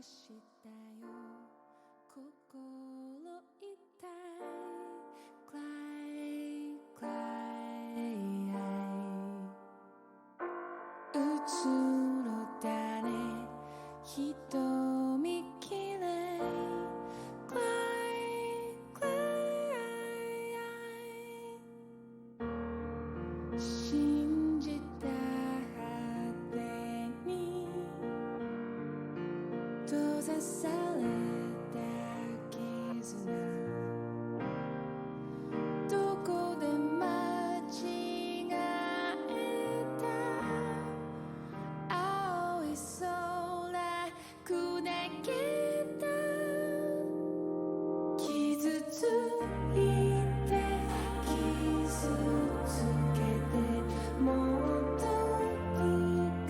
したよ心痛い Cry Cry うつろだね瞳きれい Cry Cry 信じた果てに閉ざされた絆どこで間違えた青い空砕けた傷ついて傷つけてもう届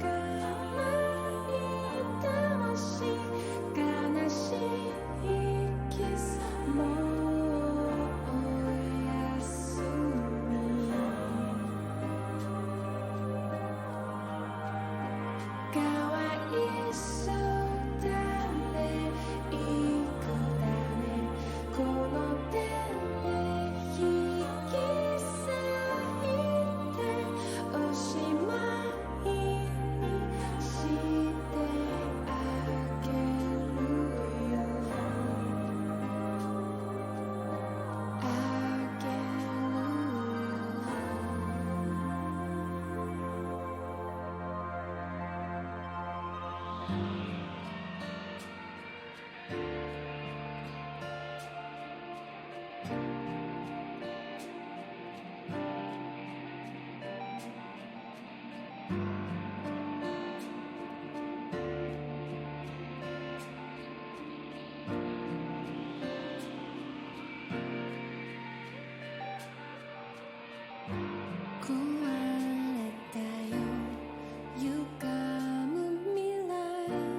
かない魂悲しいキスもう休みかわいそうだねいい子だねこの手で引き裂いておしまいにしてあげるよあげ壊れたよ歪む未来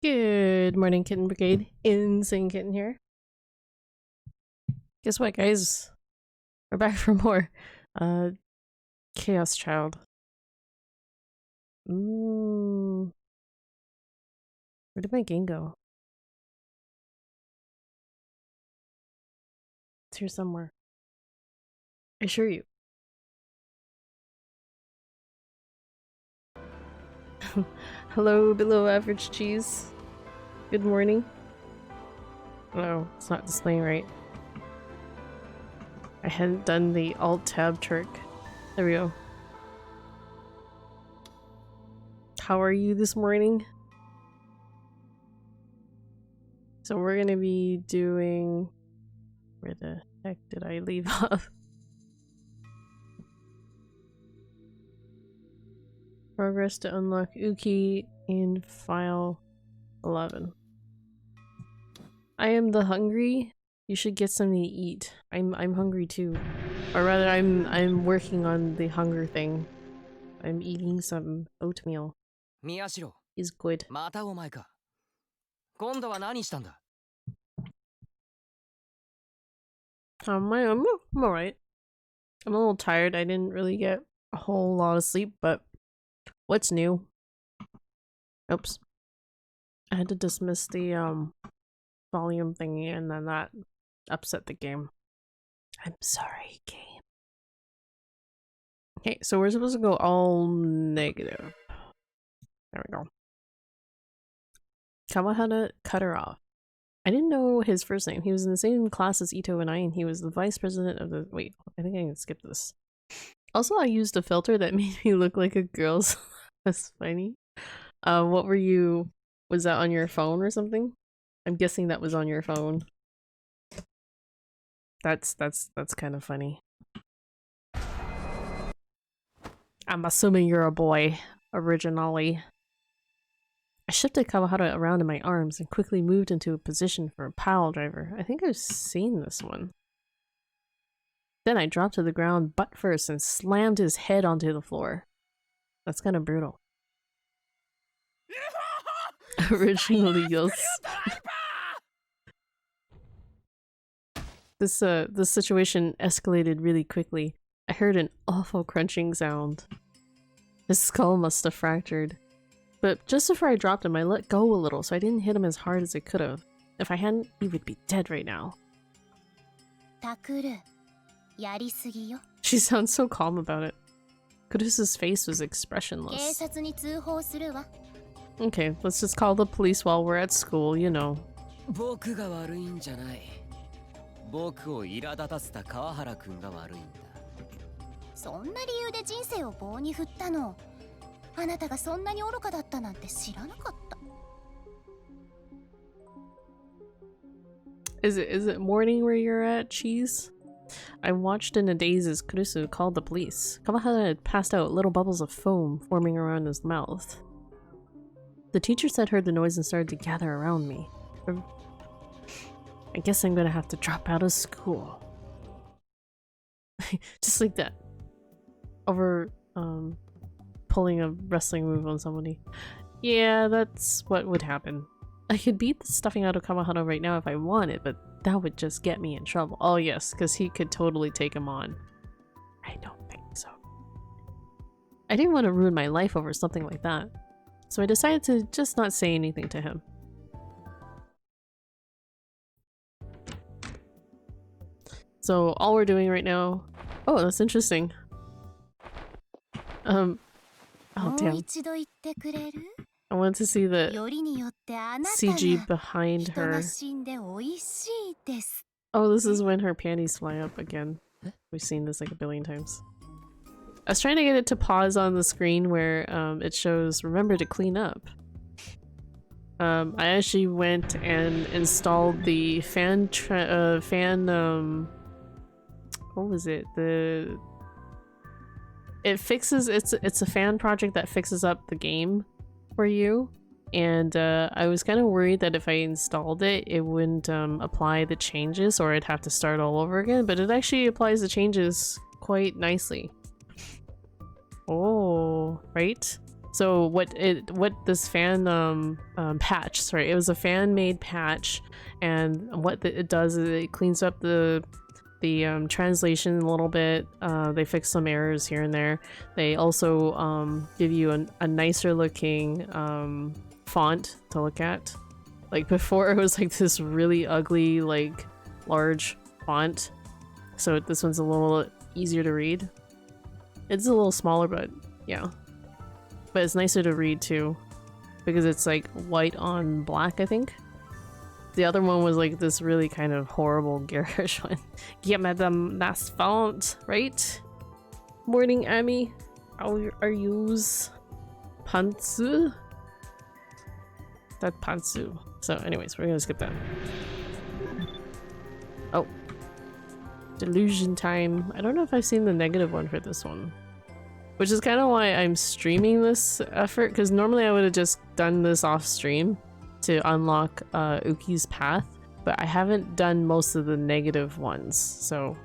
Good morning, Kitten Brigade. Insane Kitten here. Guess what, guys? We're back for more. Chaos Child. Where did my game go? It's here somewhere. I assure you. Hello, below average cheese. Good morning. Oh, it's not displaying right. I hadn't done the alt-tab trick. There we go. How are you this morning? So we're gonna be doing... Where the heck did I leave off? Progress to unlock Uki in file 11. I am the hungry. You should get something to eat. I'm hungry too. Or rather, I'm working on the hunger thing. I'm eating some oatmeal. Miyashiro, Is good. またお前か。今度は何したんだ? I'm alright. I'm a little tired. I didn't really get a whole lot of sleep, but what's new? Oops. I had to dismiss the volume thingy and then that upset the game. I'm sorry, game. Okay, so we're supposed to go all negative. There we go. Kawahara cut her off. I didn't know his first name. He was in the same class as Ito and I, and he was the vice president of the— wait, I think I can skip this. Also, I used a filter that made me look like a girl, so that's funny. What were you— was that on your phone or something? I'm guessing that was on your phone. That's kind of funny. I'm assuming you're a boy, originally. I shifted Kawahara around in my arms and quickly moved into a position for a pile driver. I think I've seen this one. Then I dropped to the ground butt first and slammed his head onto the floor. That's kind of brutal. Originally, yes. This situation escalated really quickly. I heard an awful crunching sound. His skull must have fractured. But just before I dropped him, I let go a little so I didn't hit him as hard as I could have. If I hadn't, he would be dead right now. Takuru, yarisugi yo. She sounds so calm about it. Kurusu's face was expressionless. 警察に通報するわ。 Okay, let's just call the police while we're at school, you know. 僕が悪いんじゃない。僕を苛立たせた川原くんが悪いんだ。そんな理由で人生を棒に振ったの。あなたがそんなに愚かだったなんて知らなかった。 Is it morning where you're at, Cheese? I watched in a daze as Kurusu called the police. Kawahara had passed out, little bubbles of foam forming around his mouth. The teacher said heard the noise and started to gather around me. I guess I'm gonna have to drop out of school. Just like that. Over, pulling a wrestling move on somebody. Yeah, that's what would happen. I could beat the stuffing out of Kawahara right now if I wanted, but that would just get me in trouble. Oh yes, because he could totally take him on. I don't think so. I didn't want to ruin my life over something like that, so I decided to just not say anything to him. So all we're doing right now— oh, that's interesting. Oh damn. I want to see the CG behind her. Oh, this is when her panties fly up again. We've seen this like a billion times. I was trying to get it to pause on the screen where it shows remember to clean up. I actually went and installed the what was it? It fixes— it's a fan project that fixes up the game for you, and I was kind of worried that if I installed it, it wouldn't apply the changes or I'd have to start all over again, but it actually applies the changes quite nicely. Oh, right? So what this fan patch, sorry, it was a fan-made patch, and what it does is it cleans up the translation a little bit. They fix some errors here and there. They also give you a nicer looking font to look at. Like before it was like this really ugly, like large font. So this one's a little easier to read. It's a little smaller, but yeah. But it's nicer to read too, because it's like white on black, I think. The other one was like this really kind of horrible garish one. Yeah, madame, that's font, right? Morning, Amy. How are yous? Pantsu? That pantsu. So anyways, we're gonna skip that. Oh. Delusion time. I don't know if I've seen the negative one for this one. Which is kind of why I'm streaming this effort, because normally I would have just done this off stream to unlock Uki's path, but I haven't done most of the negative ones, so...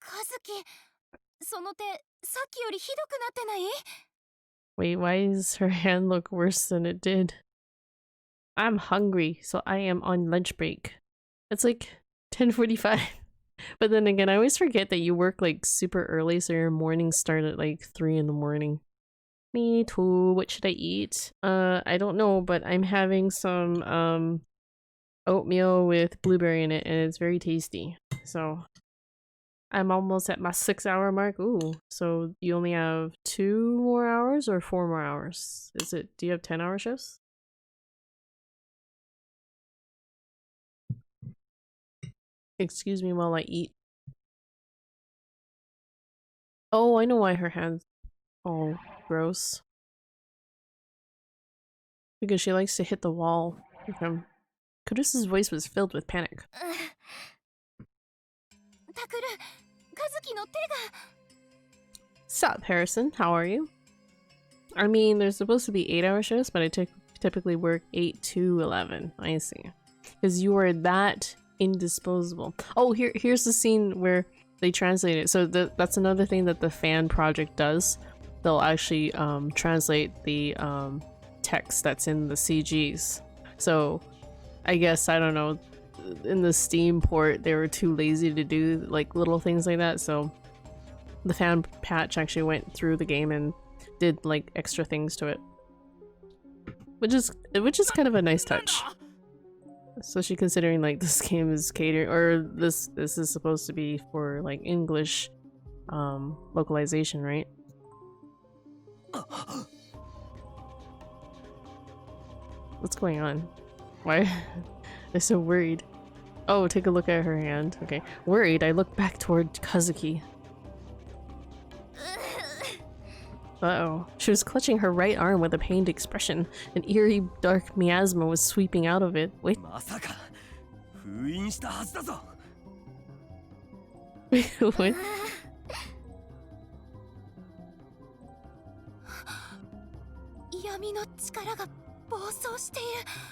Kazuki, その手、さっきよりひどくなってない？ Wait, why does her hand look worse than it did? I'm hungry, so I am on lunch break. It's like 10:45. But then again, I always forget that you work like super early, so your mornings start at like 3 in the morning. Me too. What should I eat? I don't know, but I'm having some oatmeal with blueberry in it, and it's very tasty. So I'm almost at my 6-hour mark. Ooh, so you only have 2 more hours or 4 more hours? Do you have 10-hour shifts? Excuse me while I eat. Oh, I know why her hand's all gross. Because she likes to hit the wall with him. Kurusa's voice was filled with panic. Takuru, Kazuki no te ga... Sup, Harrison? How are you? I mean, there's supposed to be 8-hour shifts, but I typically work 8 to 11. I see. Because you are that indisposable. Oh, here's the scene where they translate it. So that's another thing that the fan project does. They'll actually translate the text that's in the CGs. So I guess, I don't know, in the Steam port they were too lazy to do like little things like that, so the fan patch actually went through the game and did like extra things to it, which is kind of a nice touch, especially considering like this game is catering, or this is supposed to be for like English localization, right? What's going on? Why they're so worried? Oh, take a look at her hand. Okay. Worried, I look back toward Kazuki. Uh-oh. She was clutching her right arm with a pained expression. An eerie, dark miasma was sweeping out of it. Wait. What?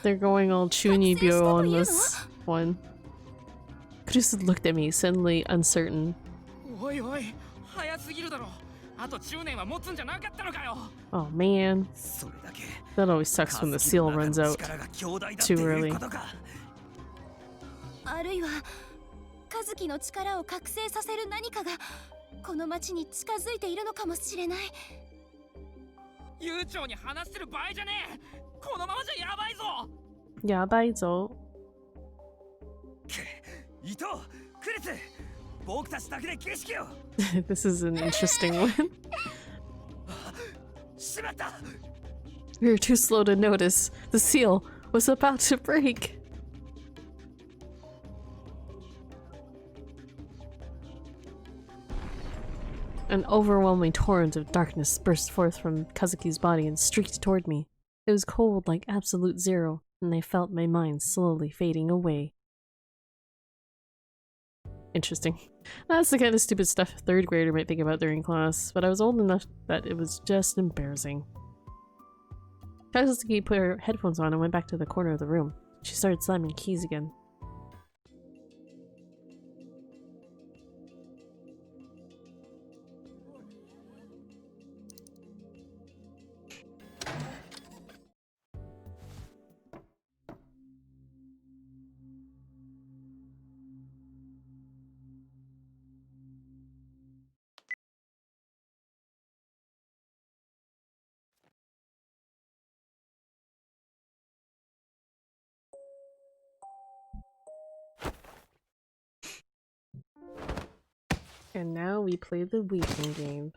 They're going all Chunibyo on this one. Kurusa looked at me, suddenly uncertain. Oh man. That always sucks when the seal runs out too early. あるいはカズキの力を覚醒させる何かがこの町に近づいているのかもしれない。悠長に話してる場合じゃねえ。このままじゃやばいぞ。やばいぞ。伊藤、クリス、僕たちだけで景色を。This is an interesting one. しまった。We were too slow to notice. The seal was about to break. An overwhelming torrent of darkness burst forth from Kazuki's body and streaked toward me. It was cold like absolute zero, and I felt my mind slowly fading away. Interesting. That's the kind of stupid stuff a 3rd grader might think about during class, but I was old enough that it was just embarrassing. Kazuki put her headphones on and went back to the corner of the room. She started slamming keys again. And now we play the waiting game.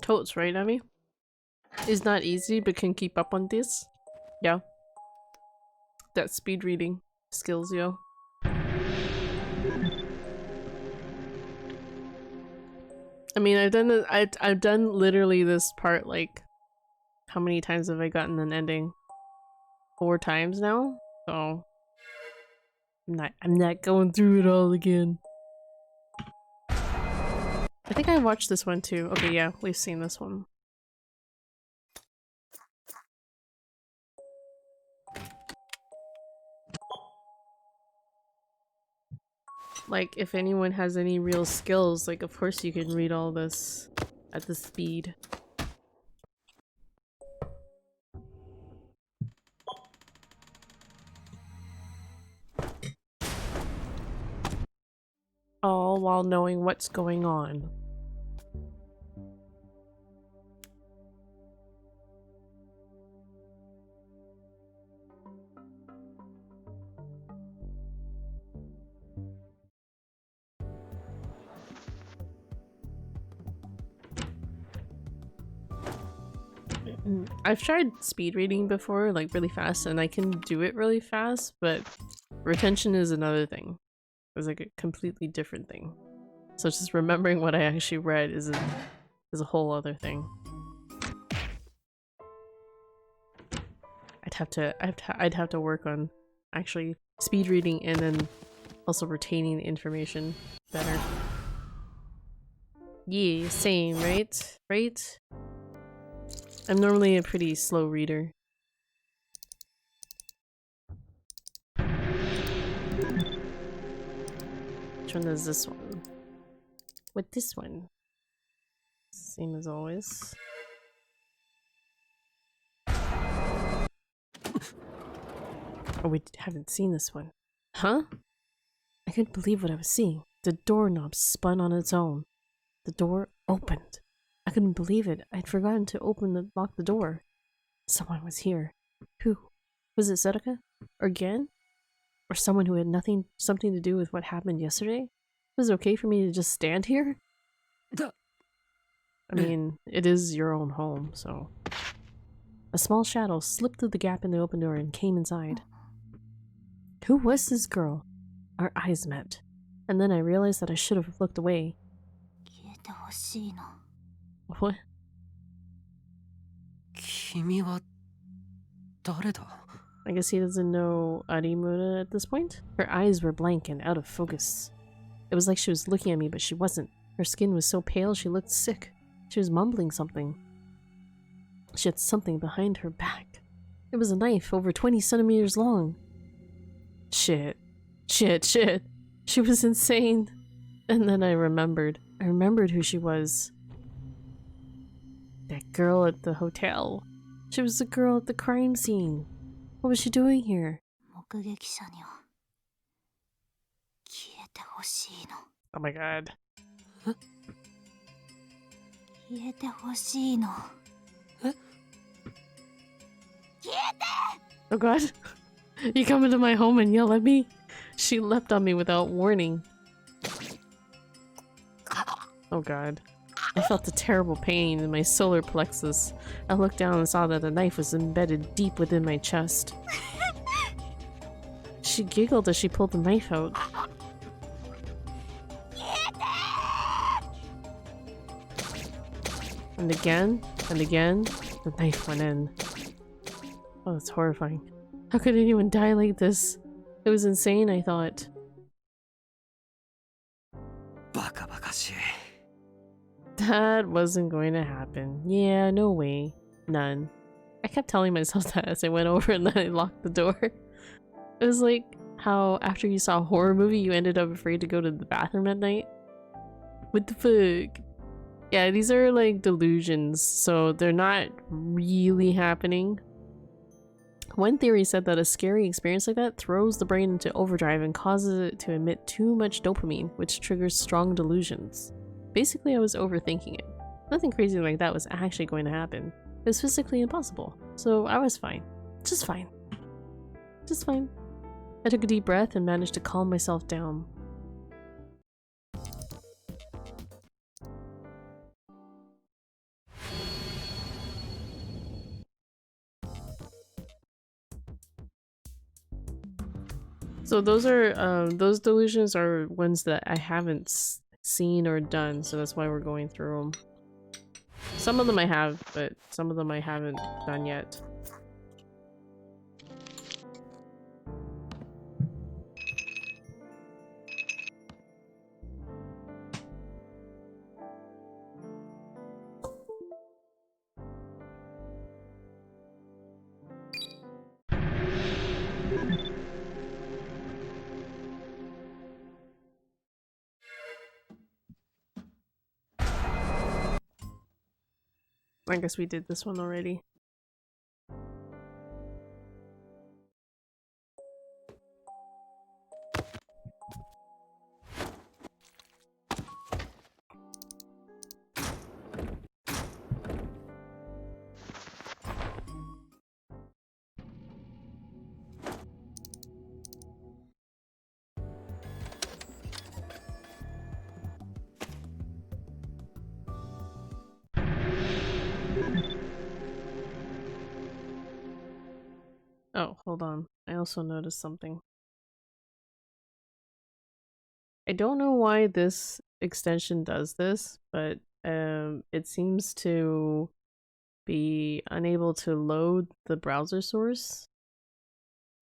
Totes, right, Abby? It's not easy, but can keep up on this. Yeah. That speed reading skills, yo. I mean, I've done literally this part like, how many times have I gotten an ending? 4 times now, so I'm not going through it all again. I think I watched this one too. Okay, yeah, we've seen this one. Like, if anyone has any real skills, like, of course you can read all this at the speed. All while knowing what's going on. I've tried speed reading before, like really fast, and I can do it really fast, but retention is another thing. It's like a completely different thing. So just remembering what I actually read is a whole other thing. I'd have to work on actually speed reading and then also retaining the information better. Yeah, same, right? Right? I'm normally a pretty slow reader. Which one is this one? With this one? Same as always. Oh, we haven't seen this one. Huh? I couldn't believe what I was seeing. The doorknob spun on its own. The door opened. I couldn't believe it. I'd forgotten to lock the door. Someone was here. Who? Was it Sedaka? Or Gen? Or someone who had something to do with what happened yesterday? Was it okay for me to just stand here? I mean, it is your own home, so... A small shadow slipped through the gap in the open door and came inside. Who was this girl? Our eyes met. And then I realized that I should have looked away. What? 君は誰だ? I guess he doesn't know Arimura at this point? Her eyes were blank and out of focus. It was like she was looking at me, but she wasn't. Her skin was so pale she looked sick. She was mumbling something. She had something behind her back. It was a knife over 20 centimeters long. Shit. Shit, shit. She was insane. And then I remembered. I remembered who she was. That girl at the hotel. She was the girl at the crime scene. What was she doing here? Oh my god. Huh? Oh god. You come into my home and yell at me? She leapt on me without warning. Oh god. I felt a terrible pain in my solar plexus. I looked down and saw that the knife was embedded deep within my chest. She giggled as she pulled the knife out. And again, the knife went in. Oh, that's horrifying. How could anyone die like this? It was insane, I thought. That wasn't going to happen. Yeah, no way. None. I kept telling myself that as I went over and then I locked the door. It was like how after you saw a horror movie you ended up afraid to go to the bathroom at night. What the fuck? Yeah, these are like delusions, so they're not really happening. One theory said that a scary experience like that throws the brain into overdrive and causes it to emit too much dopamine, which triggers strong delusions. Basically, I was overthinking it. Nothing crazy like that was actually going to happen. It was physically impossible, so I was fine. Just fine. Just fine. I took a deep breath and managed to calm myself down. So those delusions are ones that I haven't seen or done, so that's why we're going through them. Some of them I have, but some of them I haven't done yet. I guess we did this one already. Oh, hold on. I also noticed something. I don't know why this extension does this, but it seems to be unable to load the browser source.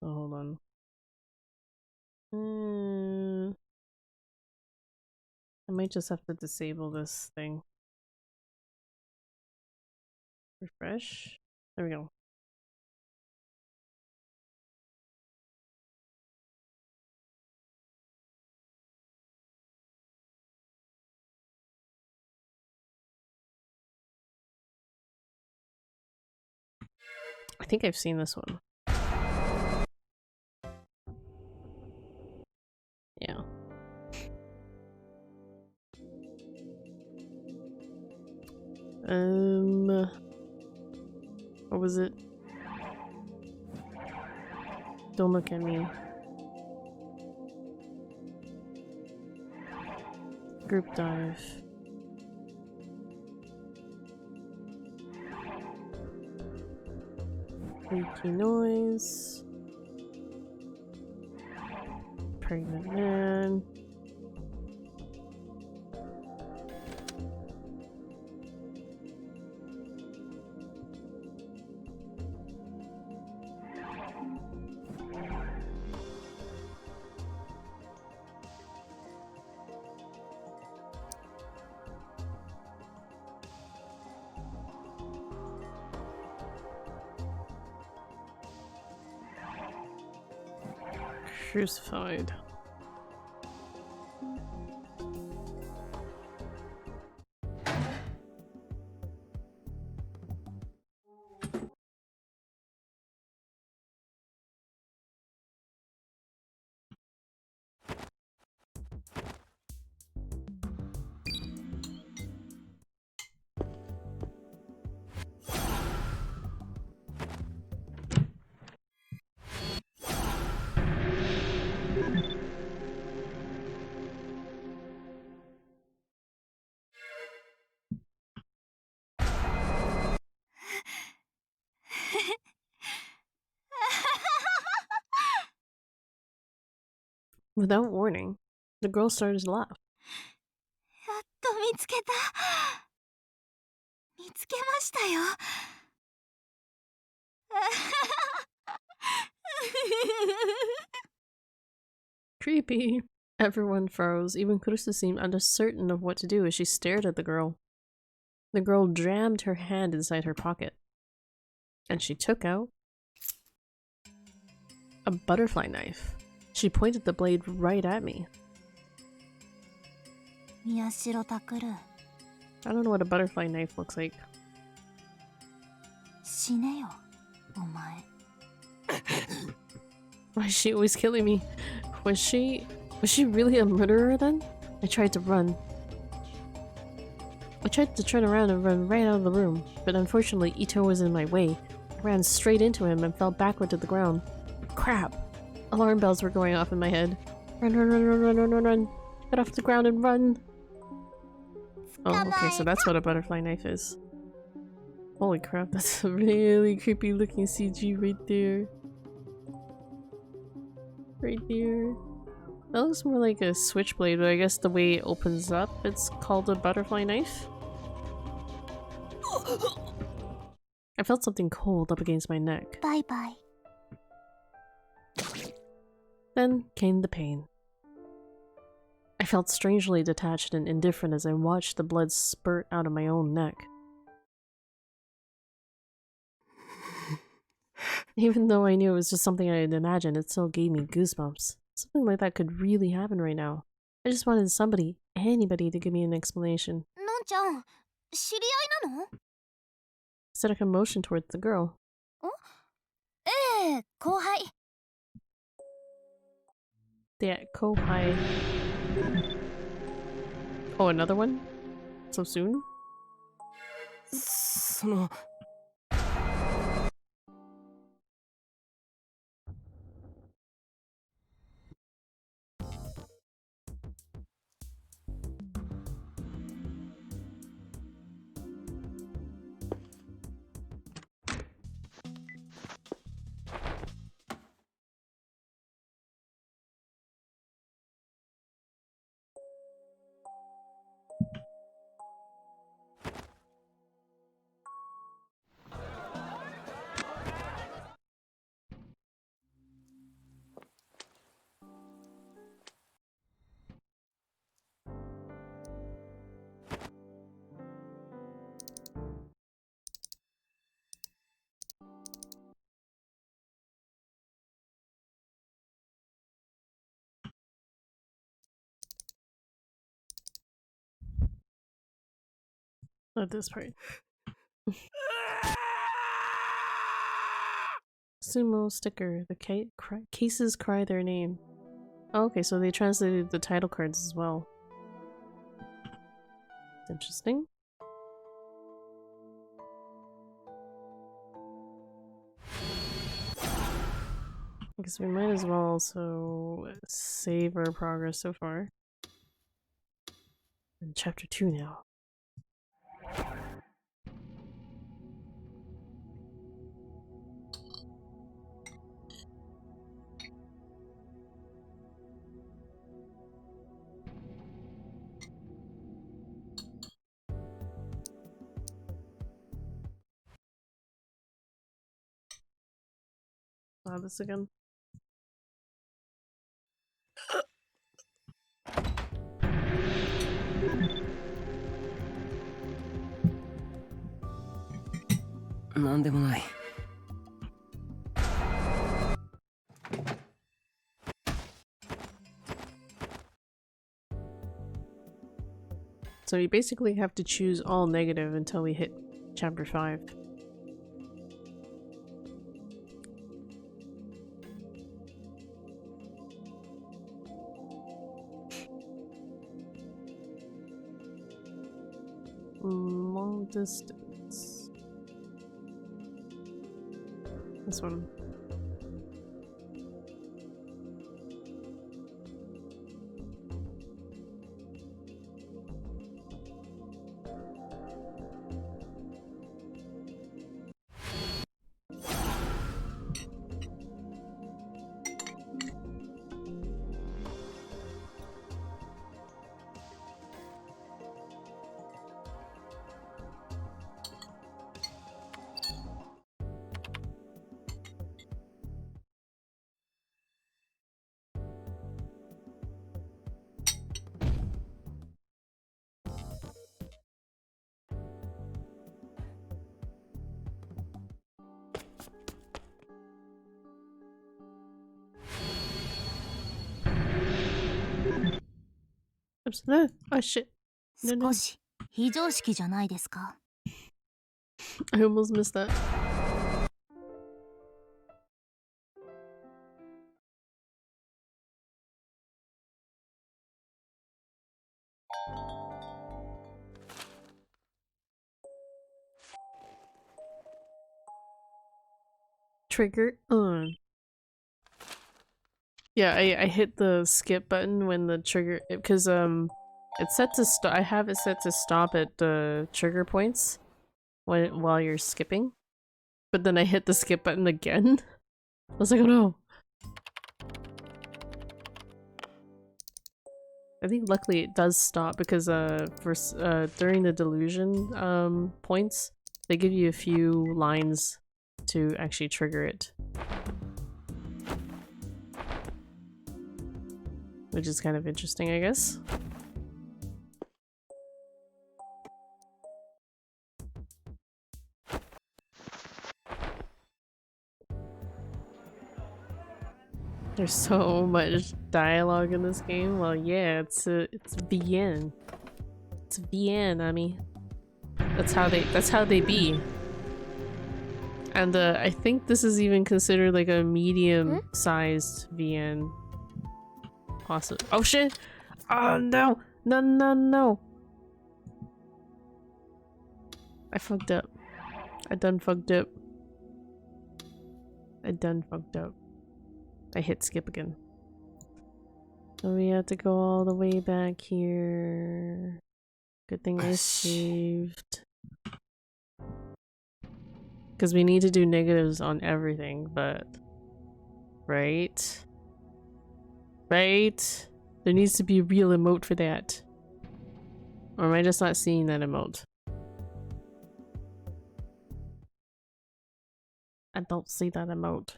So hold on. I might just have to disable this thing. Refresh. There we go. I think I've seen this one. Yeah. What was it? Don't look at me. Group dive. Leaky noise. Pregnant man. Crucified. Without warning, the girl started to laugh. やっと見つけた。見つけましたよ。Creepy. Everyone froze. Even Kurusu seemed uncertain of what to do as she stared at the girl. The girl jammed her hand inside her pocket. And she took out a butterfly knife. She pointed the blade right at me. Miyashiro Takuru. I don't know what a butterfly knife looks like. 死ねよ、お前。 Why is she always killing me? Was she really a murderer then? I tried to run. I tried to turn around and run right out of the room, but unfortunately Ito was in my way. I ran straight into him and fell backward to the ground. Crap! Alarm bells were going off in my head. Run, run, run, run, run, run, run, run! Get off the ground and run! Oh, okay, so that's what a butterfly knife is. Holy crap, that's a really creepy looking CG right there. Right there. That looks more like a switchblade, but I guess the way it opens up, it's called a butterfly knife. I felt something cold up against my neck. バイバイ。 Then came the pain. I felt strangely detached and indifferent as I watched the blood spurt out of my own neck. Even though I knew it was just something I had imagined, it still gave me goosebumps. Something like that could really happen right now. I just wanted somebody, anybody, to give me an explanation. のんちゃん、知り合いなの？ Instead, I could motion towards the girl. ええ、後輩。 The Kohai. Oh, another one? So soon? その Not this part. Sumo sticker. The cases cry their name. Oh, okay, so they translated the title cards as well. Interesting. I guess we might as well also save our progress so far. In chapter 2 now. This again. So you basically have to choose all negative until we hit chapter 5. Long distance. This one. Oh shit. No, no. 少し非常識じゃないですか。 I almost missed that. trigger on. Yeah, I hit the skip button when the trigger, because it's set to stop. I have it set to stop at the trigger points while you're skipping, but then I hit the skip button again. I was like, oh no. I think luckily it does stop because during the delusion points, they give you a few lines to actually trigger it. Which is kind of interesting, I guess. There's so much dialogue in this game. Well, yeah, it's VN. It's VN, I mean. That's how they be. And I think this is even considered like a medium-sized VN. Awesome. Oh shit! Oh no! No, no, no! I fucked up. I done fucked up. I done fucked up. I hit skip again. So we have to go all the way back here. Good thing I saved. Because we need to do negatives on everything, but... Right? Right? There needs to be a real emote for that. Or am I just not seeing that emote? I don't see that emote.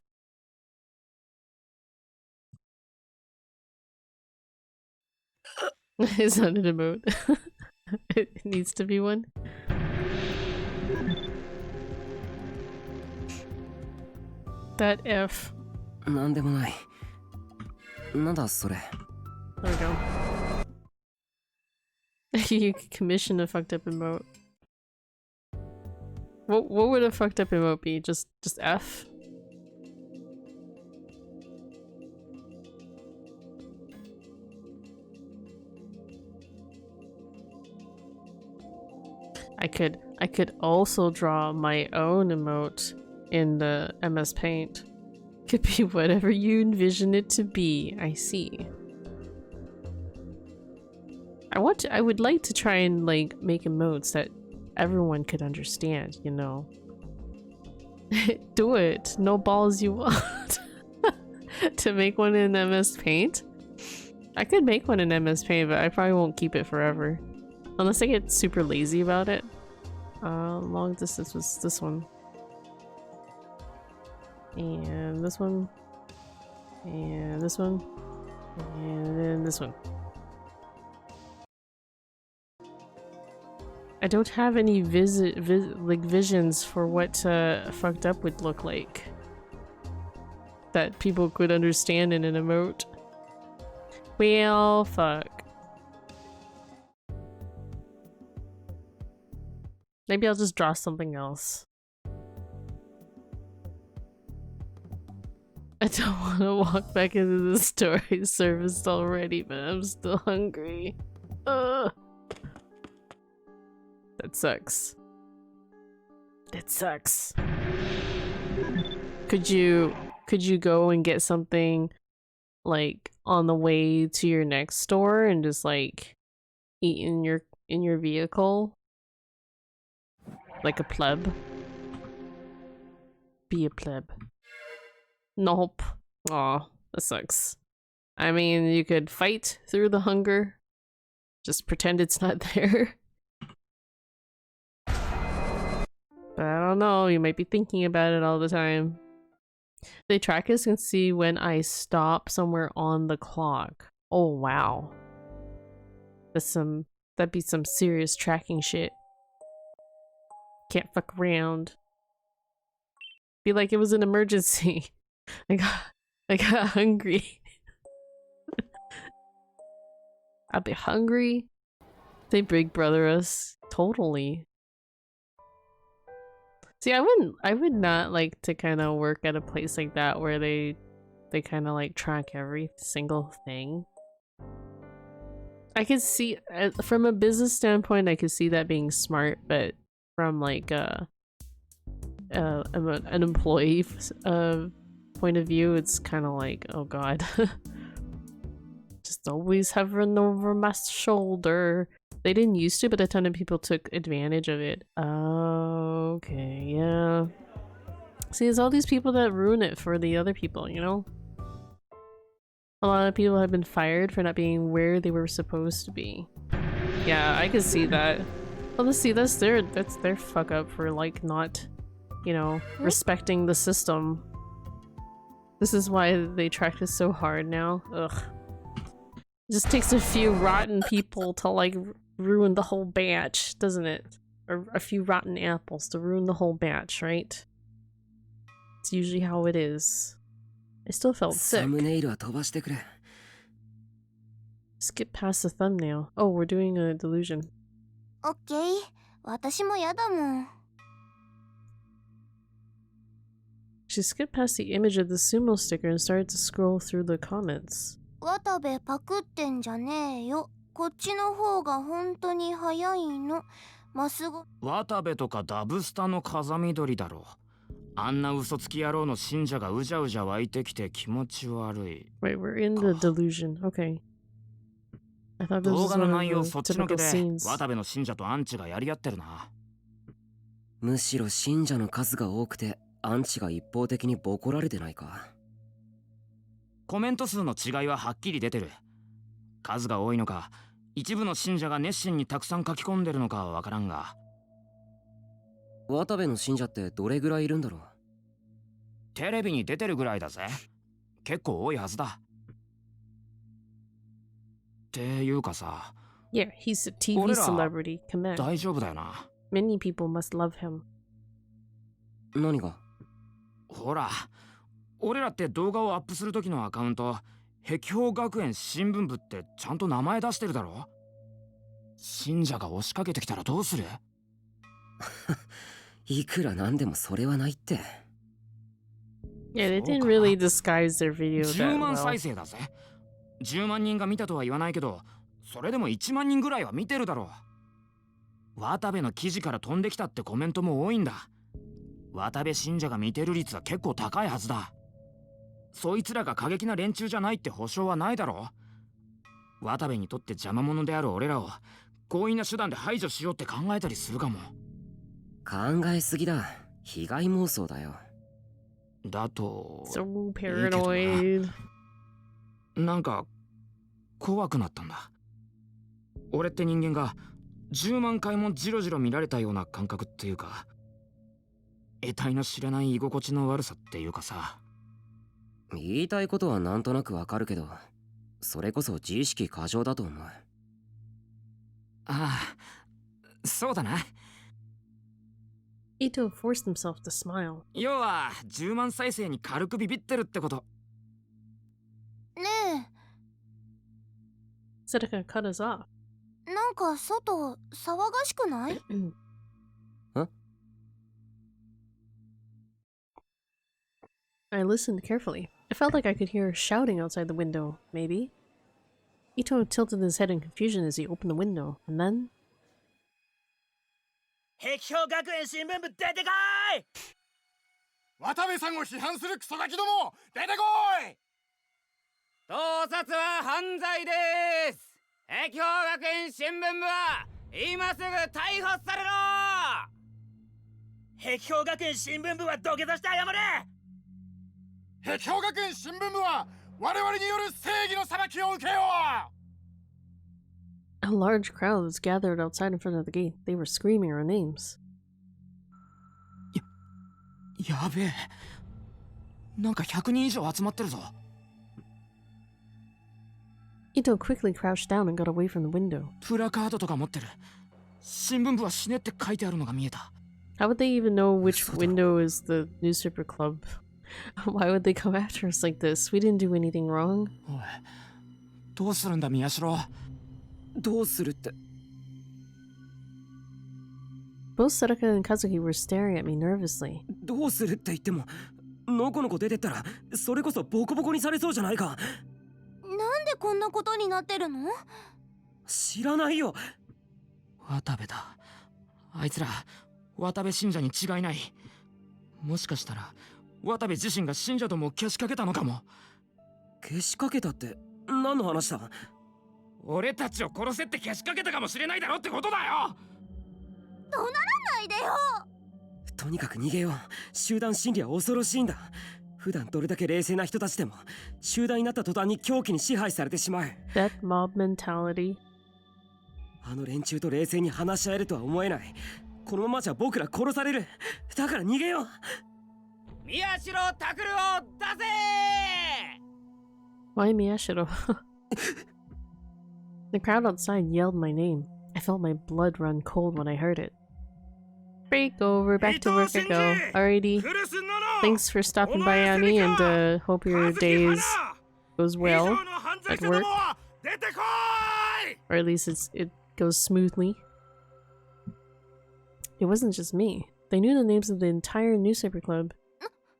It's not an emote. It needs to be one. That F. なんでもない。なんだそれ。 There we go. You could commission a fucked up emote. What would a fucked up emote be? Just F? I could also draw my own emote in the MS Paint. Could be whatever you envision it to be. I see. I would like to try and like make emotes that everyone could understand, you know. Do it. No balls you want. To make one in MS Paint? I could make one in MS Paint, but I probably won't keep it forever. Unless I get super lazy about it. Long distance was this one. And this one. And this one. And then this one. I don't have any visions for what fucked up would look like. That people could understand in an emote. Well, fuck. Maybe I'll just draw something else. I don't want to walk back into the store. I serviced already, but I'm still hungry. Ugh. That sucks. That sucks. Could you go and get something like on the way to your next store and just like eat in your vehicle? Like a pleb? Be a pleb. Nope. Aw, that sucks. I mean, you could fight through the hunger. Just pretend it's not there. But I don't know, you might be thinking about it all the time. The trackers can see when I stop somewhere on the clock. Oh wow. That'd be some serious tracking shit. Can't fuck around. Be like it was an emergency. I got hungry. I'll be hungry. They big brother us. Totally. See, I would not like to kind of work at a place like that where they kind of like track every single thing. I could see, from a business standpoint, I could see that being smart, but from like an employee point of view, it's kind of like, oh god. Just always hovering over my shoulder. They didn't used to, but a ton of people took advantage of it. Okay, yeah. See, there's all these people that ruin it for the other people, you know? A lot of people have been fired for not being where they were supposed to be. Yeah, I can see that. Well, let's see, that's their fuck up for like not, you know, respecting the system. This is why they track this so hard now. Ugh. It just takes a few rotten people to like ruin the whole batch, doesn't it? Or a few rotten apples to ruin the whole batch, right? It's usually how it is. I still felt sick. Skip past the thumbnail. Oh, we're doing a delusion. オッケー、私もやだもん。She skipped past the image of the sumo sticker and started to scroll through the comments. 渡部パクってんじゃねえよ。こっちの方が本当に早いの。まっすぐ。渡部とかダブスタの風見鶏だろ。あんな嘘つき野郎の信者がうじゃうじゃ湧いてきて気持ち悪い。Right, we're in the delusion. Okay. I thought this 動 was 画の one 内容 of そ the っちのけ typical で scenes. 渡部の信者とアンチがやり合ってるな。むしろ信者の数が多くてアンチが一方的にボコられてないか。コメント数の違いははっきり出てる。数が多いのか、一部の信者が熱心にたくさん書き込んでるのかはわからんが。渡部の信者ってどれぐらいいるんだろう。テレビに出てるぐらいだぜ。結構多いはずだ。っていうかさ。Yeah, he's a TV 俺ら celebrity. Command. 大丈夫だよな。Many people must love him. 何が？ほら、俺らって動画をアップする時のアカウント、碧峰学園新聞部ってちゃんと名前出してるだろ。信者が押しかけてきたらどうする？いくらなんでもそれはないって。Yeah, they didn't really disguise their video 10 that 万 well. 再生だぜ。10万人が見たとは言わないけど、それでも1万人ぐらいは見てるだろう。渡部の記事から飛んできたってコメントも多いんだ。渡部信者が見てる率は結構高いはずだ。そいつらが過激な連中じゃないって保証はないだろう。渡部にとって邪魔者である俺らを強引な手段で排除しようって考えたりするかも。考えすぎだ。被害妄想だよ。だと So paranoid. なんか怖くなったんだ。俺って人間が10万回もジロジロ見られたような感覚っていうか、得体の知れない居心地の悪さっていうかさ。言いたいことはなんとなくわかるけど、それこそ自意識過剰だと思う。ああ、そうだな。Ito forced himself to smile. 要は10万再生に軽くビビってるってこと。ね Sedaka cut us off. え、なんか外騒がしくない？ I listened carefully. I felt like I could hear shouting outside the window, maybe. Ito tilted his head in confusion as he opened the window, and then... 碧峰学園新聞部出てこい！渡部さんを批判するクソガキども出てこい！盗撮は犯罪です。碧峰学園新聞部は今すぐ逮捕されろ！碧峰学園新聞部は土下座して謝れ！碧峰学園新聞部は我々による正義の裁きを受けよう！ A large crowd was gathered outside in front of the gate. They were screaming our names. やべえ。なんか100人以上集まってるぞ。Ito quickly crouched down and got away from the window. プラカードとか持ってる。新聞部は死ねって書いてあるのが見えた。How would they even know which window is the newspaper club? Why would they come after us like this? We didn't do anything wrong. おい、どうするんだ宮代。どうするって。Both Sadaka and Kazuki were staring at me nervously. どうするって言っても、のこのこ出てったら、それこそボコボコにされそうじゃないか。なんでこんなことになってるの？知らないよ。渡部だ。あいつら渡部信者に違いない。もしかしたら渡部自身が信者ともけしかけたのかも。けしかけたって何の話だ？俺たちを殺せってけしかけたかもしれないだろってことだよ。怒鳴らないでよ。とにかく逃げよう。集団心理は恐ろしいんだ。普段どれだけ冷静な人たちでも集団になった途端に狂気に支配されてしまう。 Death mob mentality. あの連中と冷静に話し合えるとは思えない。このままじゃ僕ら殺される。だから逃げよう。宮代拓郎だぜ。 Why Miyashiro? The crowd outside yelled my name. I felt my blood run cold when I heard it. Break over, back to work I go. Alrighty. Thanks for stopping by, Annie, and hope your days goes well at work. Or at least it goes smoothly. It wasn't just me. They knew the names of the entire newspaper club.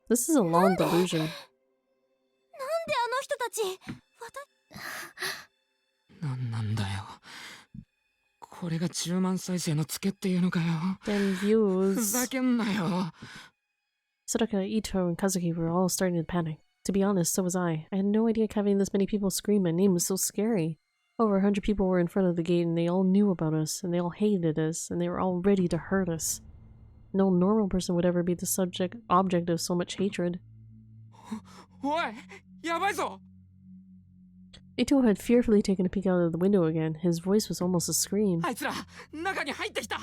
This is a long delusion. なんであの人たち。なんだよ。これが10万再生のツケっていうのかよ。 Damn ふ views. ざけんなよ。 Sudaka, Ito, and Kazuki were all starting to panic. To be honest, so was I. I had no idea having this many people scream my name was so scary. Over 100 people were in front of the gate and they all knew about us, and they all hated us, and they were all ready to hurt us. No normal person would ever be the object of so much hatred. おい、やばいぞ。 Ito had fearfully taken a peek out of the window again. His voice was almost a scream. あいつら中に入ってきた。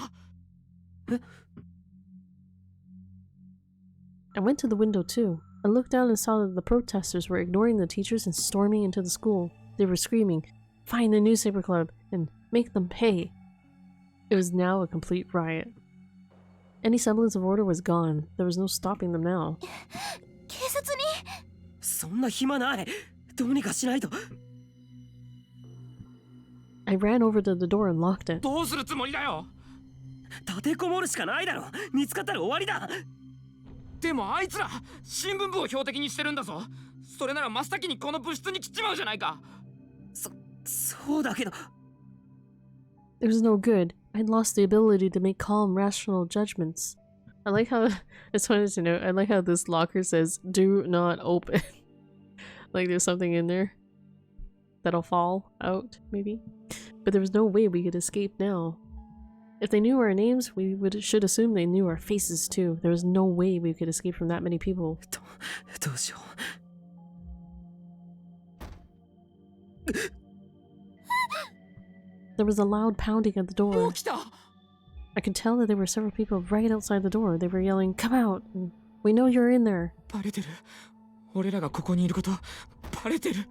I went to the window too. I looked down and saw that the protesters were ignoring the teachers and storming into the school. They were screaming, "Find the newspaper club and make them pay." It was now a complete riot. Any semblance of order was gone. There was no stopping them now. 警察に。そんな暇ない。どうにかしないと。 I ran over to the door and locked it. どうするつもりだよ。立てこもるしかないだろ。見つかったら終わりだ。でもあいつら新聞部を標的にしてるんだぞ。それなら真っ先にこの部室に来ちまうじゃないか。そうだけど。 It was no good. I'd lost the ability to make calm, rational judgments. I like how, I just wanted to note, I like how this locker says, "Do not open." Like there's something in there that'll fall out, maybe. But there was no way we could escape now. If they knew our names, should assume they knew our faces too. There was no way we could escape from that many people. どうしよう。 There was a loud pounding at the も door. う来た。 I could tell that there were several people right outside the door. They were yelling, "Come out! And we know you're in there." バレてる。俺らがここにいることバレてる。蹴破ら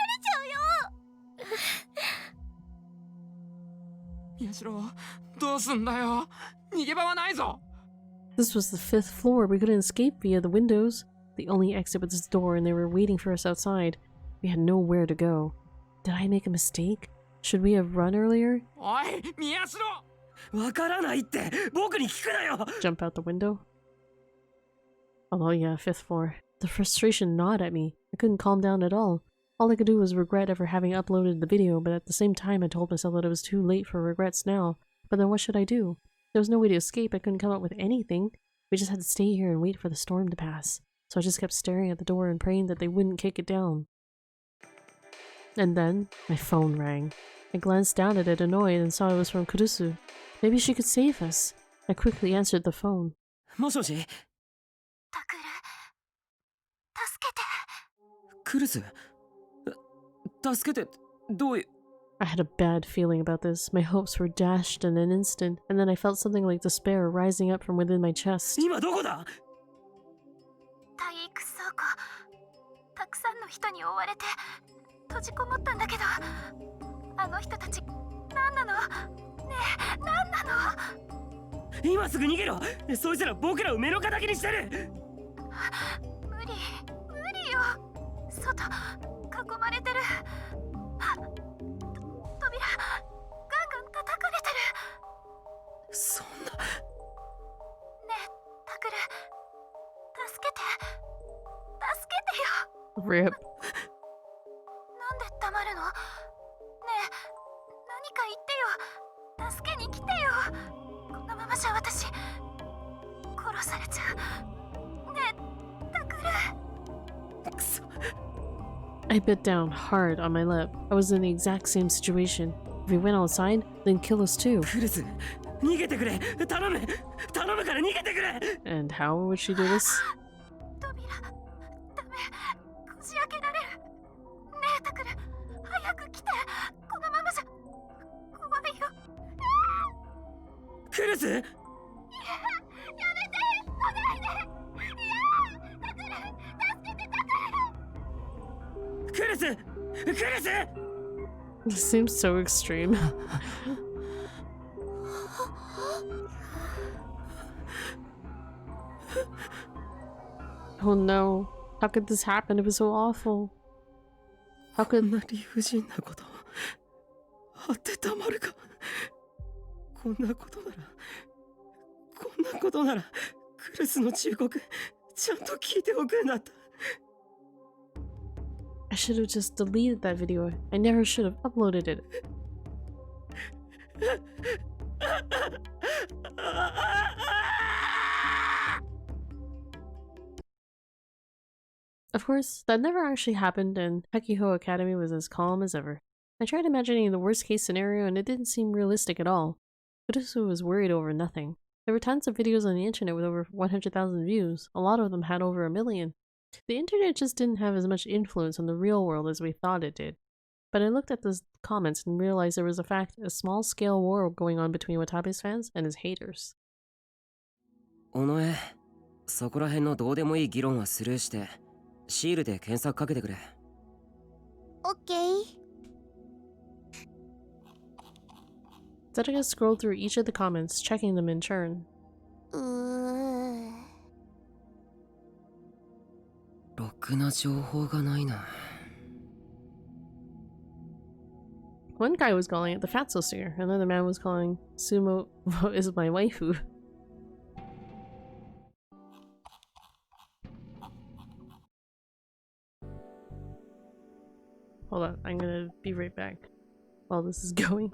れちゃうよ。宮代、どうすんだよ。逃げ場はないぞ。 This was the 5th floor. We couldn't escape via the windows. The only exit was this door, and they were waiting for us outside. We had nowhere to go. Did I make a mistake? Should we have run earlier? おい、宮代。わからないって。僕に聞くなよ。 Jump out the window? Oh yeah, 5th floor. The frustration gnawed at me. I couldn't calm down at all. All I could do was regret ever having uploaded the video, but at the same time I told myself that it was too late for regrets now. But then what should I do? There was no way to escape. I couldn't come up with anything. We just had to stay here and wait for the storm to pass. So I just kept staring at the door and praying that they wouldn't kick it down. And then, my phone rang. I glanced down at it annoyed and saw it was from Kurusu. Maybe she could save us. I quickly answered the phone. もしもし。タクル、助けて。クルス。助けて。どういう。 I had a bad feeling about this. My hopes were dashed in an instant, and then I felt something like despair rising up from within my chest. 今どこだ。体育倉庫。たくさんの人に追われて閉じこもったんだけど、あの人たち何なの？ねえ、何なの？今すぐ逃げろ。そいつら僕らを目の敵にしてる。無理よ。外囲まれてる。扉ガンガン叩かれてる。そんな。ねえ、タクル、助けてよ。 Rip. なんで黙るの？ねえ、何か言ってよ。助けに来てよ。このままじゃ私殺殺されちゃう。ねえ、タクル。くそ I bit down hard on my lip. I was in the exact same situation. If we went outside, they'd kill us too. クルス逃げてくれ頼む頼むから逃げてくれ And how would she do this? 扉、ダメ。こじ開けられる。ねえ、タクル。早く来て。このままじゃ、怖いよ。クルスやめて。来ないで。タクル、助けて、タクル。クルスクルス This seems so extreme. Oh no. How could this happen? It was so awful. How こん could... な理不尽なことあってたまるかこんなことならこんなことならクルスの忠告ちゃんと聞いておくんだった I should have just deleted that video. I never should have uploaded it. Of course, that never actually happened, and Hekiho Academy was as calm as ever. I tried imagining the worst case scenario, and it didn't seem realistic at all. Kurusu was worried over nothing. There were tons of videos on the internet with over 100,000 views. A lot of them had over 1 million. The internet just didn't have as much influence on the real world as we thought it did. But I looked at the comments and realized there was a small-scale war going on between Watabe's fans and his haters. 尾上そこら辺のどうでもいい議論はスルーしてシールで検索かけてくれ OK。 Zetaga scrolled through each of the comments, checking them in turn. ろくな情報がないな One guy was calling it the Fatso singer, another man was calling Sumo is my waifu. Hold on, I'm gonna be right back while this is going.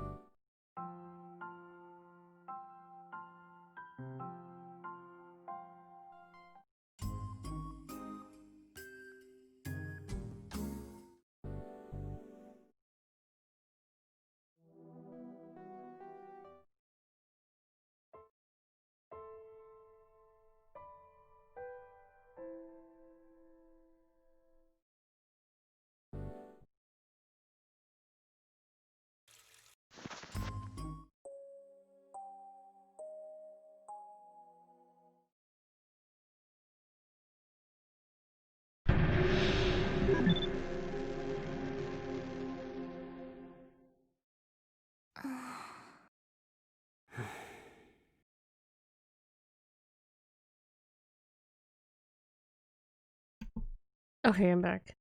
Okay, I'm back.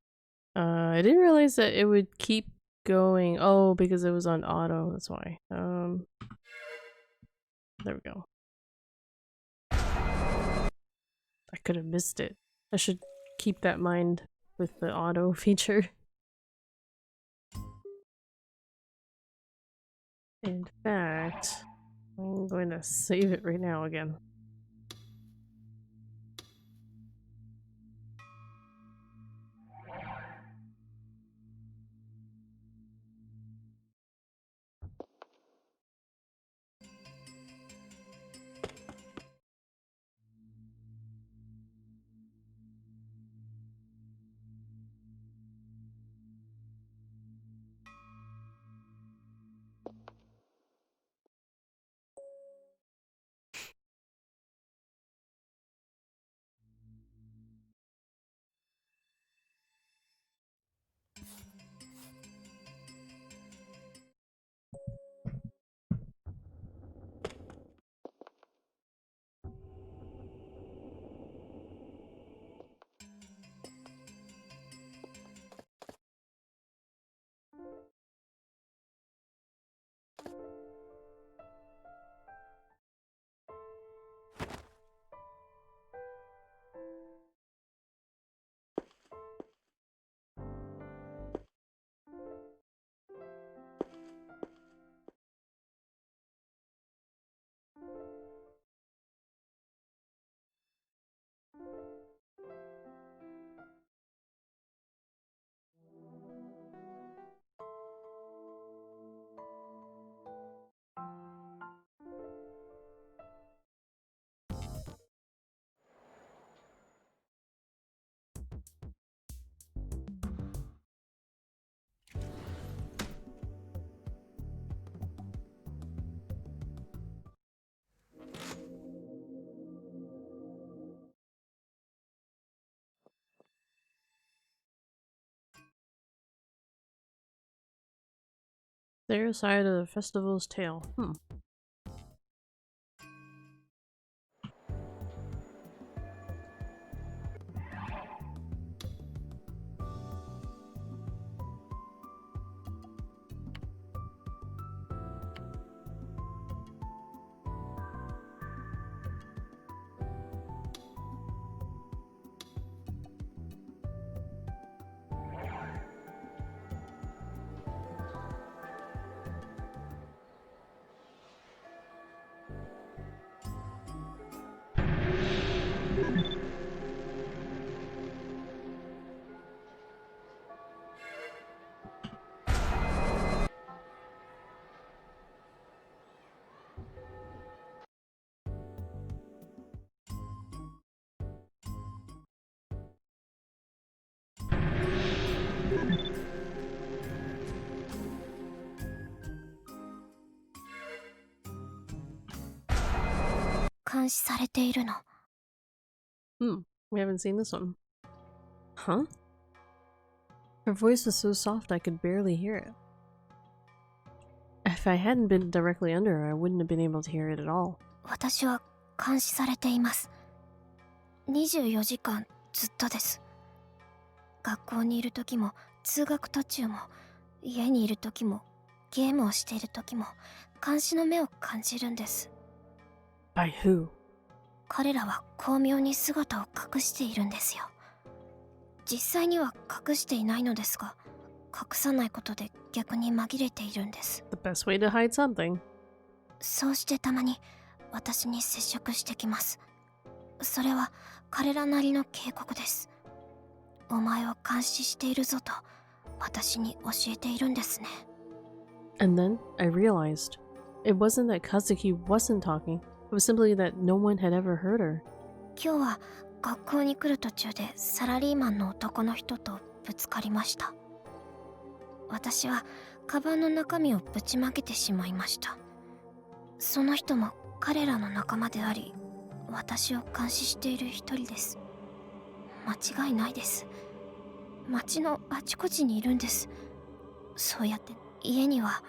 I didn't realize that it would keep going. Oh, because it was on auto, that's why. There we go. I could have missed it. I should keep that in mind with the auto feature. In fact, I'm going to save it right now again. Their side of the festival's tale. We haven't seen this one. Huh? Her voice was so soft I could barely hear it. If I hadn't been directly under her, I wouldn't have been able to hear it at all. 私は監視されています。24時間ずっとです。学校にいる時も、通学途中も、家にいる時も、ゲームをしている時も、監視の目を感じるんです。By who? 彼らは巧妙に姿を隠しているんですよ。実際には隠していないのですが、隠さないことで逆に紛れているんです。The best way to hide something. そうしてたまに私に接触してきます。それは彼らなりの警告です。お前を監視しているぞと私に教えているんですね。And then I realized it wasn't that Kazuki wasn't talking. It was simply that no one had ever heard her. 今日は学校に来る途中でサラリーマンの男の人とぶつかりました。私はカバンの中身をぶちまけてしまいました。その人も彼らの仲間であり、私を監視している一人です。間違いないです。街のあちこちにいるんです。そうやって家には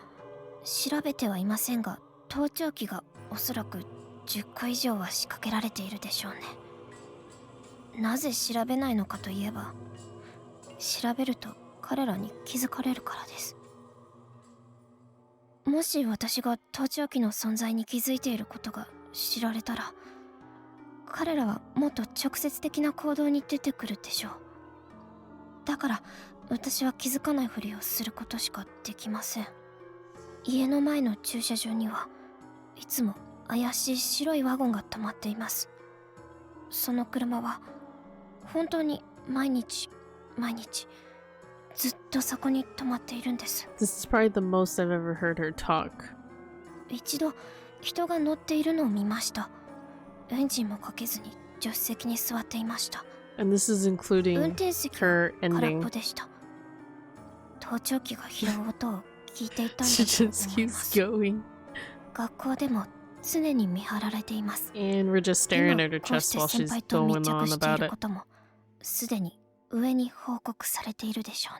調べてはいませんが、盗聴器がおそらく10個以上は仕掛けられているでしょうね。なぜ調べないのかといえば、調べると彼らに気づかれるからです。もし私が盗聴器の存在に気づいていることが知られたら、彼らはもっと直接的な行動に出てくるでしょう。だから私は気づかないふりをすることしかできません。家の前の駐車場にはいつも怪しい白いワゴンが止まっています。その車は本当に毎日ずっとそこに止まっているんです。 This is probably the most I've ever heard her talk. 一度人が乗っているのを見ました。エンジンもかけずに助手席に座っていました。 And this is 運 including 転席 her は空っ ending. ぽでした。盗聴器が拾う音を聞いていたんだ She と just 思い keeps ます。 going. 学校でも常に見張られています。 And we're just staring at her 今こう chest して while 先 she's 輩と密 going 着 on してい about る it. こともすでに上に報告されているでしょ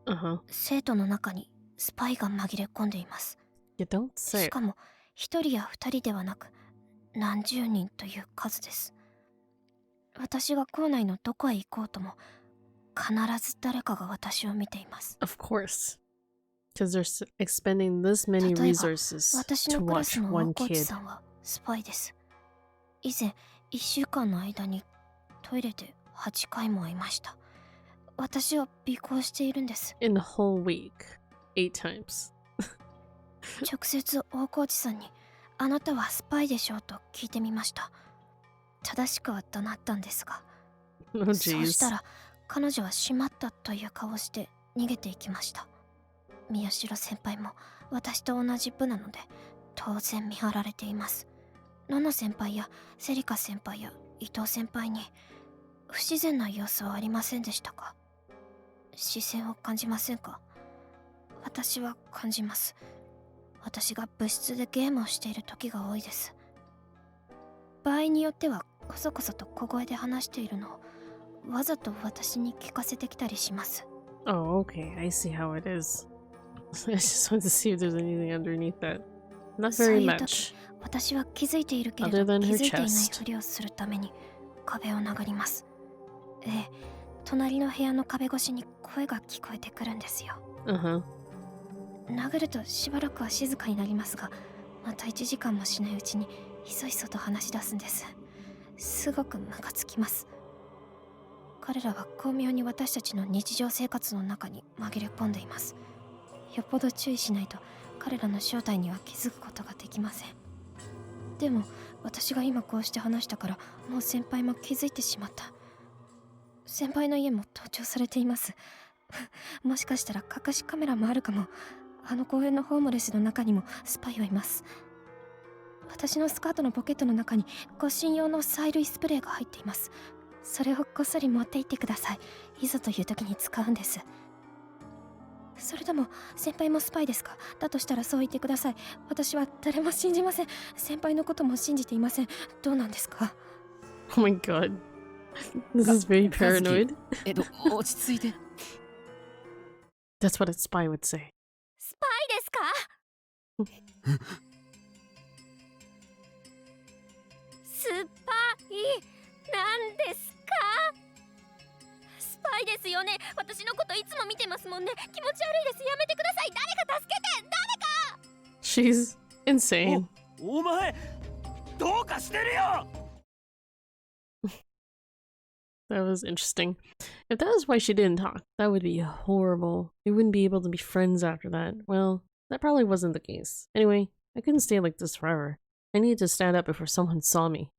うね。Uh-huh. 生徒の中にスパイが紛れ込んでいます。 You don't say し it. かも一人や二人ではなく何十人という数です。私が校内のどこへ行こうとも必ず誰かが私を見ています。 Of course. Because they're expending this many 例えば resources 私 to のクラス watch の one 大河内 kid. さんはスパイです。以前1週間の間にトイレで8回も会いました。私を尾行しているんです。 In the whole week. 8 times. 直接大河内さんにあなたはスパイでしょうと聞いてみました。正しくは怒鳴ったんですが、 Oh そうし jeez. たら彼女はしまったという顔をして逃げていきました。宮代先輩も私と同じ部なので当然見張られています。のの先輩やセリカ先輩や伊藤先輩に不自然な様子はありませんでしたか？視線を感じませんか？私は感じます。私が部室でゲームをしている時が多いです。場合によってはこそこそと小声で話しているのをわざと私に聞かせてきたりします。 Oh, okay. I see how it is. I just wanted to see if there's anything underneath that. Not そう very いう much. 時、私は気づいているけれど Other than 気 her づいていない chest. ふりをするために壁を殴ります。ええ、隣の部屋の壁越しに声が聞こえてくるんですよ。Uh-huh. 殴るとしばらくは静かになりますが、また1時間もしないうちにひそひそと話し出すんです。すごくムカつきます。彼らは巧妙に私たちの日常生活の中に紛れ込んでいます。よっぽど注意しないと彼らの正体には気づくことができません。でも私が今こうして話したからもう先輩も気づいてしまった。先輩の家も盗聴されています。もしかしたら隠しカメラもあるかも。あの公園のホームレスの中にもスパイはいます。私のスカートのポケットの中に護身用の催涙スプレーが入っています。それをこっそり持って行ってください。いざという時に使うんです。それとも先輩もスパイですか？だとしたらそう言ってください。私は誰も信じません。先輩のことも信じていません。どうなんですか？ Oh my god. This is very paranoid. 落ち着いて。 That's what a spy would say. スパイですか？スパイなんですか？スパイですよね。私のこといつも見てますもんね。気持ち悪いです。やめてください。誰か助けて。誰か。 She's insane. お前どうかしてるよ。 That was interesting. If that was why she didn't talk, that would be horrible. We wouldn't be able to be friends after that. Well, that probably wasn't the case. Anyway, I couldn't stay like this forever. I needed to stand up before someone saw me.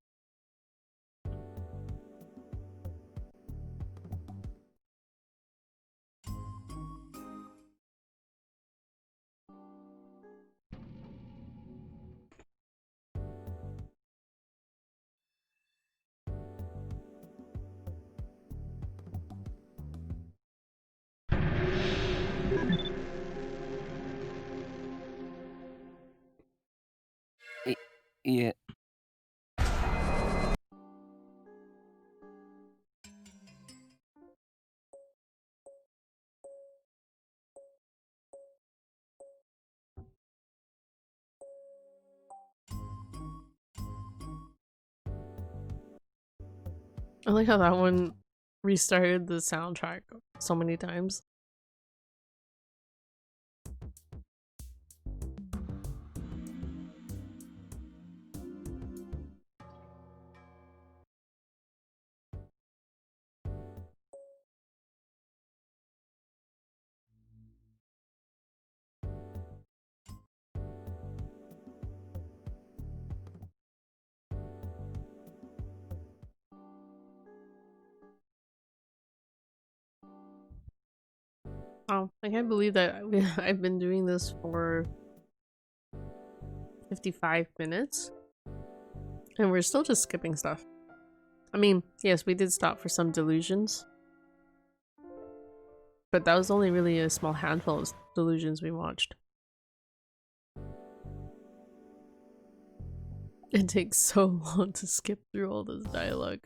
I いえ。I like how that one restarted the soundtrack so many times. Oh, I can't believe that I've been doing this for 55 minutes and we're still just skipping stuff. I mean, yes, we did stop for some delusions, but that was only really a small handful of delusions we watched. It takes so long to skip through all this dialogue.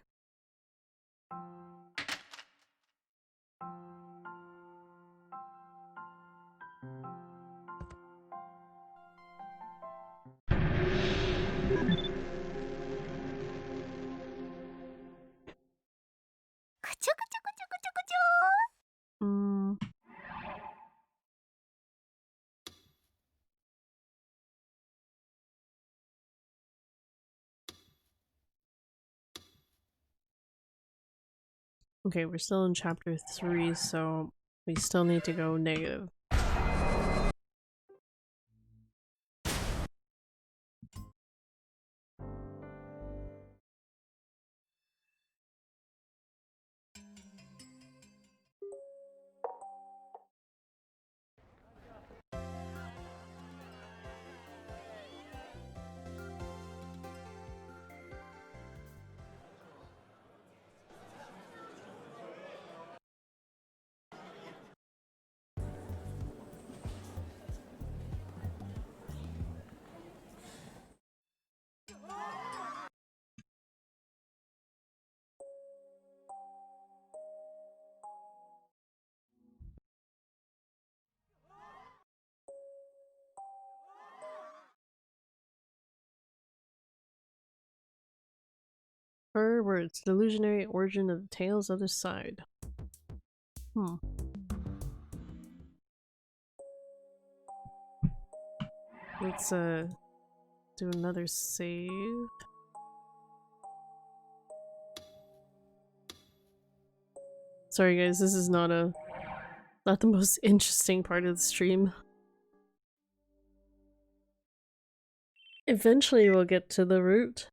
Mm. Okay, we're still in chapter 3, so we still need to go negative. Her words, the illusionary origin of the tale's other side. Let's do another save. Sorry guys, this is not the most interesting part of the stream. Eventually we'll get to the root.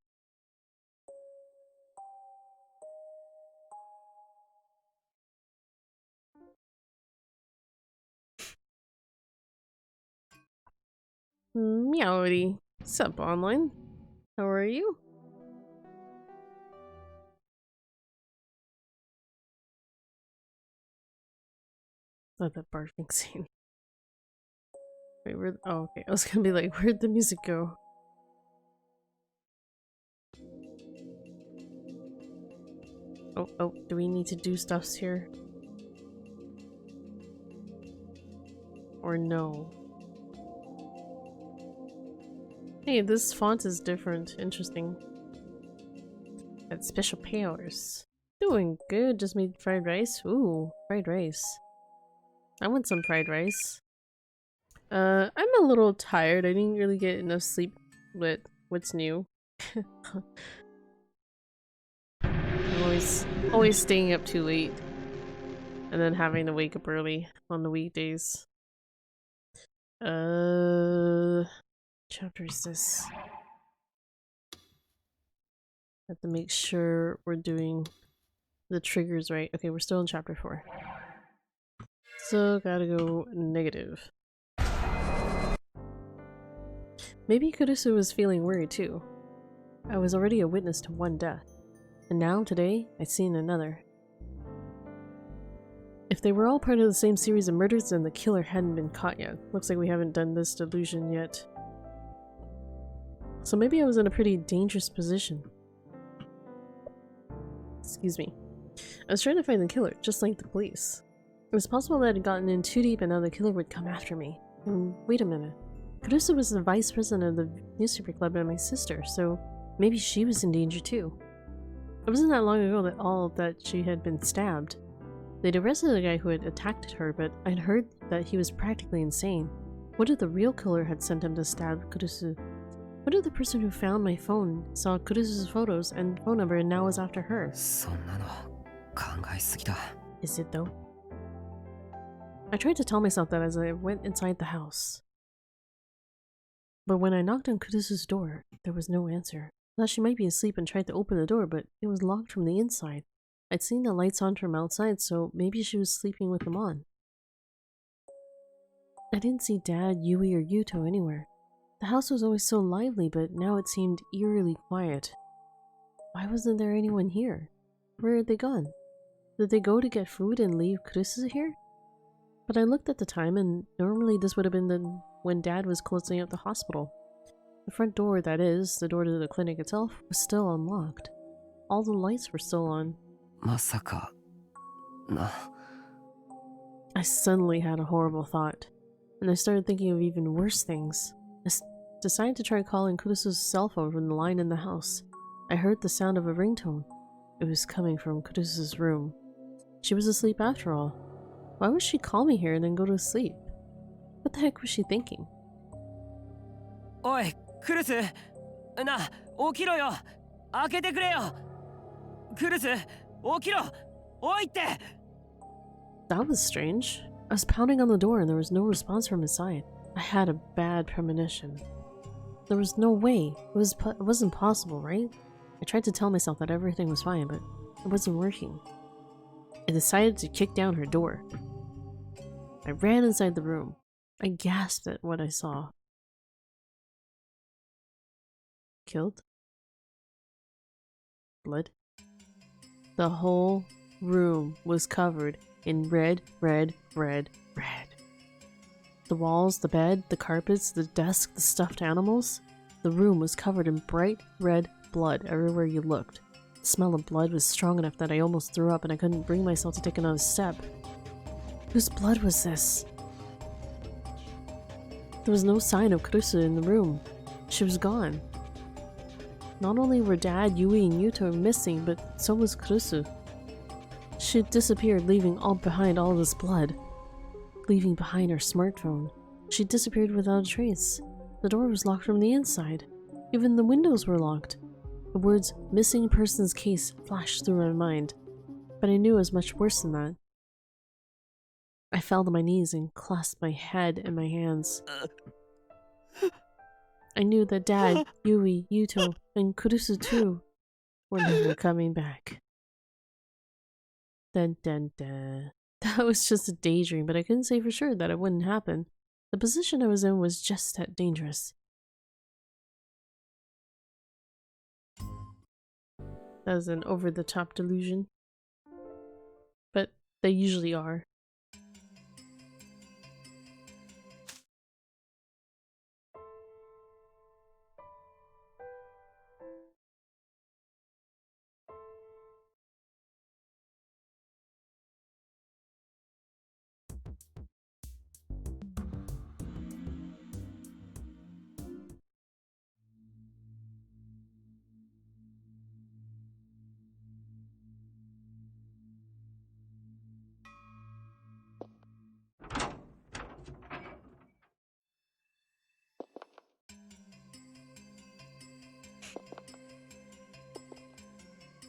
Meowity. Sup, online? How are you? Oh, that barfing scene. Wait, oh, okay. I was gonna be like, where'd the music go? Oh, do we need to do stuffs here? Or no? Hey, this font is different. Interesting. Got special powers. Doing good. Just made fried rice. Ooh, fried rice. I want some fried rice. I'm a little tired. I didn't really get enough sleep. But what's new? I'm always staying up too late, and then having to wake up early on the weekdays. Chapter is this? Have to make sure we're doing the triggers right. Okay, we're still in chapter 4. So gotta go negative. Maybe Kurisu was feeling worried too. I was already a witness to one death, and now today I'd seen another. If they were all part of the same series of murders, then the killer hadn't been caught yet. Looks like we haven't done this delusion yet. So maybe I was in a pretty dangerous position. Excuse me. I was trying to find the killer, just like the police. It was possible that I'd gotten in too deep and now the killer would come after me. And wait a minute. Kurisu was the vice president of the newspaper club and my sister, so maybe she was in danger too. It wasn't that long ago that she had been stabbed. They'd arrested the guy who had attacked her, but I'd heard that he was practically insane. What if the real killer had sent him to stab Kurisu? What if the person who found my phone saw Kurisu's photos and phone number and now was after her? Is it though? I tried to tell myself that as I went inside the house. But when I knocked on Kurisu's door, there was no answer. I thought she might be asleep and tried to open the door, but it was locked from the inside. I'd seen the lights on from outside, so maybe she was sleeping with them on. I didn't see Dad, Yui, or Yuto anywhere. The house was always so lively, but now it seemed eerily quiet. Why wasn't there anyone here? Where had they gone? Did they go to get food and leave Kurisu here? But I looked at the time, and normally this would have been when Dad was closing up the hospital. The front door, that is, the door to the clinic itself, was still unlocked. All the lights were still on. Masaka. No. I suddenly had a horrible thought, and I started thinking of even worse things. I decided to try calling Kurisu's cell phone from the line in the house. I heard the sound of a ringtone. It was coming from Kurisu's room. She was asleep after all. Why would she call me here and then go to sleep? What the heck was she thinking? Oi, Kurisu! Na, okiro yo! Akete kure yo! Kurisu, okiro! Oite! That was strange. I was pounding on the door and there was no response from inside. I had a bad premonition. There was no way. It wasn't possible, right? I tried to tell myself that everything was fine, but it wasn't working. I decided to kick down her door. I ran inside the room. I gasped at what I saw. Killed? Blood? The whole room was covered in red, red, red, red. The walls, the bed, the carpets, the desk, the stuffed animals. The room was covered in bright red blood everywhere you looked. The smell of blood was strong enough that I almost threw up and I couldn't bring myself to take another step. Whose blood was this? There was no sign of Kurisu in the room. She was gone. Not only were Dad, Yui, and Yuto missing, but so was Kurusu. She had disappeared, leaving behind all this blood. Leaving behind her smartphone. She disappeared without a trace. The door was locked from the inside. Even the windows were locked. The words "missing persons case" flashed through my mind, but I knew it was much worse than that. I fell to my knees and clasped my head in my hands. I knew that Dad, Yui, Yuto, and Kurusu too were never coming back. Dun dun dun. That was just a daydream, but I couldn't say for sure that it wouldn't happen. The position I was in was just that dangerous. That was an over-the-top delusion. But they usually are.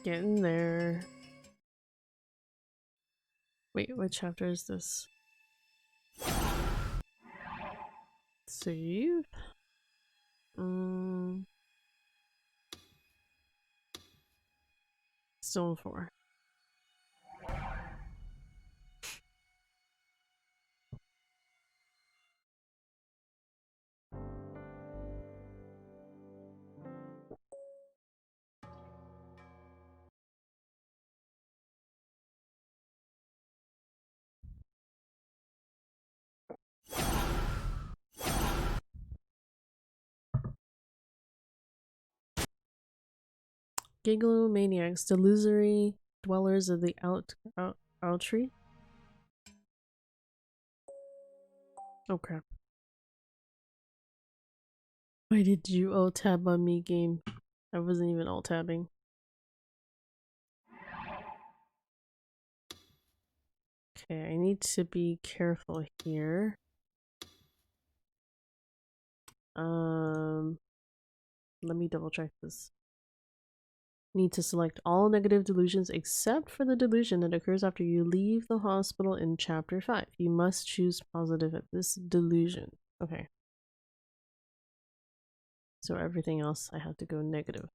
Getting there. Wait, what chapter is this? Save? Still in 4. Gigalomaniacs, delusory dwellers of the Outtree. Oh crap. Why did you alt-tab on me, game? I wasn't even alt-tabbing. Okay, I need to be careful here. Let me double check this. Need to select all negative delusions except for the delusion that occurs after you leave the hospital in chapter 5. You must choose positive at this delusion. Okay. So everything else I have to go negative.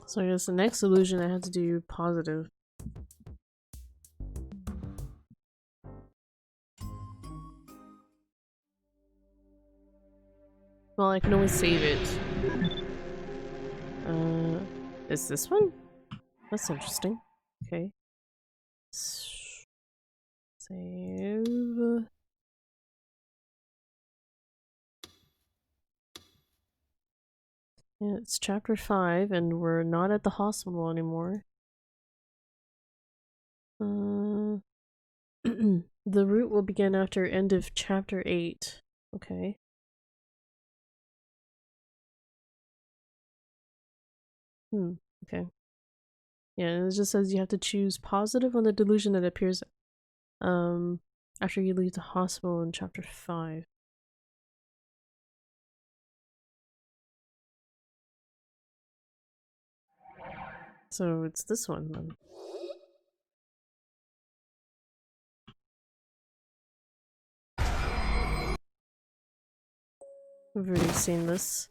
So I guess the next illusion I had to do positive. Well, I can always save it. Is this one? That's interesting. Okay. Save. Yeah, it's chapter 5 and we're not at the hospital anymore. The route will begin after end of chapter 8. Okay. Okay. Yeah, it just says you have to choose positive on the delusion that appears after you leave the hospital in chapter 5. So it's this one then. We've already seen this.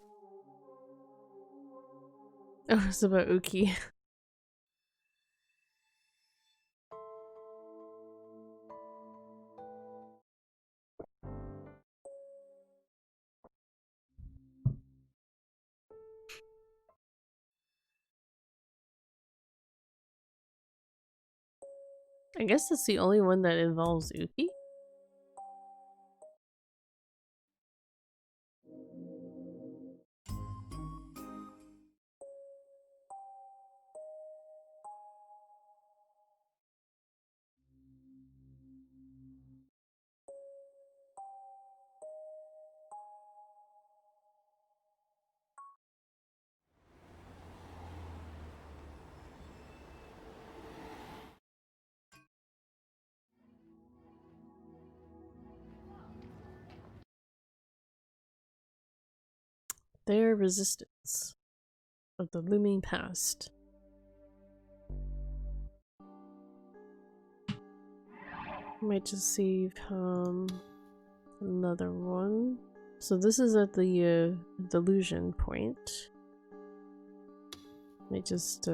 Oh, it's about Uki. I guess it's the only one that involves Uki. Their resistance of the looming past. Might just save another one. So this is at the delusion point. Might just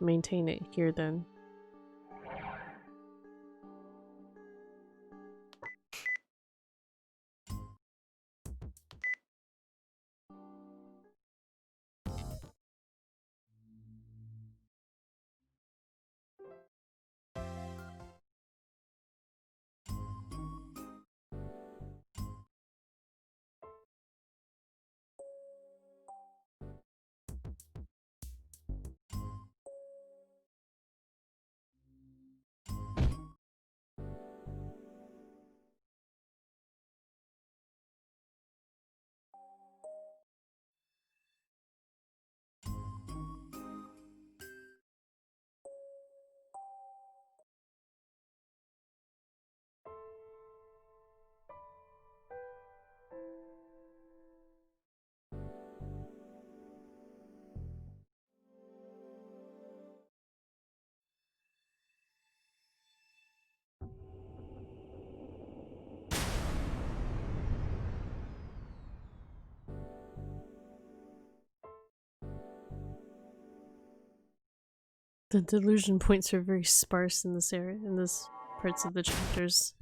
maintain it here then. The delusion points are very sparse in this area, in this parts of the chapters.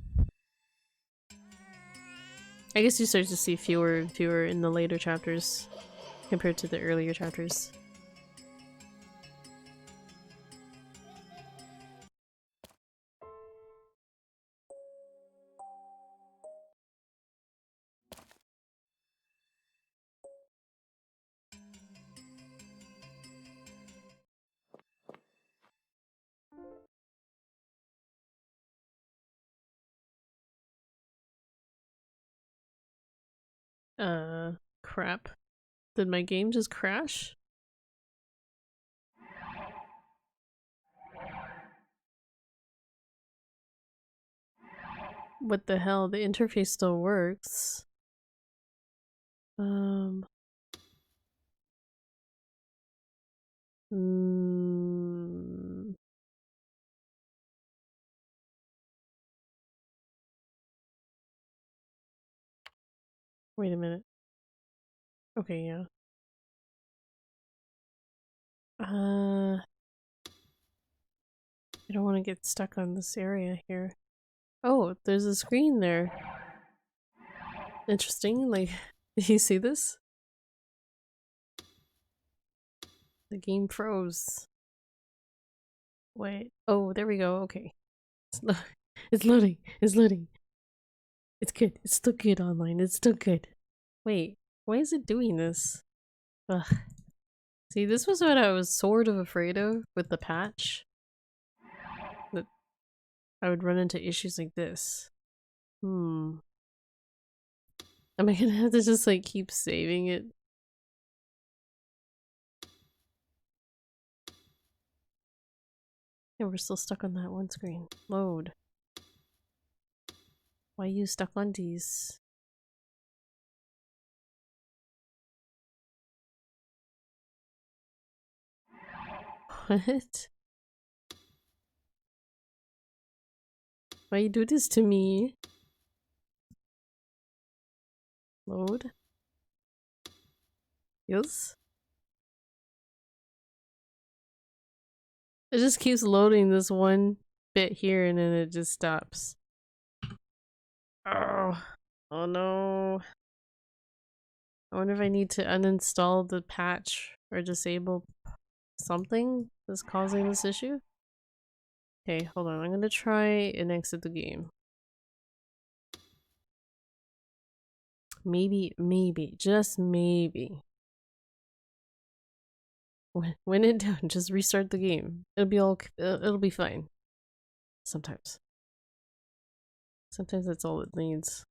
I guess you start to see fewer and fewer in the later chapters compared to the earlier chapters. Crap. Did my game just crash? What the hell? The interface still works. Wait a minute. Okay, yeah. I don't want to get stuck on this area here. Oh, there's a screen there. Interesting, like, did you see this? The game froze. Wait, oh, there we go, okay. It's loading, it's loading. It's good, it's still good online, it's still good. Wait, why is it doing this? Ugh. See, this was what I was sort of afraid of with the patch. I would run into issues like this. Am I gonna have to just like keep saving it? Yeah, we're still stuck on that one screen. Load. Why are you stuck on these? What? Why you do this to me? Load. Yes. It just keeps loading this one bit here and then it just stops. Oh. Oh no. I wonder if I need to uninstall the patch or disable something that's causing this issue. Okay, hold on. I'm gonna try and exit the game. Maybe, just maybe. When in doubt, just restart the game. It'll be fine. Sometimes. Sometimes that's all it needs.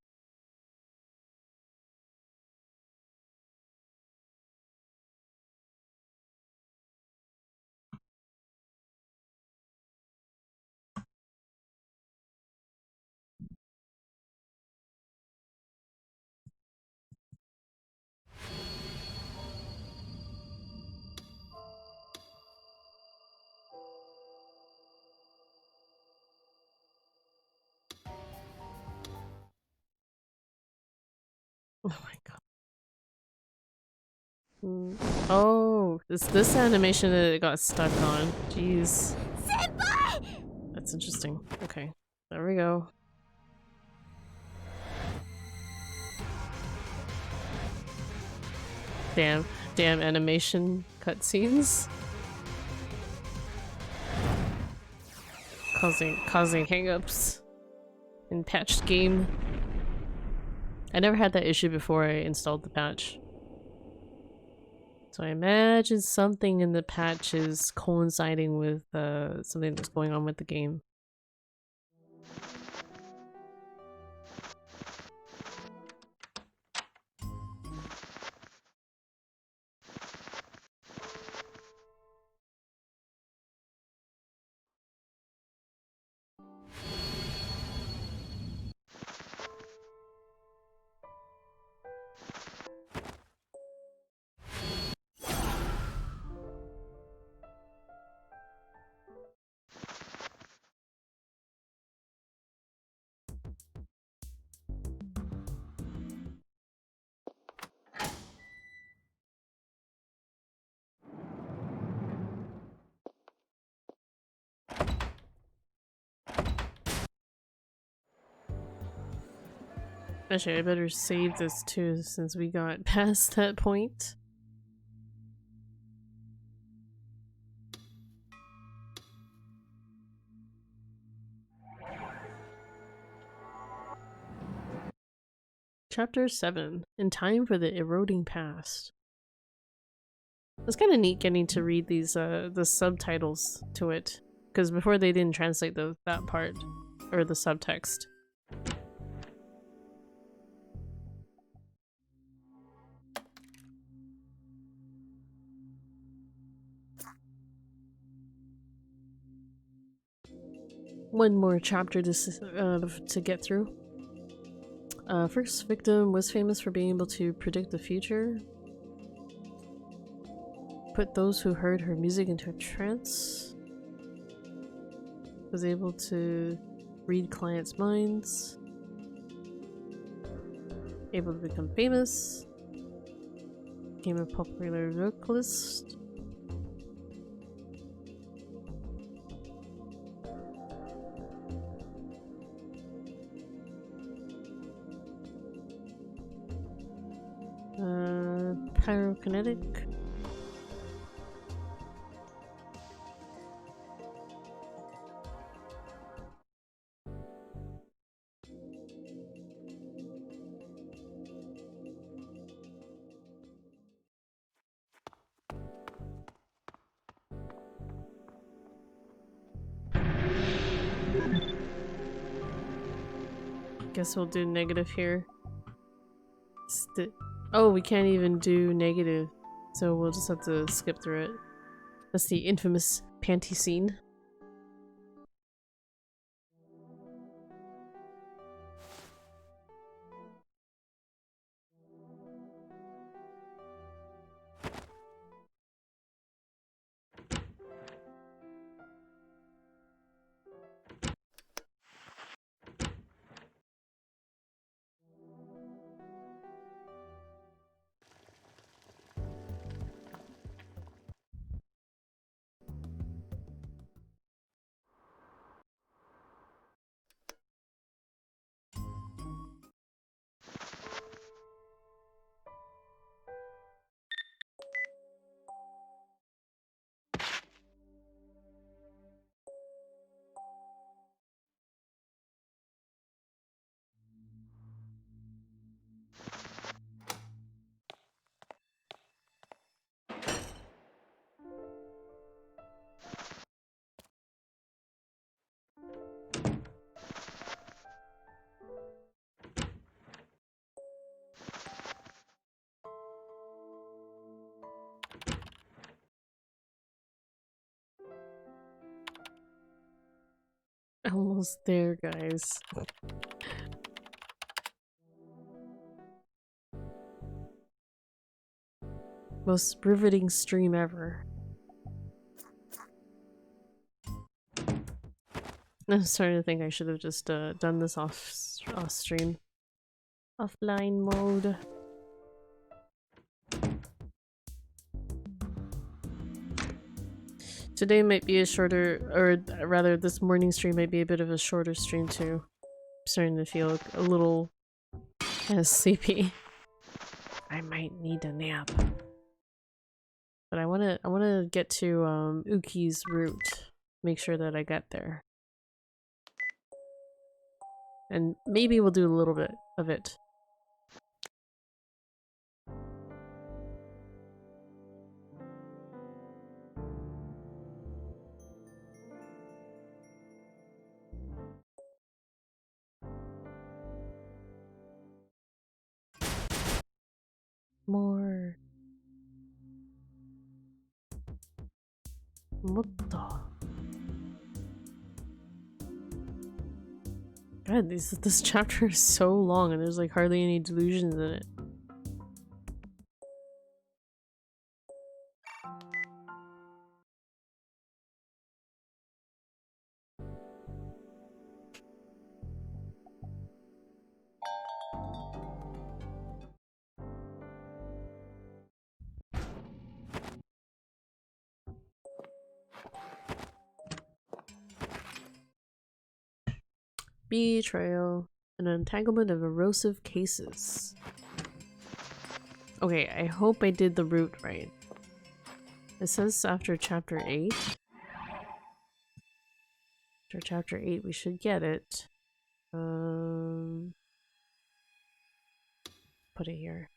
Oh my god. Oh, it's this animation that it got stuck on. Jeez. That's interesting. Okay, there we go. Damn animation cutscenes. Causing hangups in patched game. I never had that issue before I installed the patch. So I imagine something in the patch is coinciding with something that's going on with the game. Actually, I better save this too since we got past that point. Chapter 7. In Time for the Eroding Past. It's kind of neat getting to read these the subtitles to it, because before they didn't translate that part, or the subtext. One more chapter to get through. First Victim was famous for being able to predict the future, put those who heard her music into a trance, was able to read clients' minds, able to become famous, became a popular vocalist. Pyrokinetic. Guess we'll do negative here. Oh, we can't even do negative, so we'll just have to skip through it. That's the infamous panty scene. Almost there, guys. Most riveting stream ever. I'm starting to think I should have just done this off stream. Offline mode. Today might be a shorter, or rather this morning stream might be a bit of a shorter stream too. I'm starting to feel a little sleepy. I might need a nap. But I wanna get to Uki's route. Make sure that I get there. And maybe we'll do a little bit of it. More. Motto. God, this chapter is so long and there's like hardly any delusions in it. Betrayal. An entanglement of erosive cases. Okay, I hope I did the route right. It says after chapter 8. After chapter 8 we should get it. Put it here.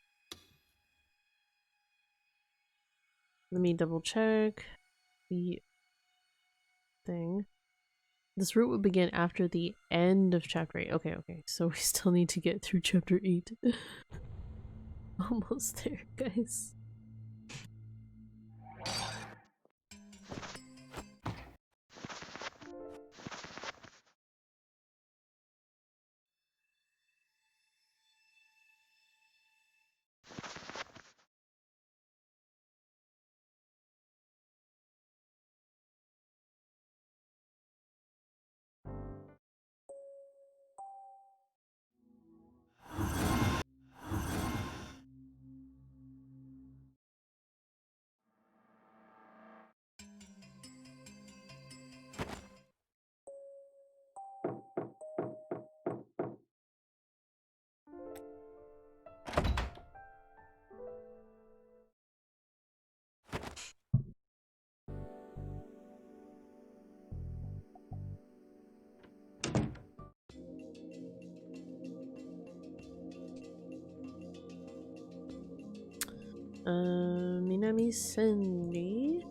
Let me double check the thing. This route will begin after the end of chapter 8. Okay, okay. So we still need to get through chapter 8. Almost there, guys. Minami Sendi.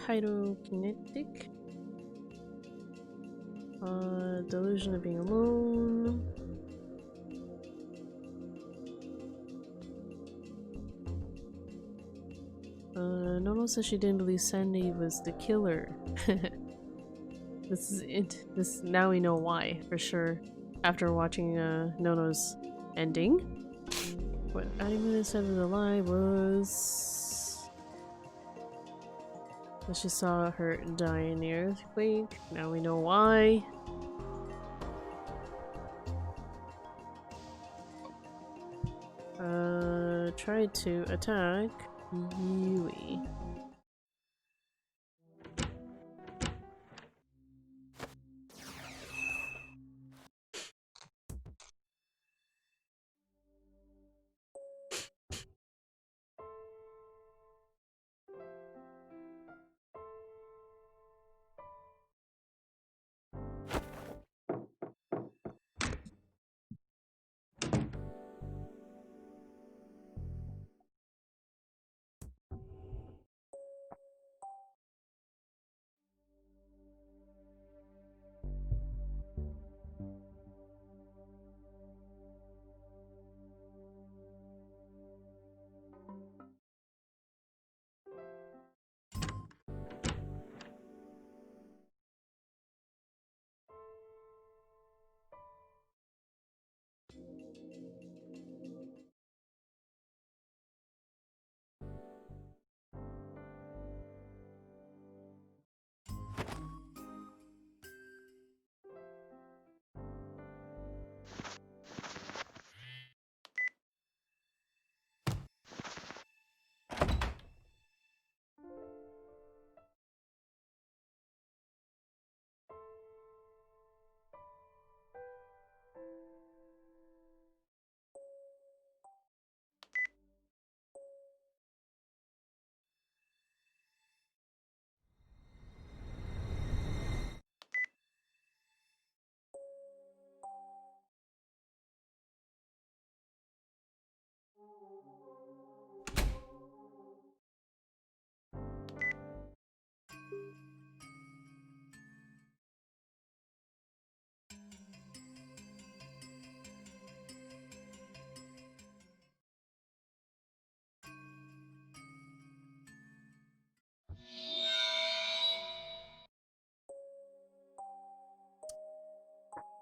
Pyrokinetic. Delusion of being alone. Nono says she didn't believe Sandy was the killer. This is it. Now we know why, for sure. After watching Nono's ending. What Adimuna said was a lie was that she saw her die in the earthquake. Now we know why. Tried to attack Yui.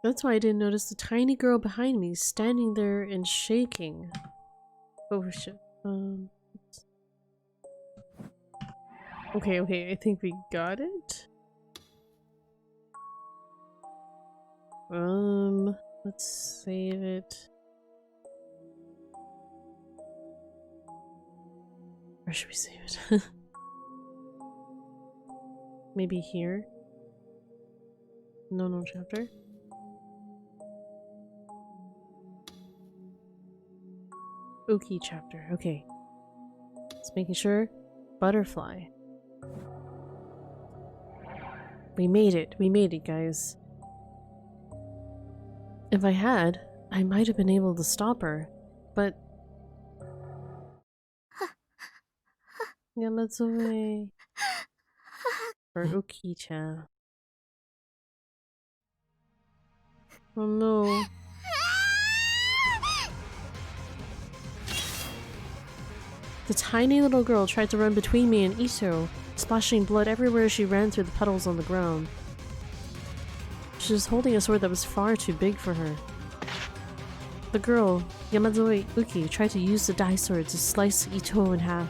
That's why I didn't notice the tiny girl behind me standing there and shaking. Oh shit. Okay, I think we got it. Let's save it. Where should we save it? Maybe here? No chapter? Uki chapter, okay. Just making sure. Butterfly. We made it, guys. If I had, I might have been able to stop her, but... Yamazoe. Or Uki-chan. Oh no. The tiny little girl tried to run between me and Ito, splashing blood everywhere she ran through the puddles on the ground. She was holding a sword that was far too big for her. The girl, Yamazoe Uki, tried to use the dai sword to slice Ito in half.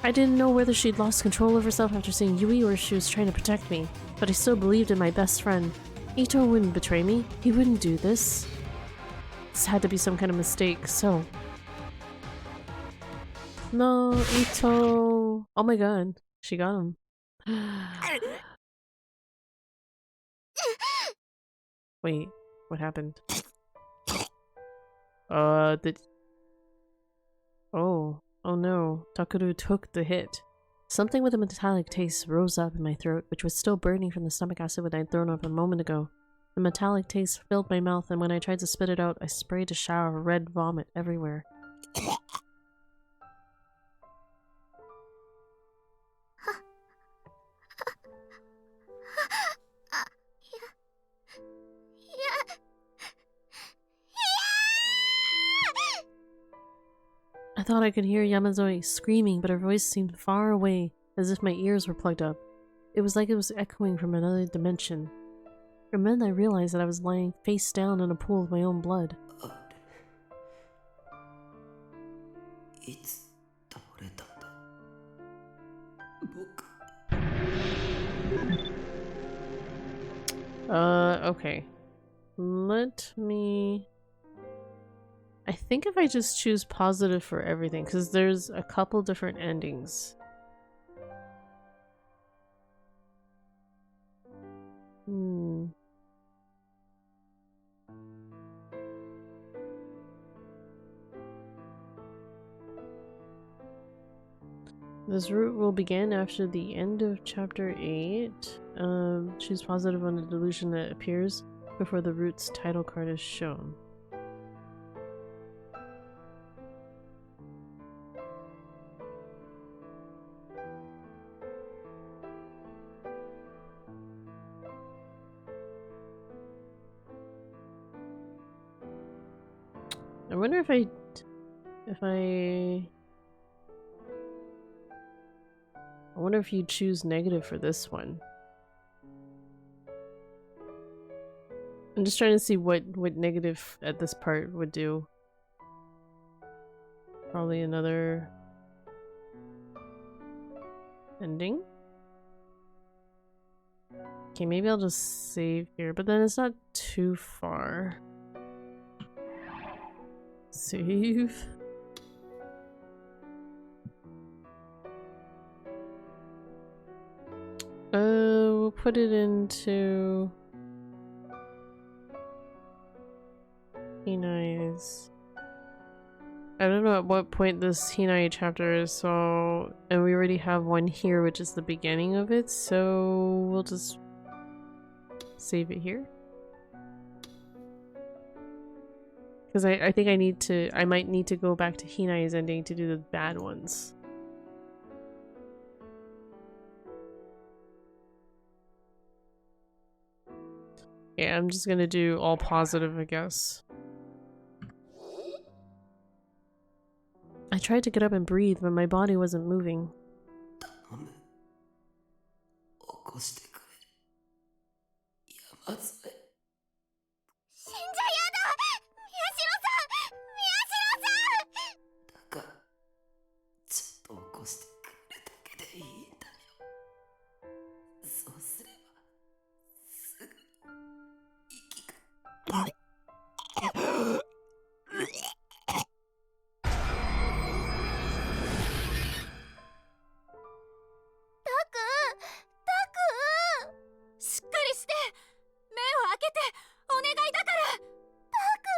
I didn't know whether she'd lost control of herself after seeing Yui or if she was trying to protect me, but I still believed in my best friend. Ito wouldn't betray me. He wouldn't do this. This had to be some kind of mistake, so... No, Ito! Oh my god, she got him. Wait, what happened? Oh no, Takuru took the hit. Something with a metallic taste rose up in my throat, which was still burning from the stomach acid that I'd thrown up a moment ago. The metallic taste filled my mouth, and when I tried to spit it out, I sprayed a shower of red vomit everywhere. thought I could hear Yamazoe screaming, but her voice seemed far away, as if my ears were plugged up. It was like it was echoing from another dimension. For a minute I realized that I was lying face down in a pool of my own blood. いつ倒れたんだ僕 Okay. Let me... I think if I just choose positive for everything, because there's a couple different endings. This route will begin after the end of chapter 8. Choose positive on the delusion that appears before the route's title card is shown. I wonder if I wonder if you choose negative for this one. I'm just trying to see what negative at this part would do. Probably another ending. Okay, maybe I'll just save here, but then it's not too far. Save. We'll put it into Hinai's. I don't know at what point this Hinai chapter is, so... And we already have one here, which is the beginning of it, so we'll just save it here. Because I think I might need to go back to Hinai's ending to do the bad ones. Yeah, I'm just gonna do all positive, I guess. I tried to get up and breathe, but my body wasn't moving. 頼む起こしてくれ山添死んじゃやだ宮代さん宮代さんだからちょっと起こしてくれるだけでいいんだよそうすればすぐ息がしっかりして目を開けてお願いだからタク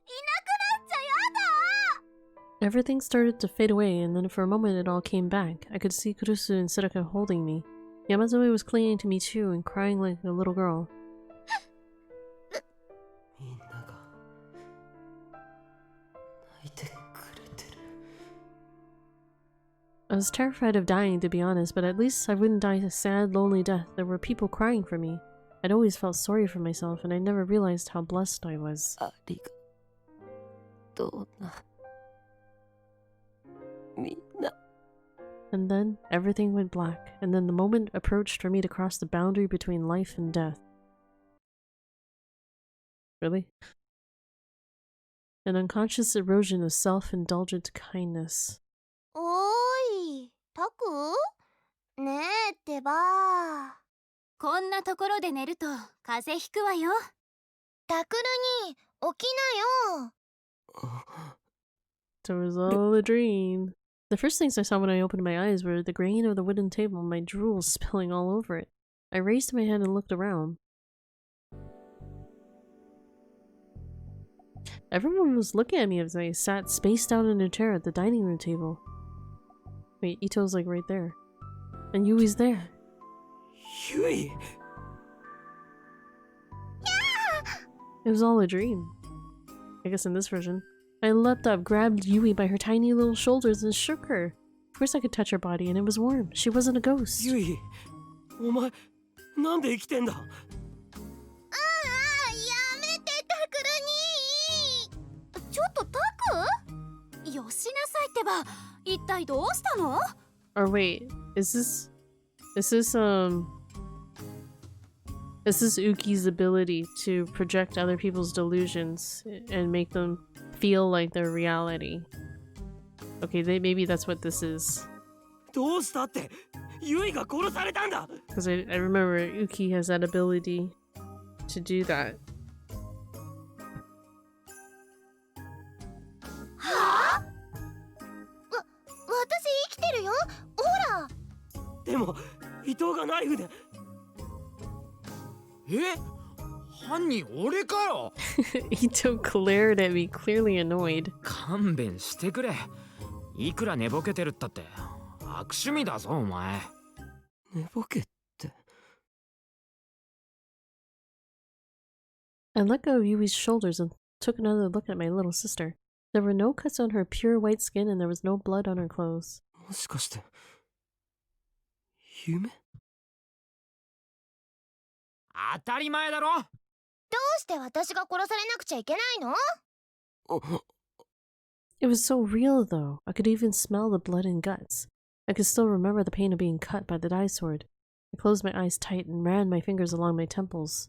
いなくなっちゃやだ Everything started to fade away, and then for a moment it all came back. I could see Kurusu and Siraka holding me. Yamazoe was clinging to me too and crying like a little girl. みんなが泣いてくれてる I was terrified of dying, to be honest, but at least I wouldn't die a sad, lonely death. There were people crying for me. I'd always felt sorry for myself, and I never realized how blessed I was. ありがとうなみんな And then everything went black, and then the moment approached for me to cross the boundary between life and death. Really? An unconscious erosion of self-indulgent kindness. おーいタクねえってばこんなところで寝ると風邪ひくわよタクルに起きなよ It was all a dream. The first things I saw when I opened my eyes were the grain of the wooden table and my drool spilling all over it. I raised my head and looked around. Everyone was looking at me as I sat spaced out in a chair at the dining room table. Wait, Ito's like right there. And Yui's there. ゆい It was all a dream. I guess in this version. I leapt up, grabbed Yui by her tiny little shoulders and shook her. Of course I could touch her body and it was warm. She wasn't a ghost. ゆいお前なんで生きてんだやめてタクルにちょっとタクよしなさば一体どうしたの？ Or wait, is this Uki's ability to project other people's delusions and make them feel like they're reality? Okay, maybe that's what this is. どうしたって、ユイが殺されたんだ。 Because I remember Uki has that ability to do that. はあ？私生きてるよ。ほら。でも伊藤がナイフで。犯人俺かよ。Ito glared at me, clearly annoyed. 勘弁してくれ。いくら寝ぼけてるったって悪趣味だぞお前。寝ぼけって。I let go of Yui's shoulders and took another look at my little sister. There were no cuts on her pure white skin and there was no blood on her clothes. もしかして夢？当たり前だろ。どうして私が殺されなくちゃいけないの？ It was so real though. I could even smell the blood and guts. I could still remember the pain of being cut by the dye sword. I closed my eyes tight and ran my fingers along my temples.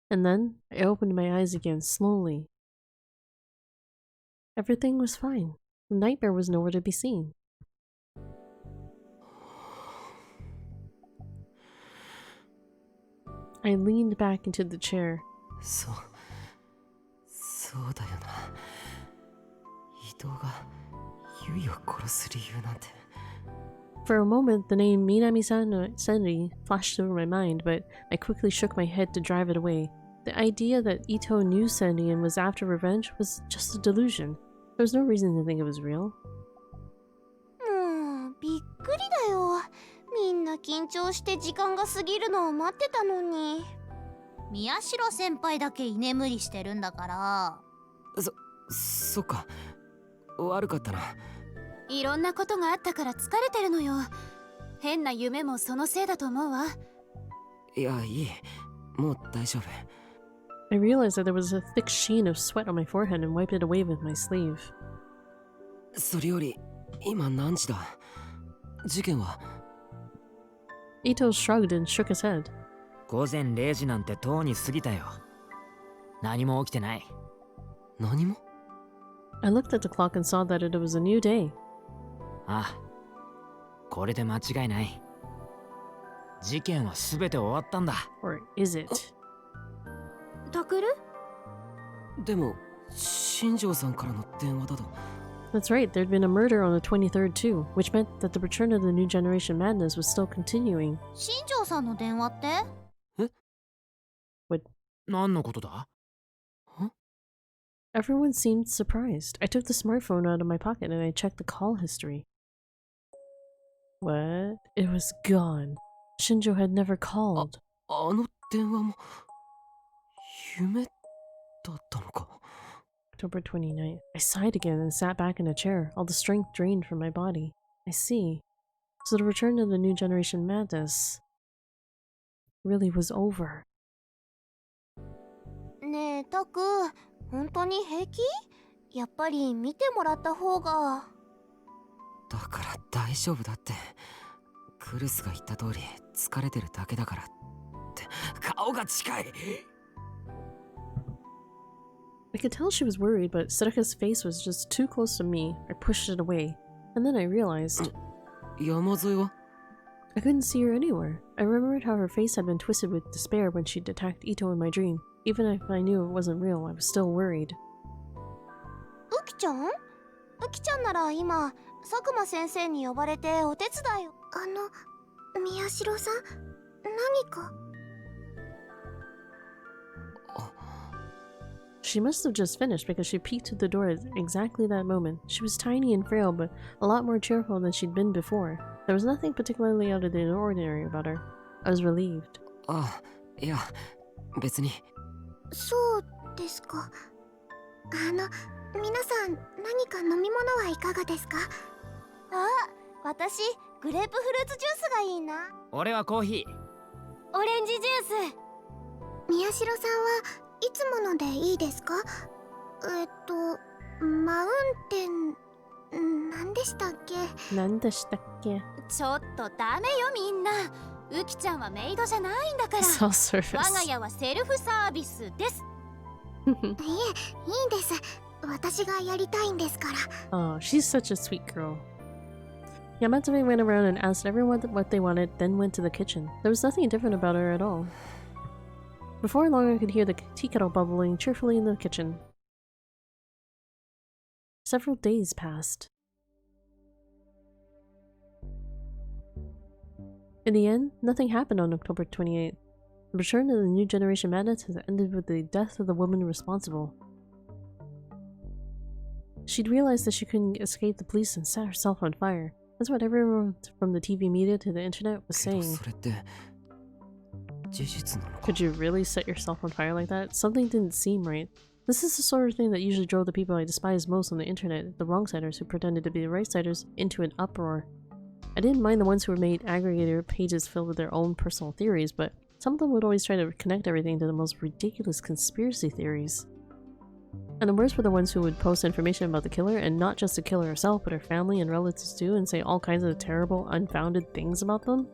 And then I opened my eyes again slowly. Everything was fine. The nightmare was nowhere to be seen. I leaned back into the chair. そうだよな。伊藤がユイを殺す理由なんて。 For a moment, the name Minami Senri flashed through my mind, but I quickly shook my head to drive it away. The idea that Ito knew Senri and was after revenge was just a delusion. There was no reason to think it was real. びっくりだよ。みんな緊張して時間が過ぎるのを待ってたのに。宮代先輩だけ居眠りしてるんだから。そっか。悪かったな。いろんなことがあったから疲れてるのよ。変な夢もそのせいだと思うわ。いや、いい。もう大丈夫。I realized that there was a thick sheen of sweat on my forehead and wiped it away with my sleeve. それより、今何時だ？事件は？ Ito shrugged and shook his head. 午前0時なんてとうに過ぎたよ。何も起きてない。何も？ I looked at the clock and saw that it was a new day. ああ、これで間違いない。事件はすべて終わったんだ。Or is it? タクル？でも、新庄さんからの電話だと。 That's right, there'd been a murder on the 23rd too, which meant that the return of the new generation madness was still continuing. 新庄さんの電話って？何のことだ？ Everyone seemed surprised. I took the smartphone out of my pocket and I checked the call history. What? It was gone. Shinjo had never called. あの電話も夢だったのか。 October 29th. I sighed again and sat back in a chair, all the strength drained from my body. I see. So the return of the new generation madness really was over. ねえタク、本当に平気？やっぱり見てもらった方が。だから大丈夫だって。クルスが言った通り疲れてるだけだからって。顔が近い。 I could tell she was worried, but Sadaka's face was just too close to me. I pushed it away. And then I realized 山添は？ I couldn't see her anywhere. I remembered how her face had been twisted with despair when she'd attacked Ito in my dream. Even if I knew it wasn't real, I was still worried. ウキちゃん？ウキちゃんなら今、佐久間先生に呼ばれてお手伝いを。宮代さん、何か？ She must have just finished because she peeked through the door at exactly that moment. She was tiny and frail, but a lot more cheerful than she'd been before. There was nothing particularly out of the ordinary about her. I was relieved. あ、いや、別に。そうですか。皆さん何か飲み物はいかがですか？あ、私グレープフルーツジュースがいいな。俺はコーヒー。オレンジジュース。宮代さんはいつものでいいですか？マウンテン何でしたっけ？何でしたっけ？ちょっとダメよみんな。ウキちゃんはメイドじゃないんだから。 Self-service. 我が家はセルフサービスです。いえ、いいんです。私がやりたいんですから。Oh, she's such a sweet girl. Yamatsumi went around and asked everyone what they wanted, then went to the kitchen. There was nothing different about her at all. Before long, I could hear the tea kettle bubbling cheerfully in the kitchen. Several days passed. In the end, nothing happened on October 28th. The return of the New Generation Madness has ended with the death of the woman responsible. She'd realized that she couldn't escape the police and set herself on fire. That's what everyone from the TV media to the internet was saying. Could you really set yourself on fire like that? Something didn't seem right. This is the sort of thing that usually drove the people I despise most on the internet, the wrong-siders who pretended to be the right-siders, into an uproar. I didn't mind the ones who made aggregator pages filled with their own personal theories, but some of them would always try to connect everything to the most ridiculous conspiracy theories. And the worst were the ones who would post information about the killer, and not just the killer herself, but her family and relatives too, and say all kinds of terrible, unfounded things about them.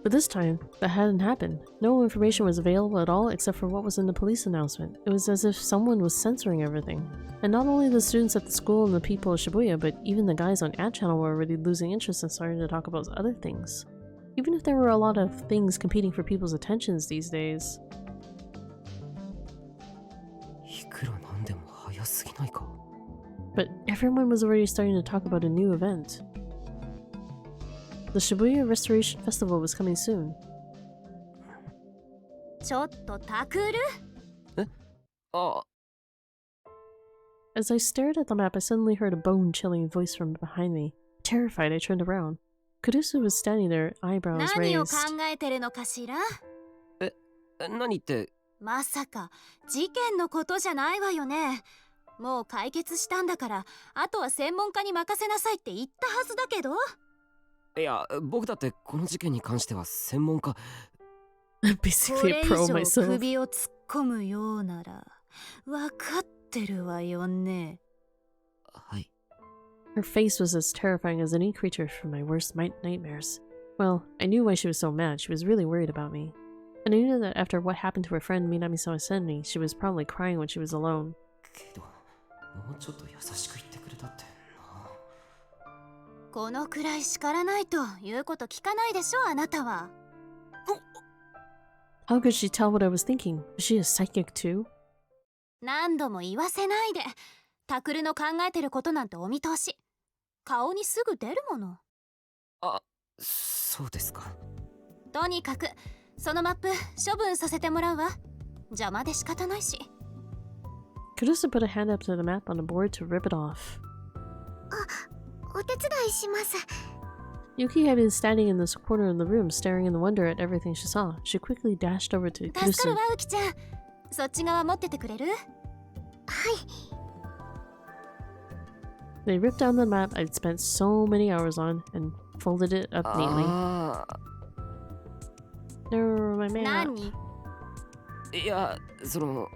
But this time, that hadn't happened. No information was available at all except for what was in the police announcement. It was as if someone was censoring everything. And not only the students at the school and the people of Shibuya, but even the guys on Ad Channel were already losing interest and starting to talk about other things. Even if there were a lot of things competing for people's attentions these days. But everyone was already starting to talk about a new event. The Shibuya Restoration Festival was coming soon. ちょっとタクル？ As I stared at the map, I suddenly heard a bone-chilling voice from behind me. Terrified, I turned around. Kurusu was standing there, eyebrows 何を raised. 考えてるのかしら？何って。まさか事件のことじゃないわよね。もう解決したんだから、あとは専門家に任せなさいって言ったはずだけど。いや、僕だってこの事件に関しては専門家。Basically a pro これ以上 myself. 首を突っ込むようなら、わかってるわよね。はい。Her face was as terrifying as any creature from my worst nightmares. Well, I knew why she was so mad. She was really worried about me. And I knew that after what happened to her friend Minami-sama Senri, she was probably crying when she was alone. けど、もうちょっと優しく言ってくれたってな。このくらい叱らないと言うこと聞かないでしょ、あなたは。How could she tell what I was thinking? Was she a psychic too? 何度も言わせないで。タクルの考えてることなんてお見通し。顔にすぐ出るもの。あ、そうですか。とにかくそのマップ処分させてもらうわ。邪魔で仕方ないし。Kurusu put a hand up to the map on the board to rip it off. お手伝いします。 Yuki had been standing in this corner of the room, staring in wonder at everything she saw. She quickly dashed over to 助か Kurusu. るわ、ウキちゃん。そっち側持っててくれる？はい。 They ripped down the map I'd spent so many hours on and folded it up neatly. No, my man. 何？いや、その。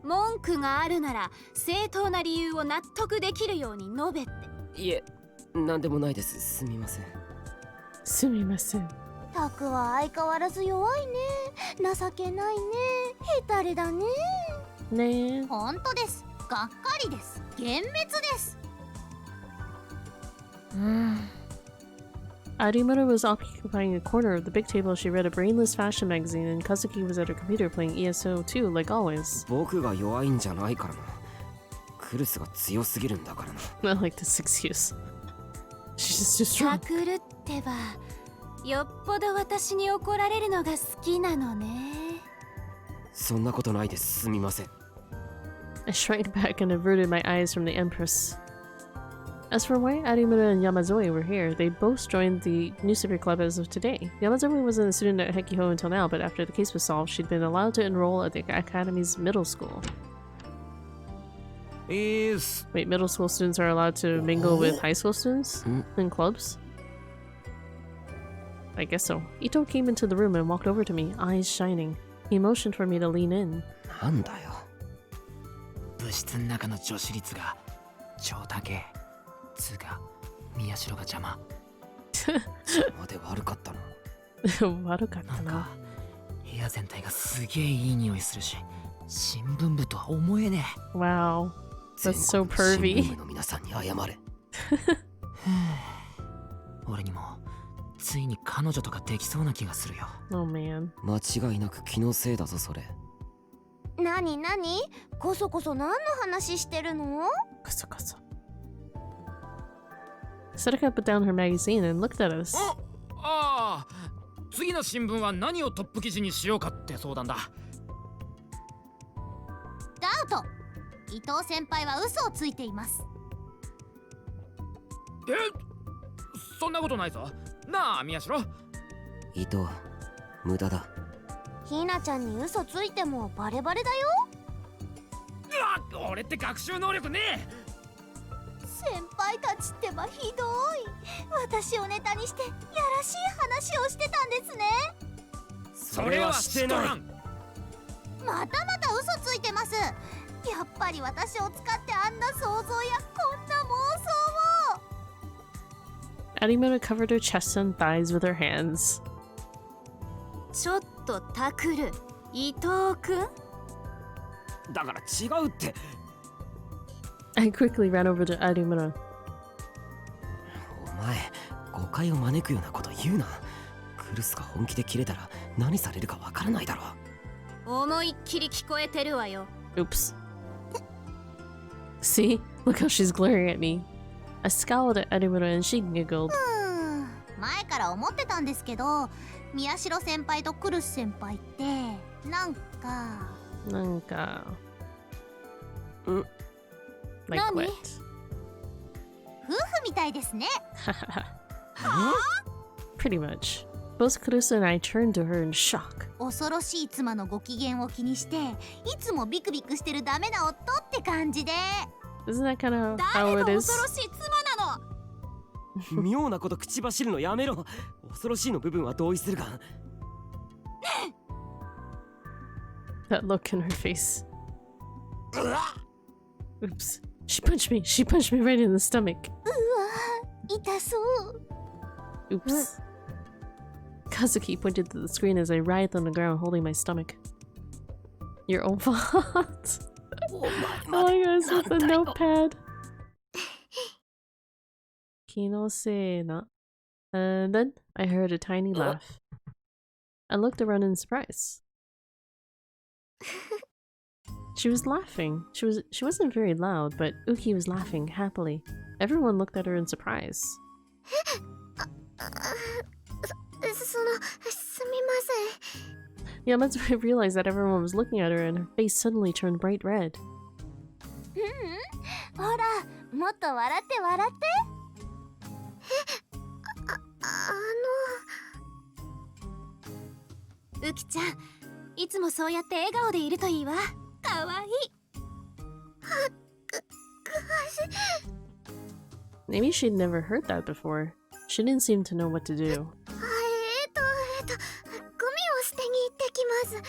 文句があるなら正当な理由を納得できるように述べて。いえ、なんでもないです。すみません。すみません。タクは相変わらず弱いね。情けないね。ヘタレだね。ねえ。本当です。がっかりです。幻滅です。Arimura was occupying a corner of the big table. She read a brainless fashion magazine, and Kazuki was at her computer playing ESO too, like always. 僕が弱いんじゃないからな。クルスが強すぎるんだからな。I like this excuse. She's just too タ strong. クルってば、よっぽど私に怒られるのが好きなのね。そんなことないです。すみません。I shrank back and averted my eyes from the Empress. As for why Arimura and Yamazoe were here, they both joined the newspaper club as of today. Yamazoe wasn't a student at Hekiho until now, but after the case was solved, she'd been allowed to enroll at the Academy's middle school. Wait, middle school students are allowed to mingle with high school students? In clubs? I guess so. Ito came into the room and walked over to me, eyes shining. He motioned for me to lean in. なんだよ。部室の中の女子率が超高え。つうか宮代が邪魔。まで悪かったの。悪かったな。なんか部屋全体がすげえいい匂いするし、新聞部とは思えねえ。 Wow. That's so 全国 pervy. の新聞部の皆さんに謝れ。俺にもついに彼女とかできそうな気がするよ。 Oh man. 間違いなく気のせいだぞそれ。なになに、こそこそ何の話してるの？ Koso koso. Sadaka put down her magazine and looked at us. ああ、次の新聞は何をトップ記事にしようかって相談だ。ダウト。伊藤先輩は嘘をついています。え、そんなことないぞ。なあ宮代。伊藤、無駄だ。ひなちゃんに嘘ついてもバレバレだよ。うわ、俺って学習能力ねえ。先輩たちってばひどい。私をネタにしてやらしい話をしてたんですね。それはしてない。またまた嘘ついてます。やっぱり私を使ってあんな想像やこんな妄想を。 Arimura covered her chest and thighs with her hands. ちょっとタクル、伊藤くん。だから違うって。I quickly ran over to Arimura. お前、誤解を招くようなこと言うな。クルスが本気で切れたら何されるかわからないだろう。思いっきり聞こえてるわよ。 Oops. See? Look how she's glaring at me. I scowled at Arimura and she giggled. 前から思ってたんですけど、宮代先輩とクルス先輩ってなんか Nanka. うん。 Like Nani? what? 夫婦みたいですね。 Pretty much. Both Kurusu and I turned to her in shock. 恐ろしい妻のご機嫌を気にしていつもビクビクしてるダメな夫って感じで。 Isn't that kind of 誰 how が it 恐 is? ろしい妻なの。妙なこと口走るのやめろ。恐ろしいの部分は同意するが。That look in her face. Oops. She punched me. She punched me right in the stomach. 痛そう。 Oops. Kazuki pointed to the screen as I writhed on the ground holding my stomach. Your own fault. お前 Oh ま my で gosh, with the なんだよ。 notepad. Kinosena. And then I heard a tiny laugh. I looked around in surprise. She was laughing. She wasn't very loud, but Uki was laughing happily. Everyone looked at her in surprise. すみません。 Yamatsuri realized that everyone was looking at her and her face suddenly turned bright red. ほら、もっと笑って笑って。うきちゃん、いつもそうやって笑顔でいるといいわ。かわいい。 Maybe she'd never heard that before. She didn't seem to know what to do. ゴミを捨てに行ってきます。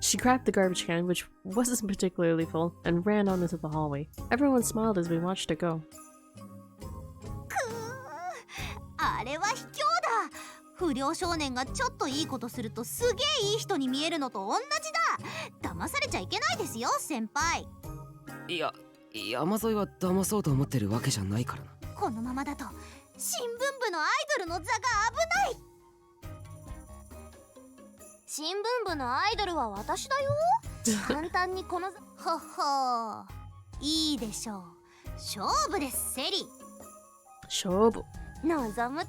She grabbed the garbage can, which wasn't particularly full, and ran out into the hallway. Everyone smiled as we watched her go. あれは卑怯だ。不良少年がちょっといいことするとすげえいい人に見えるのと同じだ。騙されちゃいけないですよ、先輩。いや、山沿いは騙そうと思ってるわけじゃないからな。このままだと新聞部のアイドルの座が危ない。新聞部のアイドルは私だよ。簡単にこの座ほほいいでしょう。勝負ですセリ。 Shobu. 望むところだ。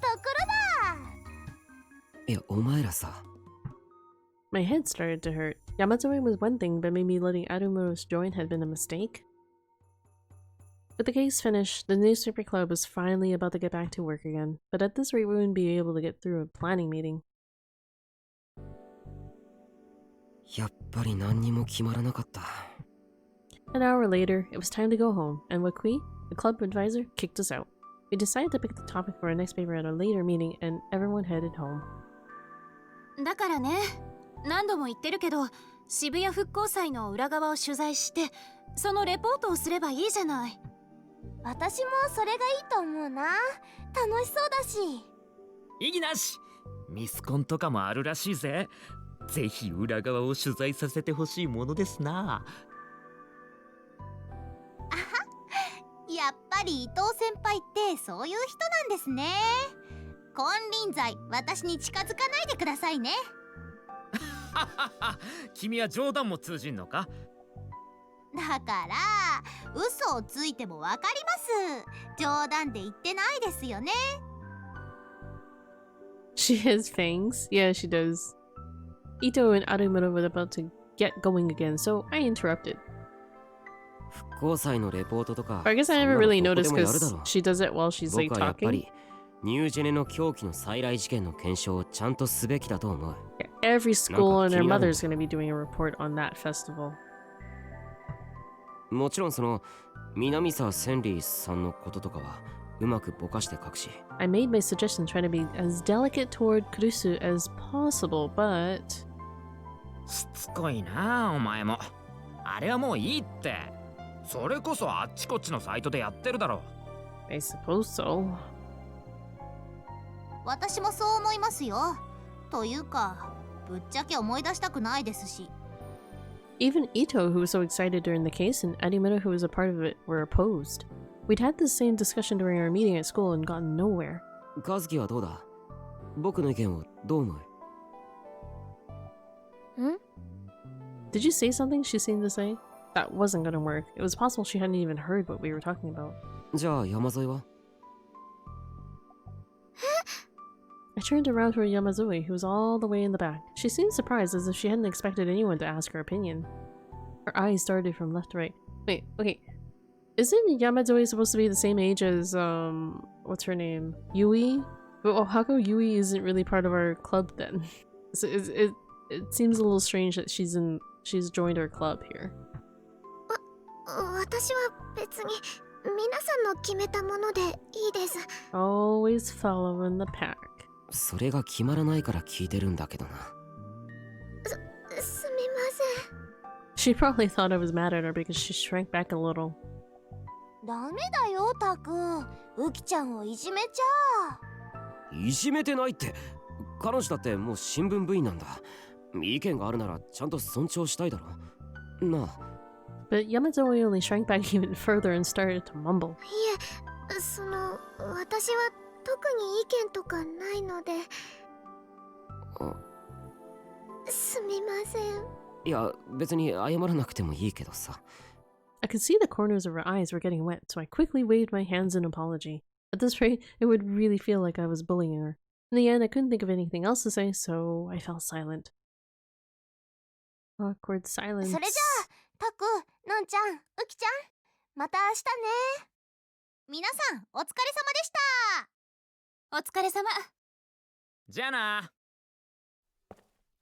いや、お前らさ。 My head started to hurt. Yamatsuri was one thing, but maybe letting Arumura's join had been a mistake. With the case finished, the newspaper club was finally about to get back to work again, but at this rate we wouldn't be able to get through a planning meeting. やっぱり何にも決まらなかった。 An hour later, it was time to go home, and Wakui, the club advisor, kicked us out. We decided to pick the topic for our next paper at a later meeting, and everyone headed home. だからね、何度も言ってるけど、渋谷復興祭の裏側を取材して、そのレポートをすればいいじゃない。私もそれがいいと思うな。楽しそうだし。意義なし。ミスコンとかもあるらしいぜ。ぜひ裏側を取材させてほしいものですな。やっぱり伊藤先輩ってそういう人なんですね。金輪際、私に近づかないでくださいね。君は冗談も通じんのか？だから嘘をついてもわかります。冗談で言ってないですよね。She has fangs? Yeah, she does. Ito and Arumura were about to get going again, so I interrupted. 復興祭のレポートとか。 I guess I never really noticed because she does it while she's like 僕はやっぱ talking. りニュージェネの狂気の再来事件の検証をちゃんとすべきだと思う。 Yeah, every school and their mother is going to be doing a report on that festival. もちろんその南沢千里さんのこととかはうまくぼかして書くし。 I made my suggestion trying to be as delicate toward Kurusu as possible, but しつこいなお前も。あれはもういいって。それこそあっちこっちのサイトでやってるだろ。 I suppose so. 私もそう思いますよ。というか、ぶっちゃけ思い出したくないですし。Even Ito, who was so excited during the case, and Arimura, who was a part of it, were opposed. We'd had the same discussion during our meeting at school and gotten nowhere. 和樹はどうだ？僕の意見をどう思う？ Did you say something? She seemed to say. That wasn't gonna work. It was possible she hadn't even heard what we were talking about. じゃあ山添は？ I turned around toward Yamazui, who was all the way in the back. She seemed surprised, as if she hadn't expected anyone to ask her opinion. Her eyes darted from left to right. Wait, okay. Isn't Yamazui supposed to be the same age as, what's her name? Yui? Well, how come Yui isn't really part of our club then? It seems a little strange that she's joined our club here. 私は別に皆さんの決めたものでいいです。 Always following the pack. それが決まらないから聞いてるんだけどな。すみま She probably thought I was mad at her because she shrank back a little. せん。ダメだよ、タク。ウキちゃんをいじめちゃ。いじめてないって。彼女だってもう新聞部員なんだ。意見があるならちゃんと尊重したいだろ。なあ。But Yamazoi only shrank back even further and started to mumble. いえ、私は特に意見とかないので。すみません。いや、別に謝らなくてもいいけどさ。I could see the corners of her eyes were getting wet, so I quickly waved my hands in apology. At this rate, it would really feel like I was bullying her. In the end, I couldn't think of anything else to say, so I fell silent. Awkward silence. それじゃあ、タク、のんちゃん、ウキちゃん、また明日ね。皆さん、お疲れ様でした。お疲れ様。じゃあな。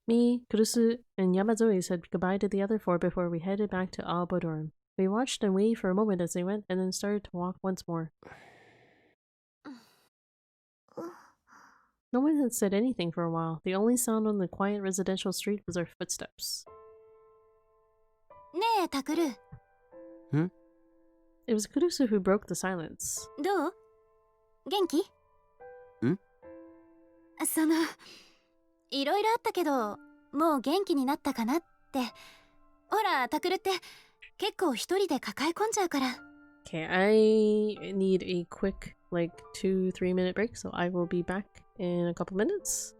Me, Kurusu, and Yamazui said goodbye to the other four before we headed back to Aoba dorm. We watched and waited for a moment as they went, and then started to walk once more. No one had said anything for a while. The only sound on the quiet residential street was our footsteps. ねえ、タクル。It was Kurusu who broke the silence. どう？元気？いろいろあったけど、もう元気になったかなって。ほら、タクルって結構一人で抱え込んじゃうから。Okay, I need a quick, 2-3 minute break, so I will be back in a couple minutes.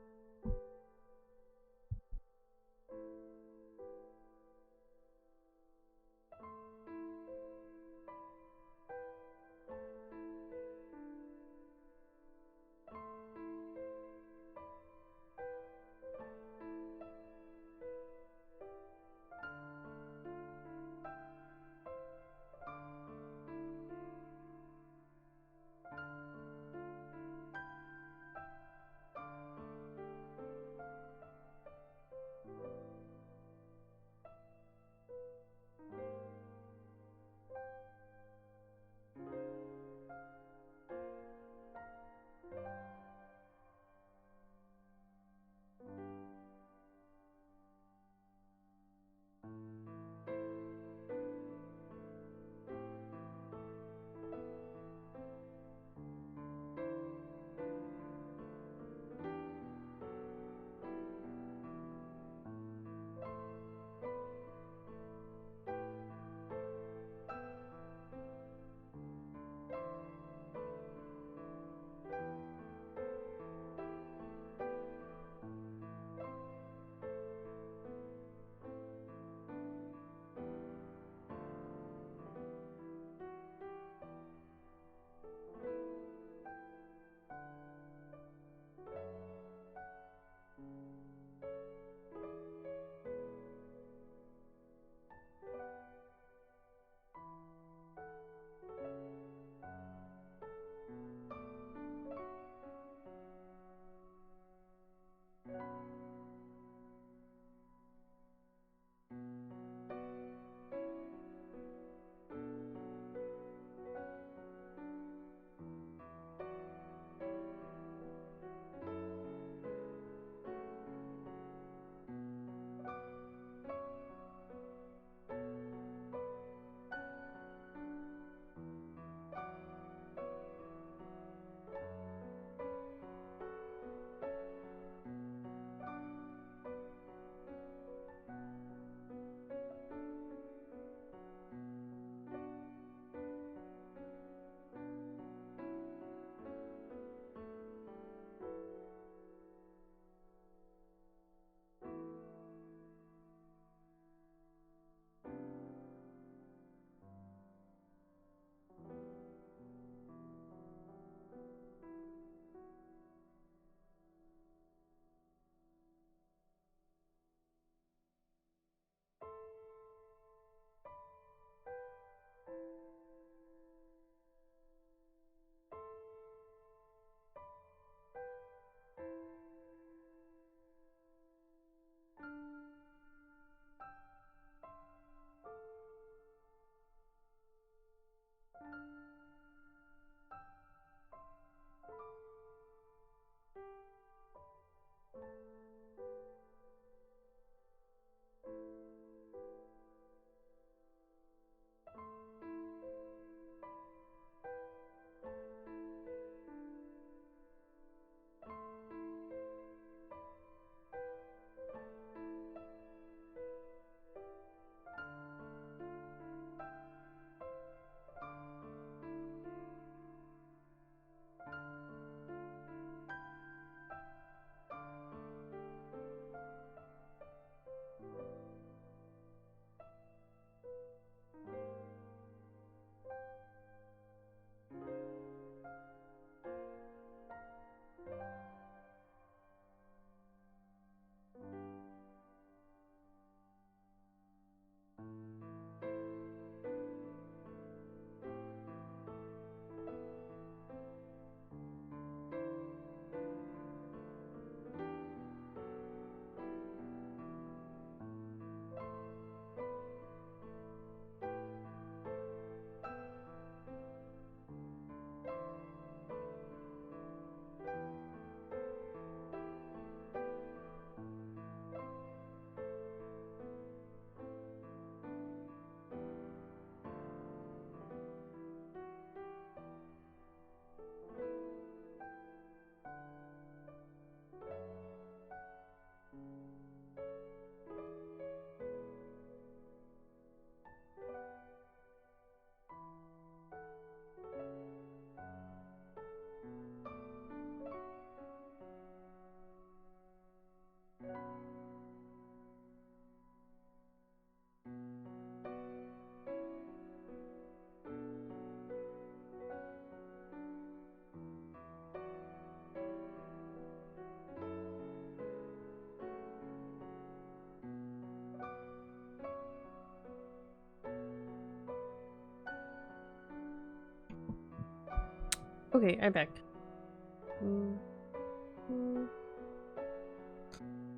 Okay, I'm back.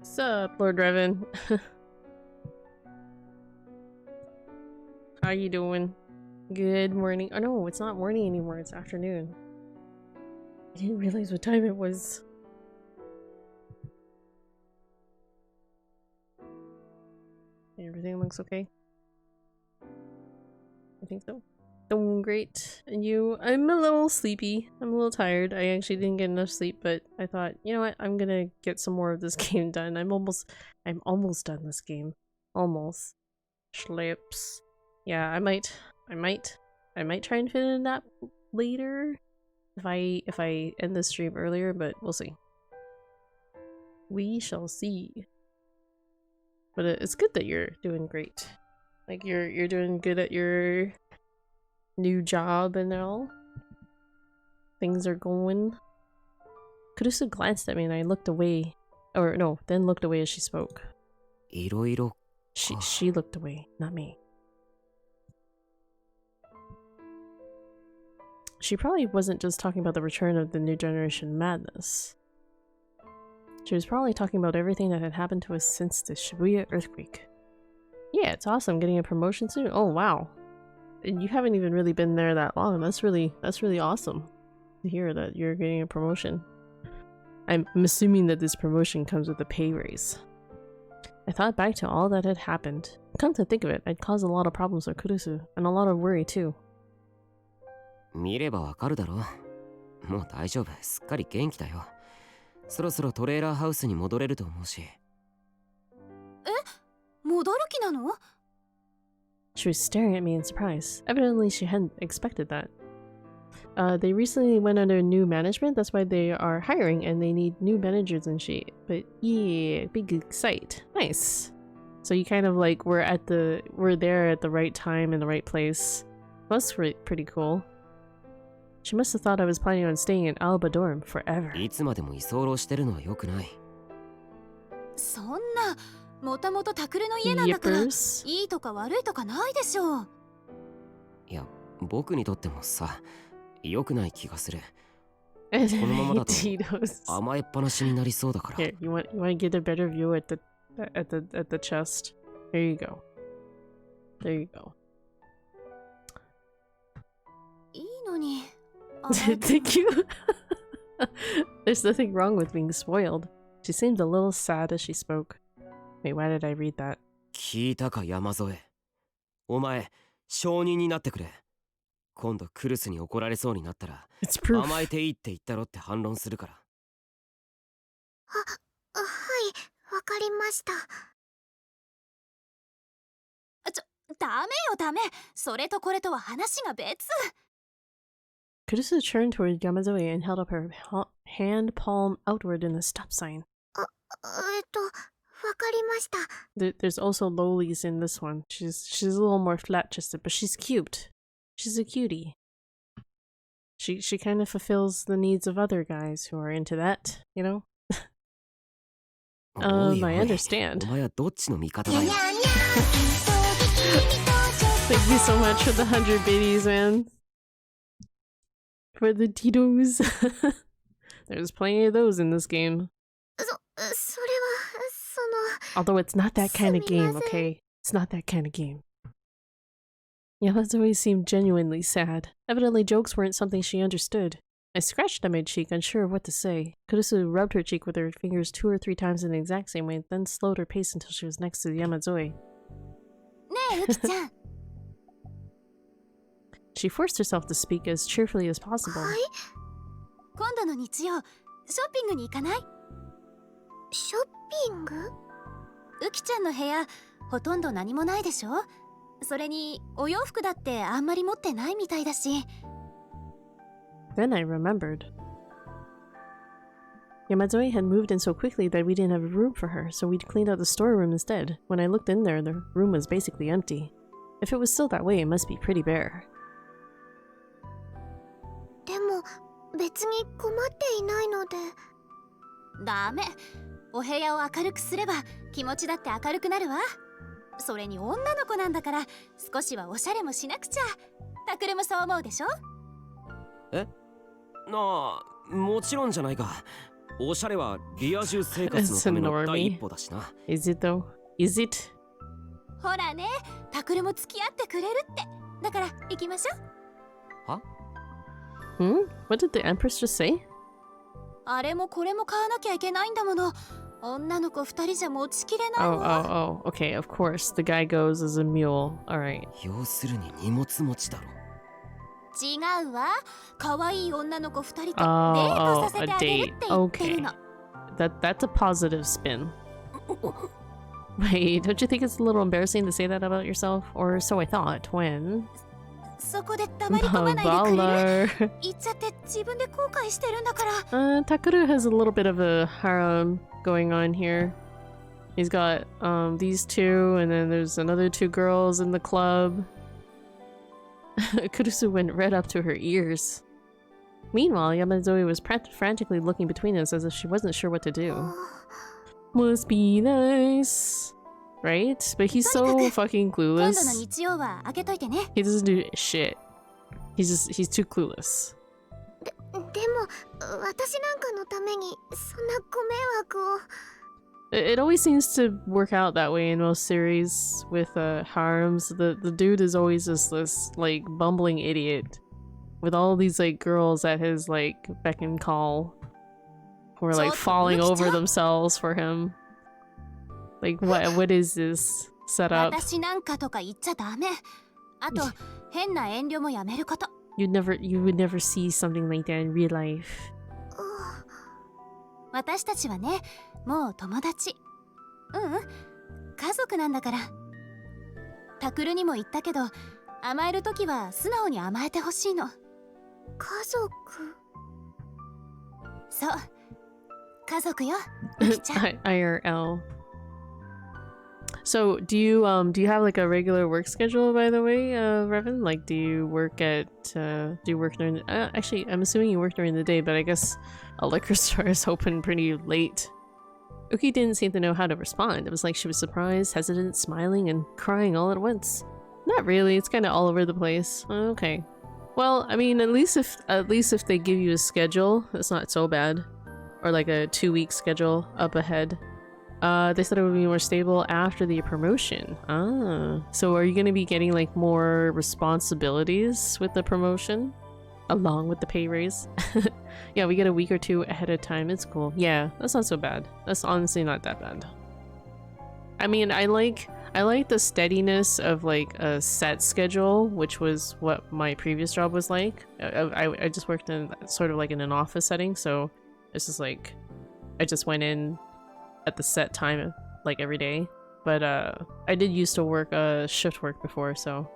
Sup, Lord Revan? How you doing? Good morning. Oh no, it's not morning anymore, it's afternoon. I didn't realize what time it was. Everything looks okay. I think so. Doing great. And you? I'm a little sleepy. I'm a little tired. I actually didn't get enough sleep, but I thought, you know what? I'm gonna get some more of this game done. I'm almost done this game. Almost. Schlips. Yeah, I might try and fit in a nap later if I end the stream earlier, but we'll see. We shall see. But it's good that you're doing great. Like you're doing good at your new job and all. Things are going. Kurusu glanced at me and I looked away. Or no, then looked away as she spoke. She looked away, not me. She probably wasn't just talking about the return of the new generation madness. She was probably talking about everything that had happened to us since the Shibuya earthquake. Yeah, it's awesome getting a promotion soon. Oh wow. And you haven't even really been there that long. That's really awesome to hear that you're getting a promotion. I'm assuming that this promotion comes with a pay raise. I thought back to all that had happened. Come to think of it, I'd caused a lot of problems for Kurusu, and a lot of worry too. 見ればわかるだろう。もう大丈夫、すっかり元気だよ。そろそろトレーラーハウスに戻れると思うし。え、戻る気なの? She was staring at me in surprise. Evidently she hadn't expected that. They recently went under new management, that's why they are hiring and they need new managers and shit. But yeah, big excite. Nice. So you kind of like were there at the right time in the right place. That's pretty cool. She must have thought I was planning on staying in Alba Dorm forever. いつまでも居候してるのは良くない。そんな、もともとタクルの家なんだから、い Yippers. いとか悪いとかないでしょう。いや、僕にとってもさ、良くない気がする。 And このままだと Tito's. 甘えっぱなしになりそうだから。 Here, you want to get a better view at the chest? Here you go. There you go. いいのに。Thank you. There's nothing wrong with being spoiled. She seemed a little sad as she spoke. Wait, why did I read that? 聞いたか山添。お前、証人になってくれ。今度クルスに怒られそうになったら、 It's proof. 甘えていいって言ったろって反論するから。はい、わかりました。ダメよダメ。それとこれとは話が別。Kurusu turned toward Yamazoe and held up her hand palm outward in a stop sign. わかりました。 There's also lolies in this one. She's a little more flat-chested, but she's cute. She's a cutie. She kind of fulfills the needs of other guys who are into that, you know? I understand. お前はどっちの味方だよ。 Thank you so much for the 100 biddies, man. For the Titos. There's plenty of those in this game. それは、Although it's not that kind of game, okay? It's not that kind of game. Yamazoe seemed genuinely sad. Evidently jokes weren't something she understood. I scratched at my cheek, unsure of what to say. Kurusu rubbed her cheek with her fingers 2 or 3 times in the exact same way, then slowed her pace until she was next to Yamazoe. ねえ、ユキちゃん。 She forced herself to speak as cheerfully as possible. 今度の日曜、ショッピングに行かない？ショッピング？ウキちゃんの部屋、ほとんど何もないでしょ？それに、お洋服だってあんまり持ってないみたいだし。Then I remembered. Yamazoe had moved in so quickly that we didn't have room for her, so we'd cleaned out the storeroom instead. When I looked in there, the room was basically empty. If it was still that way, it must be pretty bare. でも、別に困っていないので。ダメ。お部屋を明るくすれば気持ちだって明るくなるわ。それに女の子なんだから少しはおしゃれもしなくちゃ。タクルもそう思うでしょ？え？ああ、もちろんじゃないが、おしゃれはリア充生活のための第一歩だしな。Is it though? Is it? ほらね、タクルも付き合ってくれるって。だから行きましょう。は？ What did the Empress just say? あれもこれも買わなきゃいけないんだもの。女の子2人じゃ持ちきれない Oh, わ。oh, oh. Okay, of course. The guy goes as a mule. Alright. 要するに荷物持ちだろ。違うわ。可愛い女の子2人とデー Oh, トさせ a てあげるっ date. て言ってる Okay. の。That's a positive spin. Wait, don't you think it's a little embarrassing to say that about yourself? Or so I thought when... そこで黙り込まないでくれる？ Baller. 言っちゃって自分で後悔してるんだから。Takuru has a little bit of a harem going on here. He's got these two, and then there's another two girls in the club. Kurusu went right up to her ears. Meanwhile, Yamazoe was frantically looking between us as if she wasn't sure what to do. Must be nice. Right? But he's so fucking 今度の clueless. 日曜は開けといてね。 He doesn't do shit. He's too clueless. でも私なんかのためにそんなご迷惑を。 It always seems to work out that way in most series with harems. The dude is always just this like bumbling idiot with all these like girls at his like beck and call who are like falling over themselves for him. Like what is this setup? 私なんかとか言っちゃダメ。あと変な遠慮もやめること。You would never see something like that in real life. 私たちはね、もう友達。家族なんだから。タクルにも言ったけど、甘えるときは素直に甘えてほしいの。家族？そう。家族よ、ゆきちゃん。IRL. So do you have like a regular work schedule, by the way, Revan? Like do you work during actually I'm assuming you work during the day, but I guess a liquor store is open pretty late. Uki didn't seem to know how to respond. It was like she was surprised, hesitant, smiling, and crying all at once. Not really, it's kind of all over the place. Okay. Well, I mean, at least if they give you a schedule, it's not so bad. Or like a 2-week schedule up ahead. They said it would be more stable after the promotion. So are you going to be getting like more responsibilities with the promotion? Along with the pay raise? Yeah, we get a week or two ahead of time. It's cool. Yeah, that's not so bad. That's honestly not that bad. I mean, I like the steadiness of like a set schedule, which was what my previous job was like. I just worked in sort of like in an office setting, so it's just like I just went in at the set time like every day. But I did used to work shift work before, so.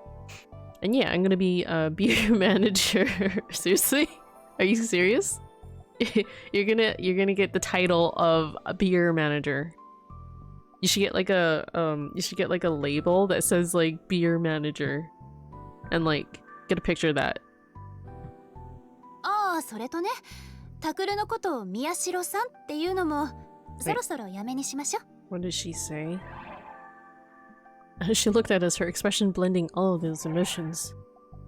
And yeah, I'm gonna be a beer manager. Seriously? Are you serious? You're gonna get the title of a beer manager. You should get like a label that says like beer manager, and like get a picture of that. ああ、それとね、タクルのことを宮代さんっていうのもそろそろやめにしましょう。What did she say? She looked at us, her expression blending all of those emotions.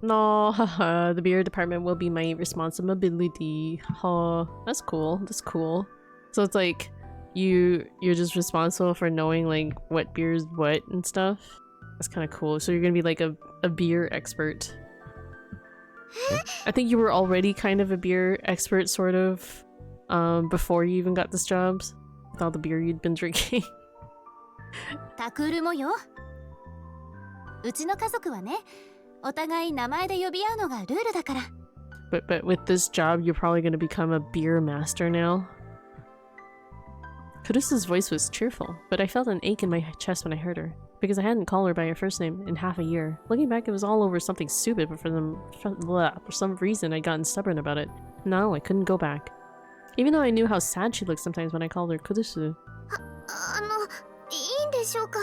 No, haha, the beer department will be my responsibility. Oh, that's cool. That's cool. So it's like you're just responsible for knowing like what beer is what and stuff. That's kind of cool. So you're gonna be like a beer expert. I think you were already kind of a beer expert, sort of, before you even got this job, with all the beer you'd been drinking. タクルもよ。うちの家族はね、お互い名前で呼び合うのがルールだから。But with this job, you're probably gonna become a beer master now. Kurusu's voice was cheerful, but I felt an ache in my chest when I heard her, because I hadn't called her by her first name in half a year. Looking back, it was all over something stupid, but for some reason I'd gotten stubborn about it. No, I couldn't go back. Even though I knew how sad she looked sometimes when I called her Kurusu. いいんでしょうか？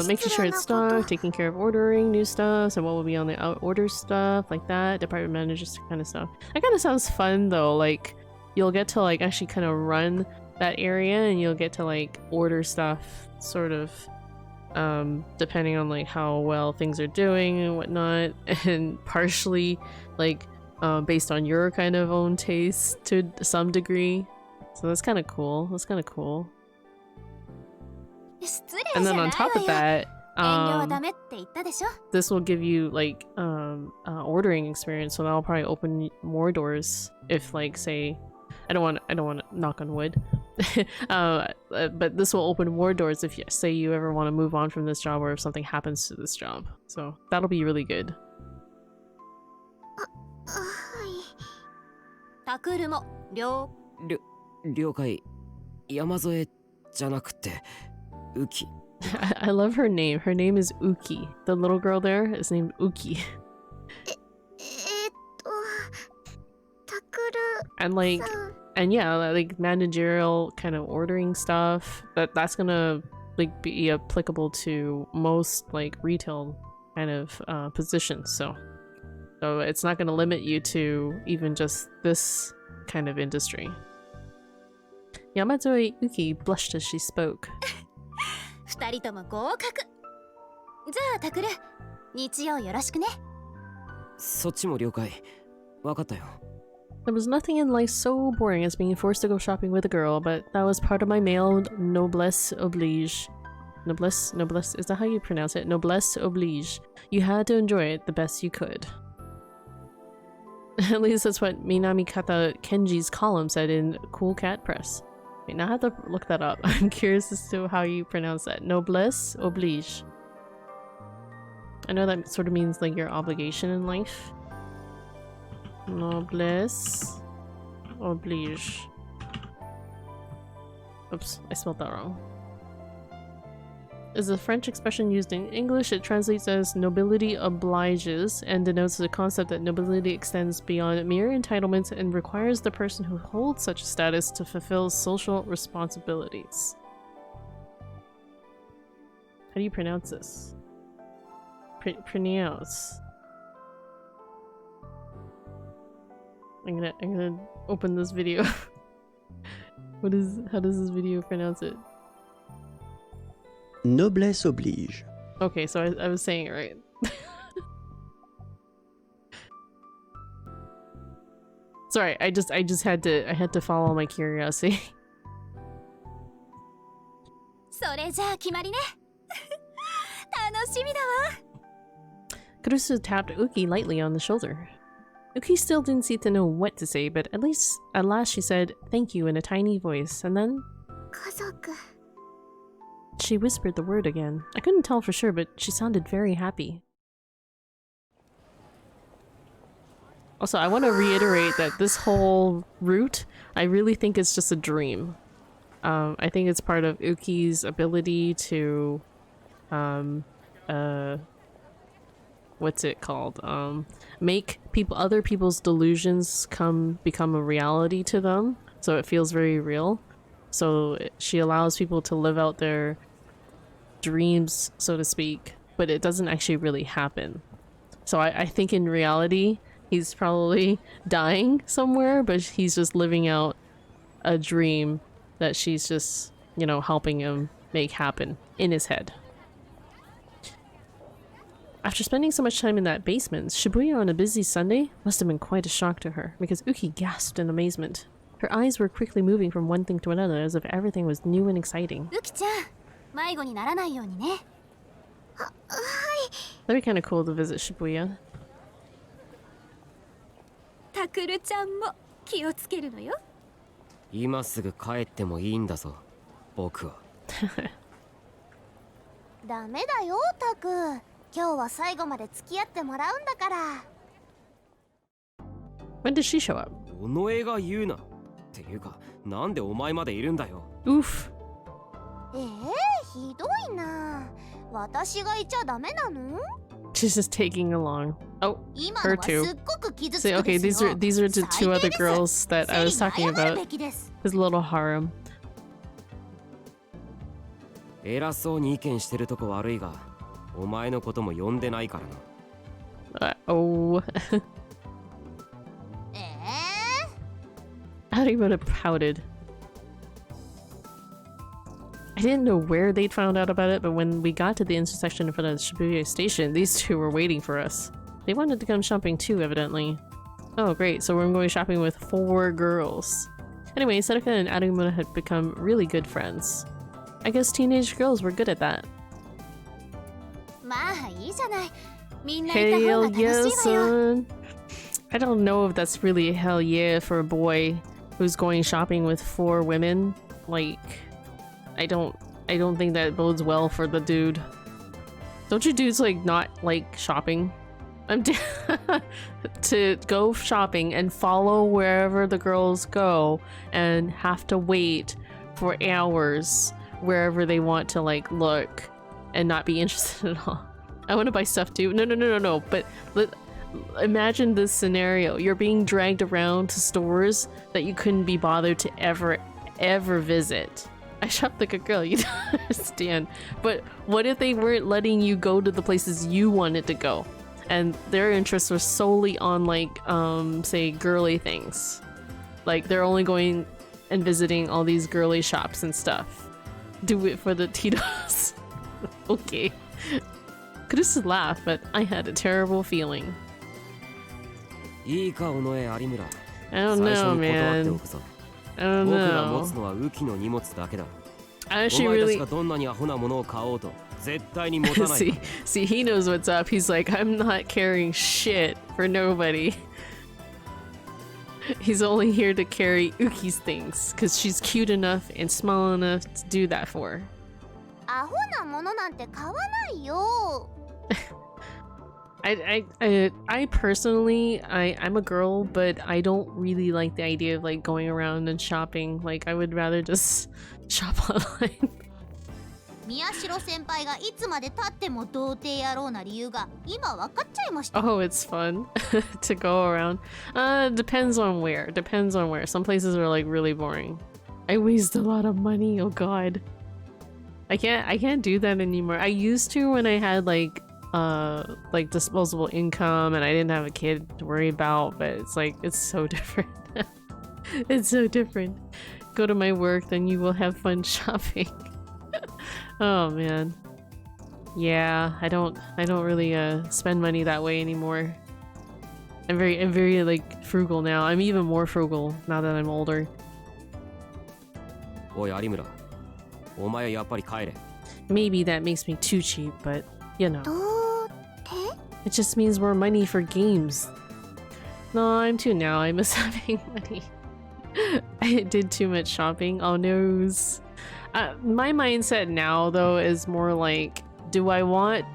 Making sure it's stocked, taking care of ordering new stuff, and what will be on the order stuff, like that, department managers kind of stuff. That kind of sounds fun though, like you'll get to like actually kind of run that area and you'll get to like order stuff sort of depending on like how well things are doing and whatnot, and partially like based on your kind of own taste to some degree. So that's kind of cool. That's kind of cool. 失礼 And じゃ then な on い top わ of よ。 that, 遠慮はダメって言ったでしょ。 this will give you like ordering experience, so that'll probably open more doors if like say I don't want to knock on wood. But this will open more doors if you say you ever want to move on from this job or if something happens to this job. So that'll be really good. はい。タクルも了了解。山添じゃなくてウキ。I love her name. Her name is Uki. The little girl there is named Uki. タクル And like さん。 and yeah, like managerial kind of ordering stuff, that's gonna like be applicable to most like retail kind of positions. So it's not gonna limit you to even just this kind of industry. Yamazue Uki blushed as she spoke. 二人とも合格。じゃあタクル、日曜よろしくね。そっちも了解。わかったよ。 There was nothing in life so boring as being forced to go shopping with a girl, but that was part of my male noblesse oblige. Noblesse? Is that how you pronounce it? Noblesse oblige. You had to enjoy it the best you could. At least that's what Minami Kata Kenji's column said in Cool Cat Press. Wait, now I have to look that up. I'm curious as to how you pronounce that. Noblesse oblige. I know that sort of means like your obligation in life. Noblesse oblige. Oops, I spelled that wrong. Is a French expression used in English. It translates as nobility obliges and denotes the concept that nobility extends beyond mere entitlements and requires the person who holds such status to fulfill social responsibilities. How do you pronounce this? Pronounce. I'm gonna open this video. How does this video pronounce it? Noblesse oblige. Okay, so I was saying it right. Sorry, I just had to follow my curiosity. それじゃあ決まりね。楽しみだわ。 Kurusu tapped Uki lightly on the shoulder. Uki still didn't seem to know what to say, but at last she said thank you in a tiny voice, and then 家族。 she whispered the word again. I couldn't tell for sure, but she sounded very happy. Also, I want to reiterate that this whole route, I really think it's just a dream. I think it's part of Uki's ability to, what's it called? Make other people's delusions become a reality to them, so it feels very real. So she allows people to live out their dreams, so to speak, but it doesn't actually really happen. So I think in reality, he's probably dying somewhere, but he's just living out a dream that she's just, you know, helping him make happen in his head. After spending so much time in that basement, Shibuya on a busy Sunday must have been quite a shock to her, because Uki gasped in amazement. Her eyes were quickly moving from one thing to another as if everything was new and exciting. ウキちゃん、迷子にならないようにね。はい。 That'd be kind of cool to visit Shibuya. タクルちゃんも気をつけるのよ。今すぐ帰ってもいいんだぞ、僕は。ダメだよタク。今日は最後まで付き合ってもらうんだから。 When did she show up? 尾上が言うな。っていうか、なんでお前までいるんだよ。 Oof. ひどいな。私がいちゃダメなの？ She's just tagging along. Oh, 今 her のはす too. っごく傷つ See, く okay, ですよ。 these are the two other girls that I was セリ talking に謝る about. べきです。 His little harem. 偉そうに意見してるとこ悪いが、お前のことも呼んでないからな。Oh. Haribara pouted. I didn't know where they'd found out about it, but when we got to the intersection in front of the Shibuya station, these two were waiting for us. They wanted to come shopping too, evidently. Oh, great. So we're going shopping with 4 girls. Anyway, Seneca and Arima had become really good friends. I guess teenage girls were good at that. まあいいじゃない。みんないた方 Hell が楽しい yeah, わよ。 son. I don't know if that's really a hell yeah for a boy who's going shopping with 4 women. Like, I don't think that bodes well for the dude. Don't you dudes like not like shopping? I'm to go shopping and follow wherever the girls go and have to wait for hours wherever they want to like look and not be interested at all. I want to buy stuff too. No. But imagine this scenario. You're being dragged around to stores that you couldn't be bothered to ever visit. I shopped like a girl, you don't understand. But what if they weren't letting you go to the places you wanted to go? And their interests were solely on like, say, girly things. Like, they're only going and visiting all these girly shops and stuff. Do it for the Tito's. Okay. Could just laugh, but I had a terrible feeling. いいか尾上有村。 I don't 最初 know, に断ってお man. くぞ。 I don't 僕が持つ know. のは雨季の荷物だけだ。 I お actually 前たち really... がどんなにアホなものを買おうと絶対に持たない see, he knows what's up. He's like, I'm not carrying shit for nobody. He's only here to carry Uki's things, because she's cute enough and small enough to do that for. アホなものなんて買わないよ。 I personally, I'm a girl, but I don't really like the idea of like going around and shopping. Like, I would rather just shop online. 宮代先輩がいつまで経っても童貞野郎な理由が今分かっちゃいました。 Oh, it's fun to go around. Depends on where. Depends on where. Some places are like really boring. I waste a lot of money. Oh god. I can't do that anymore. I used to when I had like disposable income and I didn't have a kid to worry about, but it's like it's so different. It's so different. Go to my work, then you will have fun shopping. Oh man. Yeah, I don't really spend money that way anymore. I'm very like frugal now. I'm even more frugal now that I'm older. おい有村、お前やっぱり帰れ。 Maybe that makes me too cheap, but you know. 童貞？ It just means more money for games. No, I'm too now. I miss having money. I did too much shopping. Oh noes. My mindset now though is more like, do I want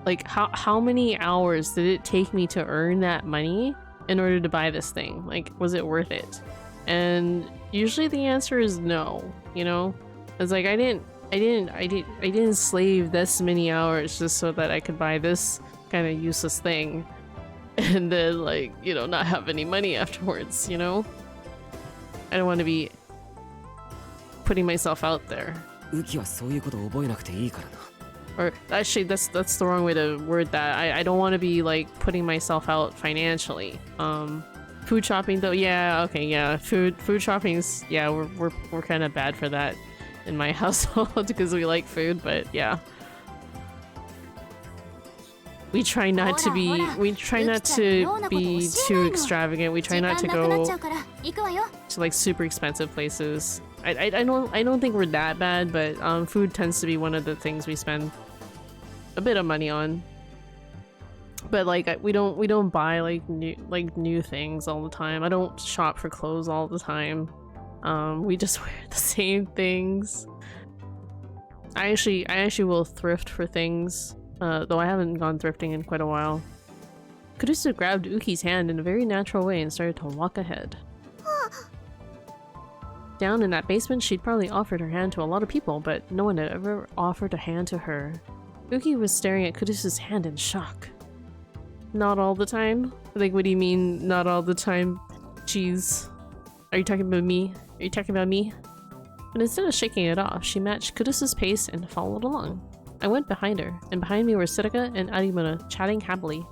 like how many hours did it take me to earn that money in order to buy this thing? Like, was it worth it? And usually the answer is no, you know? It's like I didn't slave this many hours just so that I could buy this kind of useless thing and then like, you know, not have any money afterwards, you know? I don't want to be putting myself out there. 雨季はそういうこと覚えなくていいからな。 Or actually that's the wrong way to word that. I don't want to be like putting myself out financially. Food shopping though, yeah, okay, yeah. Food shopping's, yeah, we're kind of bad for that in my household because we like food, but yeah. We try not to be too extravagant. We try not to go to like super expensive places. I don't think we're that bad, but food tends to be one of the things we spend a bit of money on. But like we don't buy like new things all the time. I don't shop for clothes all the time. We just wear the same things. I actually will thrift for things, though I haven't gone thrifting in quite a while. Kurusu grabbed Uki's hand in a very natural way and started to walk ahead. Down in that basement, she'd probably offered her hand to a lot of people, but no one had ever offered a hand to her. Uki was staring at Kurusu's hand in shock. Not all the time? Like, what do you mean, not all the time? Jeez. Are you talking about me? Are you talking about me? But instead of shaking it off, she matched Kurusu's pace and followed along. I went behind her, and behind me were Seneca and Arimura chatting happily.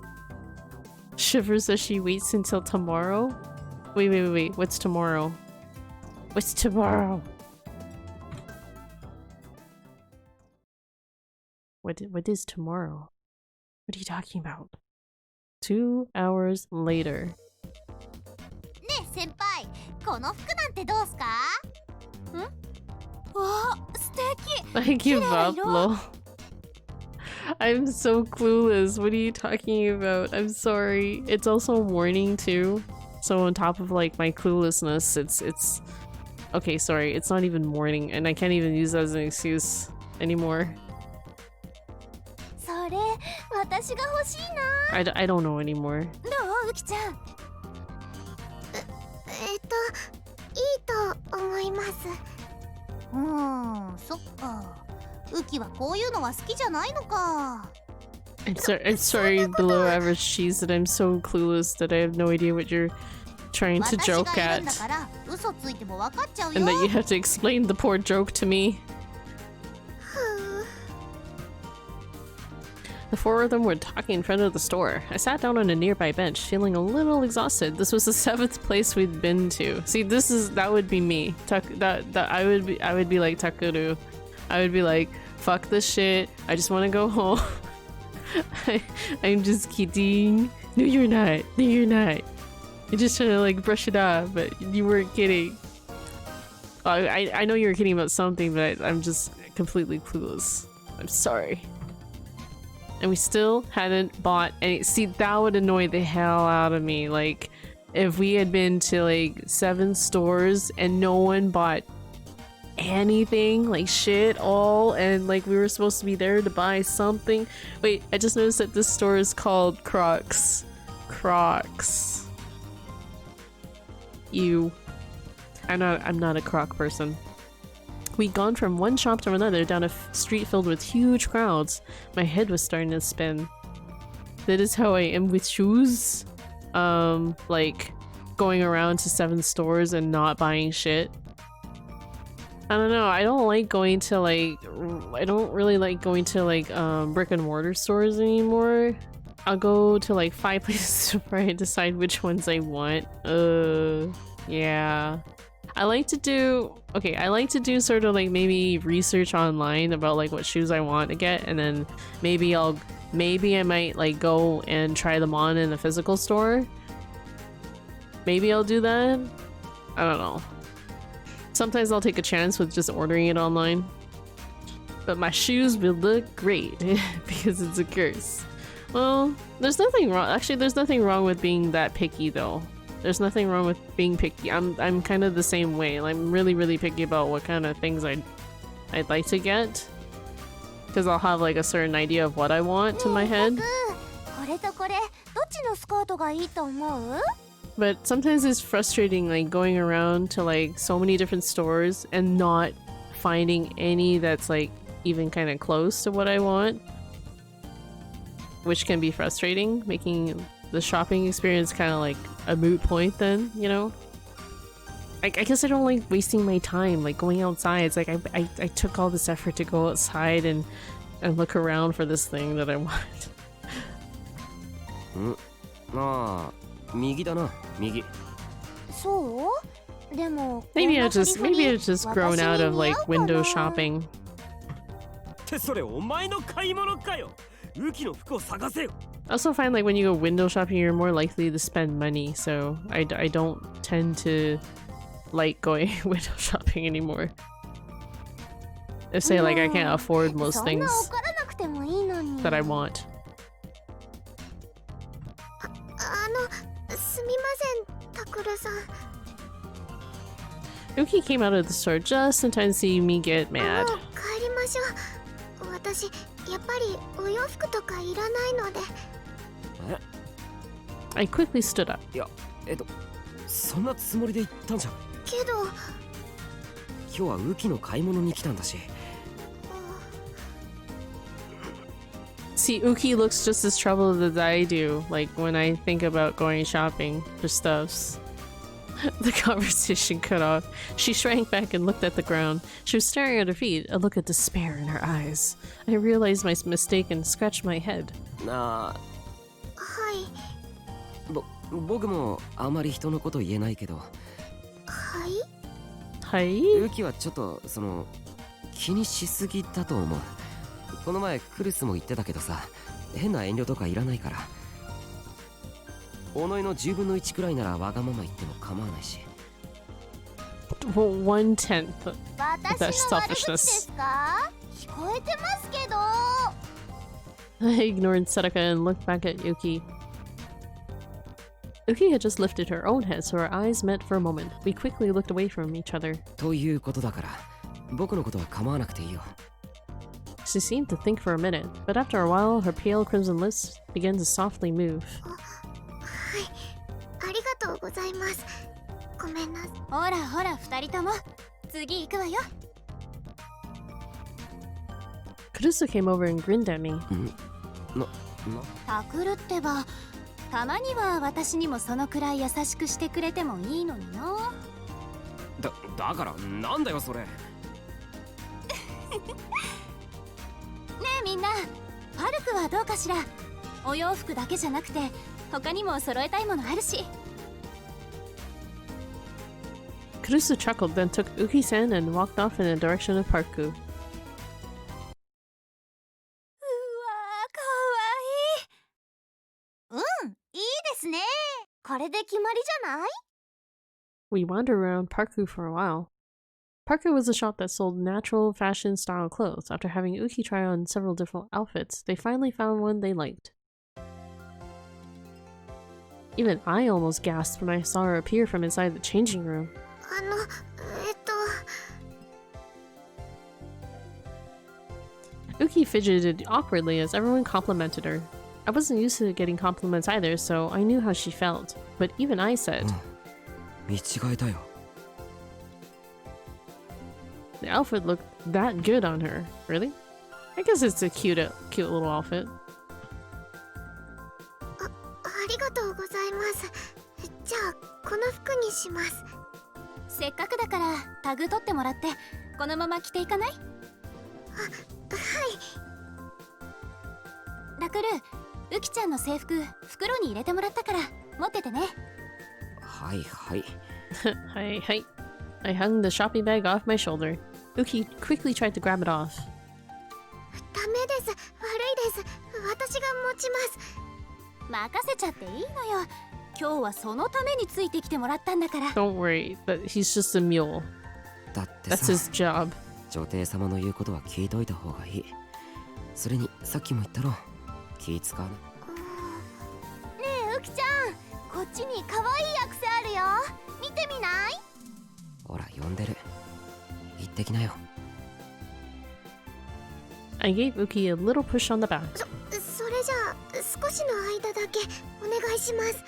Shivers as she waits until tomorrow? Wait, what's tomorrow? What's tomorrow? What is tomorrow? What are you talking about? 2 hours later. 先輩、この服なんてどうすか？ん？わあ、素敵。 I give up, 色。 lol. I'm so clueless. What are you talking about? I'm sorry. It's also morning too. So on top of like my cluelessness, it's okay, sorry. It's not even morning and I can't even use that as an excuse anymore. それ、私が欲しいな。 I don't know anymore. どう、ウキちゃん？いいと思います。そっか。ウキはこういうのは好きじゃないのか。I'm sorry, below average cheese, that I'm so clueless that I have no idea what you're trying to 私 joke がいるん at. だから嘘ついても分かっちゃうよ。 And that you have to explain the poor joke to me. The four of them were talking in front of the store. I sat down on a nearby bench, feeling a little exhausted. This was the 7th place we'd been to. See, that would be me. I would be like Takuru. I would be like, fuck this shit. I just want to go home. I'm just kidding. No, you're not. No, you're not. You're just trying to like brush it off, but you weren't kidding. I know you were kidding about something, but I'm just completely clueless. I'm sorry. And we still hadn't bought any. See, that would annoy the hell out of me. Like, if we had been to like 7 stores and no one bought anything, like shit all, and like we were supposed to be there to buy something. Wait, I just noticed that this store is called Crocs. Crocs. Ew. I'm not a Croc person. We'd gone from one shop to another down a street filled with huge crowds. My head was starting to spin. That is how I am with shoes. Like going around to 7 stores and not buying shit. I don't know, I don't like going to like, I don't really like going to like brick and mortar stores anymore. I'll go to like 5 places before I decide which ones I want. Yeah. I like to do sort of like maybe research online about like what shoes I want to get, and then maybe I might like go and try them on in a physical store. Maybe I'll do that. I don't know. Sometimes I'll take a chance with just ordering it online. But my shoes will look great because it's a curse. Well, there's nothing wrong. Actually, there's nothing wrong with being that picky though. There's nothing wrong with being picky. I'm kind of the same way. I'm really, really picky about what kind of things I'd like to get. Because I'll have like a certain idea of what I want in my head. But sometimes it's frustrating like going around to like so many different stores and not finding any that's like even kind of close to what I want. Which can be frustrating, making the shopping experience kind of like a moot point then, you know? I guess I don't like wasting my time, like going outside. It's like I took all this effort to go outside and look around for this thing that I want. Maybe I've just grown out of like window shopping. I also find like when you go window shopping, you're more likely to spend money, so I don't tend to like going window shopping anymore. If say like I can't afford most things that I want. Uki came out of the store just in time to see me get mad. I quickly stood up. See, Uki looks just as troubled as I do, like when I think about going shopping for stuffs. The conversation cut off. She shrank back and looked at the ground. She was staring at her feet, a look of despair in her eyes. I realized my mistake and scratched my head. Hi. ウキはちょっとその気にしすぎだと思う。この前クルスも言ってたけどさ、変な遠慮とかいらないから。己の10分の1くらいならわがまま言っても構わないし。Well, 1/10. 私の悪口ですか？聞こえてますけど。I ignored Sadaka and looked back at Yuki. Yuki had just lifted her own head, so our eyes met for a moment. We quickly looked away from each other. ということだから、僕のことは構わなくていいよ。She seemed to think for a minute, but after a while, her pale crimson lips began to softly move. ありがとうございます。ごめんな。ほらほら二人とも次行くわよ。Kurusu came over and grinned at me. タクルってば、たまには私にもそのくらい優しくしてくれてもいいのにな。だからなんだよそれ。ねえみんな、パルクはどうかしら。お洋服だけじゃなくて他にも揃えたいものあるし。Kurusu chuckled, then took Uki-san and walked off in the direction of Parku. うわー、かわいい。いいですね。これで決まりじゃない？ We wandered around Parku for a while. Parku was a shop that sold natural fashion style clothes. After having Uki try on several different outfits, they finally found one they liked. Even I almost gasped when I saw her appear from inside the changing room. Uki fidgeted awkwardly as everyone complimented her. I wasn't used to getting compliments either, so I knew how she felt. But even I said, 見違えたよ。 the outfit looked that good on her. Really? I guess it's a cute little outfit. ありがとうございます。じゃあこの服にします。せっかくだからタグ取ってもらってこのまま着ていかない？はい。ラクル、ウキちゃんの制服袋に入れてもらったから持っててね。はいはい。Hi. I hung the shopping bag off my shoulder. Uki quickly tried to grab it off. ダメです。悪いです。私が持ちます。任せちゃっていいのよ。今日はそのためについてきてもらったんだから。Don't worry, but he's just a mule. だって That's さ、 his job. 女帝様の言うことは聞いといた方がいい。それにさっきも言ったろ、気使わない。ねえ、ウキちゃん、こっちに可愛いアクセあるよ。見てみない？ほら呼んでる。行ってきなよ。I gave Uki a little push on the back. それじゃあ少しの間だけお願いします。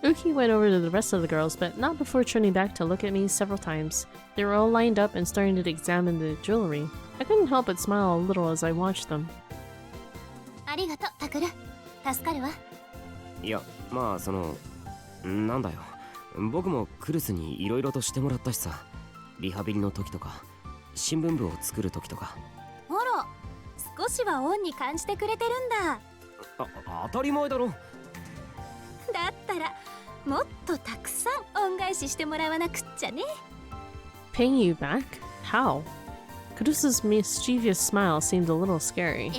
Uki went over to the rest of the girls, but not before turning back to look at me several times. They were all lined up and starting to examine the jewelry. I couldn't help but smile a little as I watched them. ありがとう、タクル。助かるわ。いや、まあなんだよ。僕もクルスに色々としてもらったしさ。リハビリの時とか、新聞部を作る時とか。ほら、少しは恩に感じてくれてるんだ。当たり前だろ。だったらもっとたくさん恩返ししてもらわなくっちゃね。 Paying you back? How? Kurusu's mischievous smile seemed a little scary.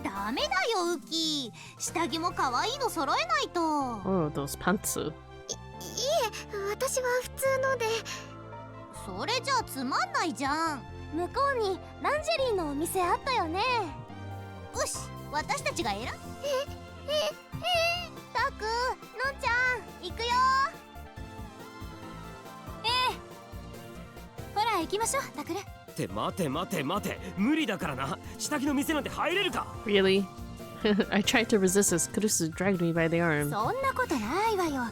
ダメだよ、ウキ。下着も可愛いの揃えないと。Oh, those pantsu. いえ、私は普通ので。それじゃあつまんないじゃん。向こうにランジェリーのお店あったよね。よし、私たちが選ん。タク、のんちゃん、行くよ。ほら行きましょう、タクル。って待て、無理だからな。下着の店なんて入れるか。 Really? I tried to resist as Kurusu dragged me by the arm. そんなことないわよ。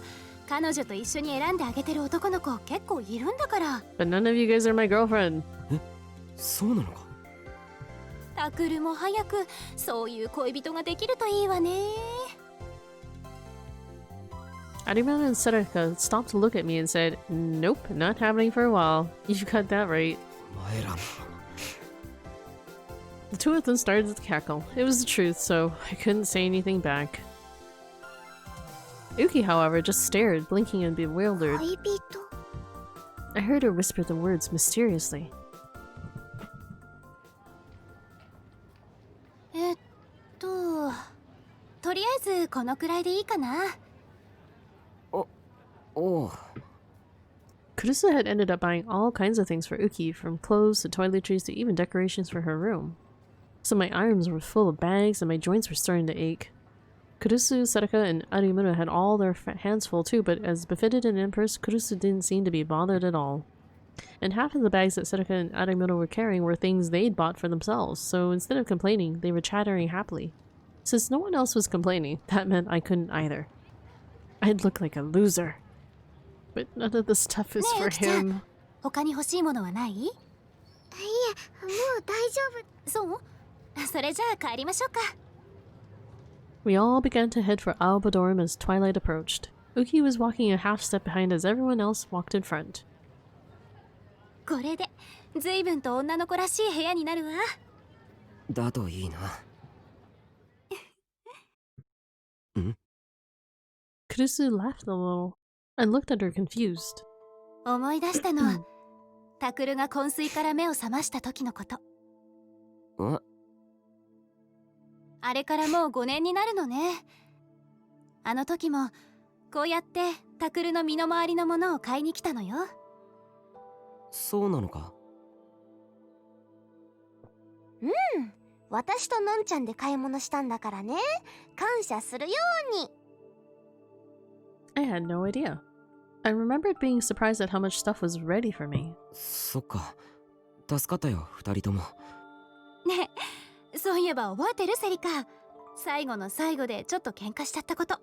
彼女と一緒に選んであげてる男の子結構いるんだから。 But none of you guys are my girlfriend. そうなのか。タクルも早くそういう恋人ができるといいわね。Arima and Saraka stopped to look at me and said, "Nope, not happening for a while." You got that right. お前らも。 The two of them started to cackle. It was the truth, so I couldn't say anything back. Uki, however, just stared, blinking and bewildered. 恋人。 I heard her whisper the words mysteriously. とりあえずこのくらいでいいかな。おう。 Kurusu had ended up buying all kinds of things for Uki, from clothes to toiletries to even decorations for her room. So my arms were full of bags and my joints were starting to ache. Kurusu, Sadaka, and Arimura had all their hands full too, but as befitted an empress, Kurusu didn't seem to be bothered at all. And half of the bags that Sadaka and Arimura were carrying were things they'd bought for themselves, so instead of complaining, they were chattering happily. Since no one else was complaining, that meant I couldn't either. I'd look like a loser. But none of the stuff is for him. 他に欲しいものはない？いえ、もう大丈夫。そう？それじゃあ帰りましょうか。We all began to head for Albadorum as twilight approached. Uki was walking a half step behind as everyone else walked in front. これで随分と女の子らしい部屋になるわ。だといいな。ん？ Kurusu laughed a little and looked at her confused. 思い出したの。タクルが昏睡から目を覚ました時のこと。あれからもう5年になるのね。あの時もこうやってタクルの身の回りのものを買いに来たのよ。そうなのか？うん、私とのんちゃんで買い物したんだからね。感謝するように。I had no idea. I remembered being surprised at how much stuff was ready for me. そっか。助かったよ、二人とも。ねえ、そういえば覚えてるセリカ。最後の最後でちょっと喧嘩しちゃったこと。あ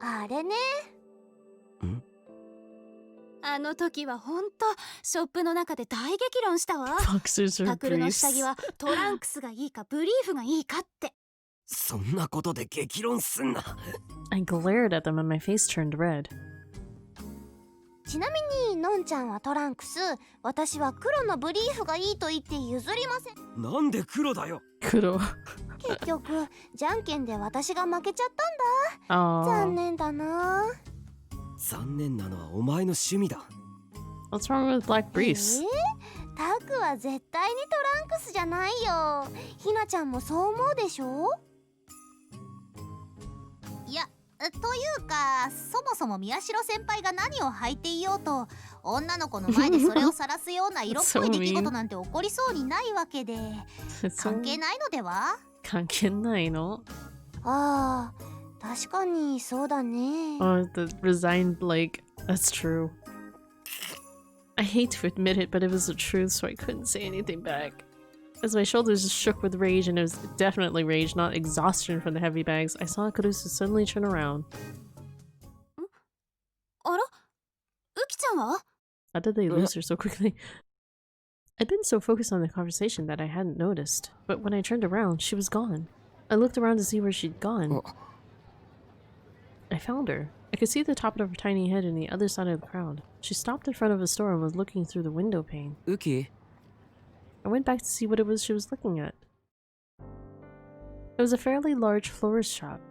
あ、あれね。ん？あの時はほんとショップの中で大激論したわ。 Boxers or タクルの briefs? 下着はトランクスがいいかブリーフがいいかって。そんなことで激論すんな。I glared at them and my face turned red. ちなみにのんちゃんはトランクス、私は黒のブリーフがいいと言って譲りません。なんで黒だよ。Kuro. 結局じゃんけんで私が負けちゃったんだ。 Aww. 残念だな。残念なのはお前の趣味だ。 What's wrong with black briefs? タクは絶対にトランクスじゃないよ。ひなちゃんもそう思うでしょ？いや、というかそもそも宮代先輩が何を履いていようと女の子の前でそれを晒すような色っぽい出来事なんて起こりそうにないわけで関係ないのでは？関係ないの？ああ、確かにそうだね。 Oh, the resigned like, that's true. I hate to admit it, but it was the truth, so I couldn't say anything back. As my shoulders shook with rage, and it was definitely rage, not exhaustion from the heavy bags, I saw Kurusu suddenly turn around. あら？ウキちゃんは？ How did they lose her so quickly? I'd been so focused on the conversation that I hadn't noticed, but when I turned around, she was gone. I looked around to see where she'd gone. I found her. I could see the top of her tiny head on the other side of the crowd. She stopped in front of a store and was looking through the window pane. Uki? I went back to see what it was she was looking at. It was a fairly large florist shop.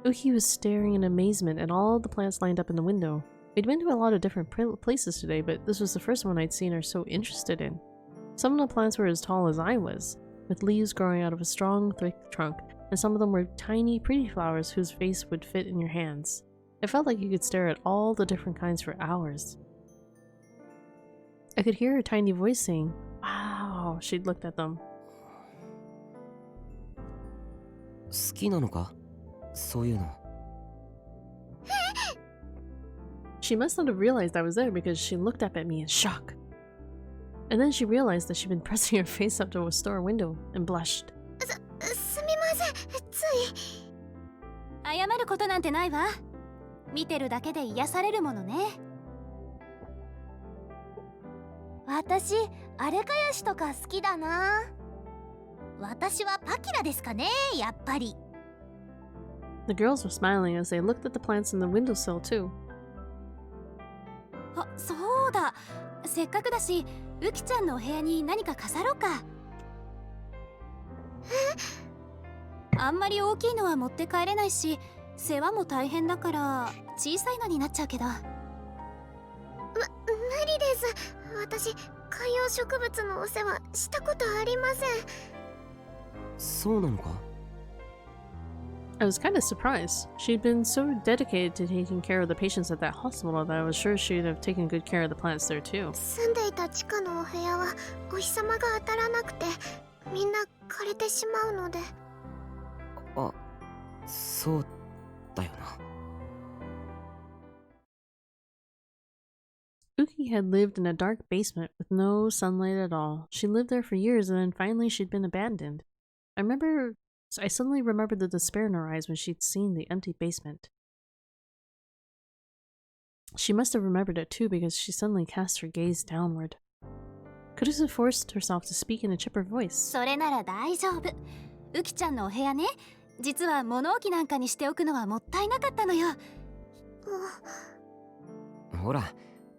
Uki was staring in amazement at all the plants lined up in the window. We'd been to a lot of different places today, but this was the first one I'd seen her so interested in. Some of the plants were as tall as I was, with leaves growing out of a strong, thick trunk, and some of them were tiny, pretty flowers whose face would fit in your hands. It felt like you could stare at all the different kinds for hours. I could hear her tiny voice saying, "Wow," she'd looked at them. 好きなのか？そういうの。She must not have realized I was there because she looked up at me in shock. And then she realized that she'd been pressing her face up to a store window and blushed. すみません、つい。謝ることなんてないわ。見てるだけで癒されるものね。私、アレカヤシとか好きだな。私はパキラですかね、やっぱり。The girls were smiling as they looked at the plants in the windowsill too. あ、そうだ。せっかくだし、ウキちゃんのお部屋に何か飾ろうか。あんまり大きいのは持って帰れないし、世話も大変だから小さいのになっちゃうけど。無理です。私、観葉植物のお世話したことありません。そうなのか？ そういうの。 あ、あります。 そういうの。 あ、そうだ。せっかくだしウキちゃんのお部屋に何か飾ろうか。 うん。I was kind of surprised. She'd been so dedicated to taking care of the patients at that hospital that I was sure she'd have taken good care of the plants there too. 住んでいた地下のお部屋はお日様が当たらなくてみんな枯れてしまうので。あ、そうだよな。Uki had lived in a dark basement with no sunlight at all. She lived there for years and then finally she'd been abandoned. I suddenly remembered the despair in her eyes when she'd seen the empty basement. She must have remembered it too because she suddenly cast her gaze downward. Kurusu forced herself to speak in a chipper voice. それなら大丈夫。ウキちゃんのお部屋ね。実は物置なんかにしておくのはもったいなかったのよ。ほら、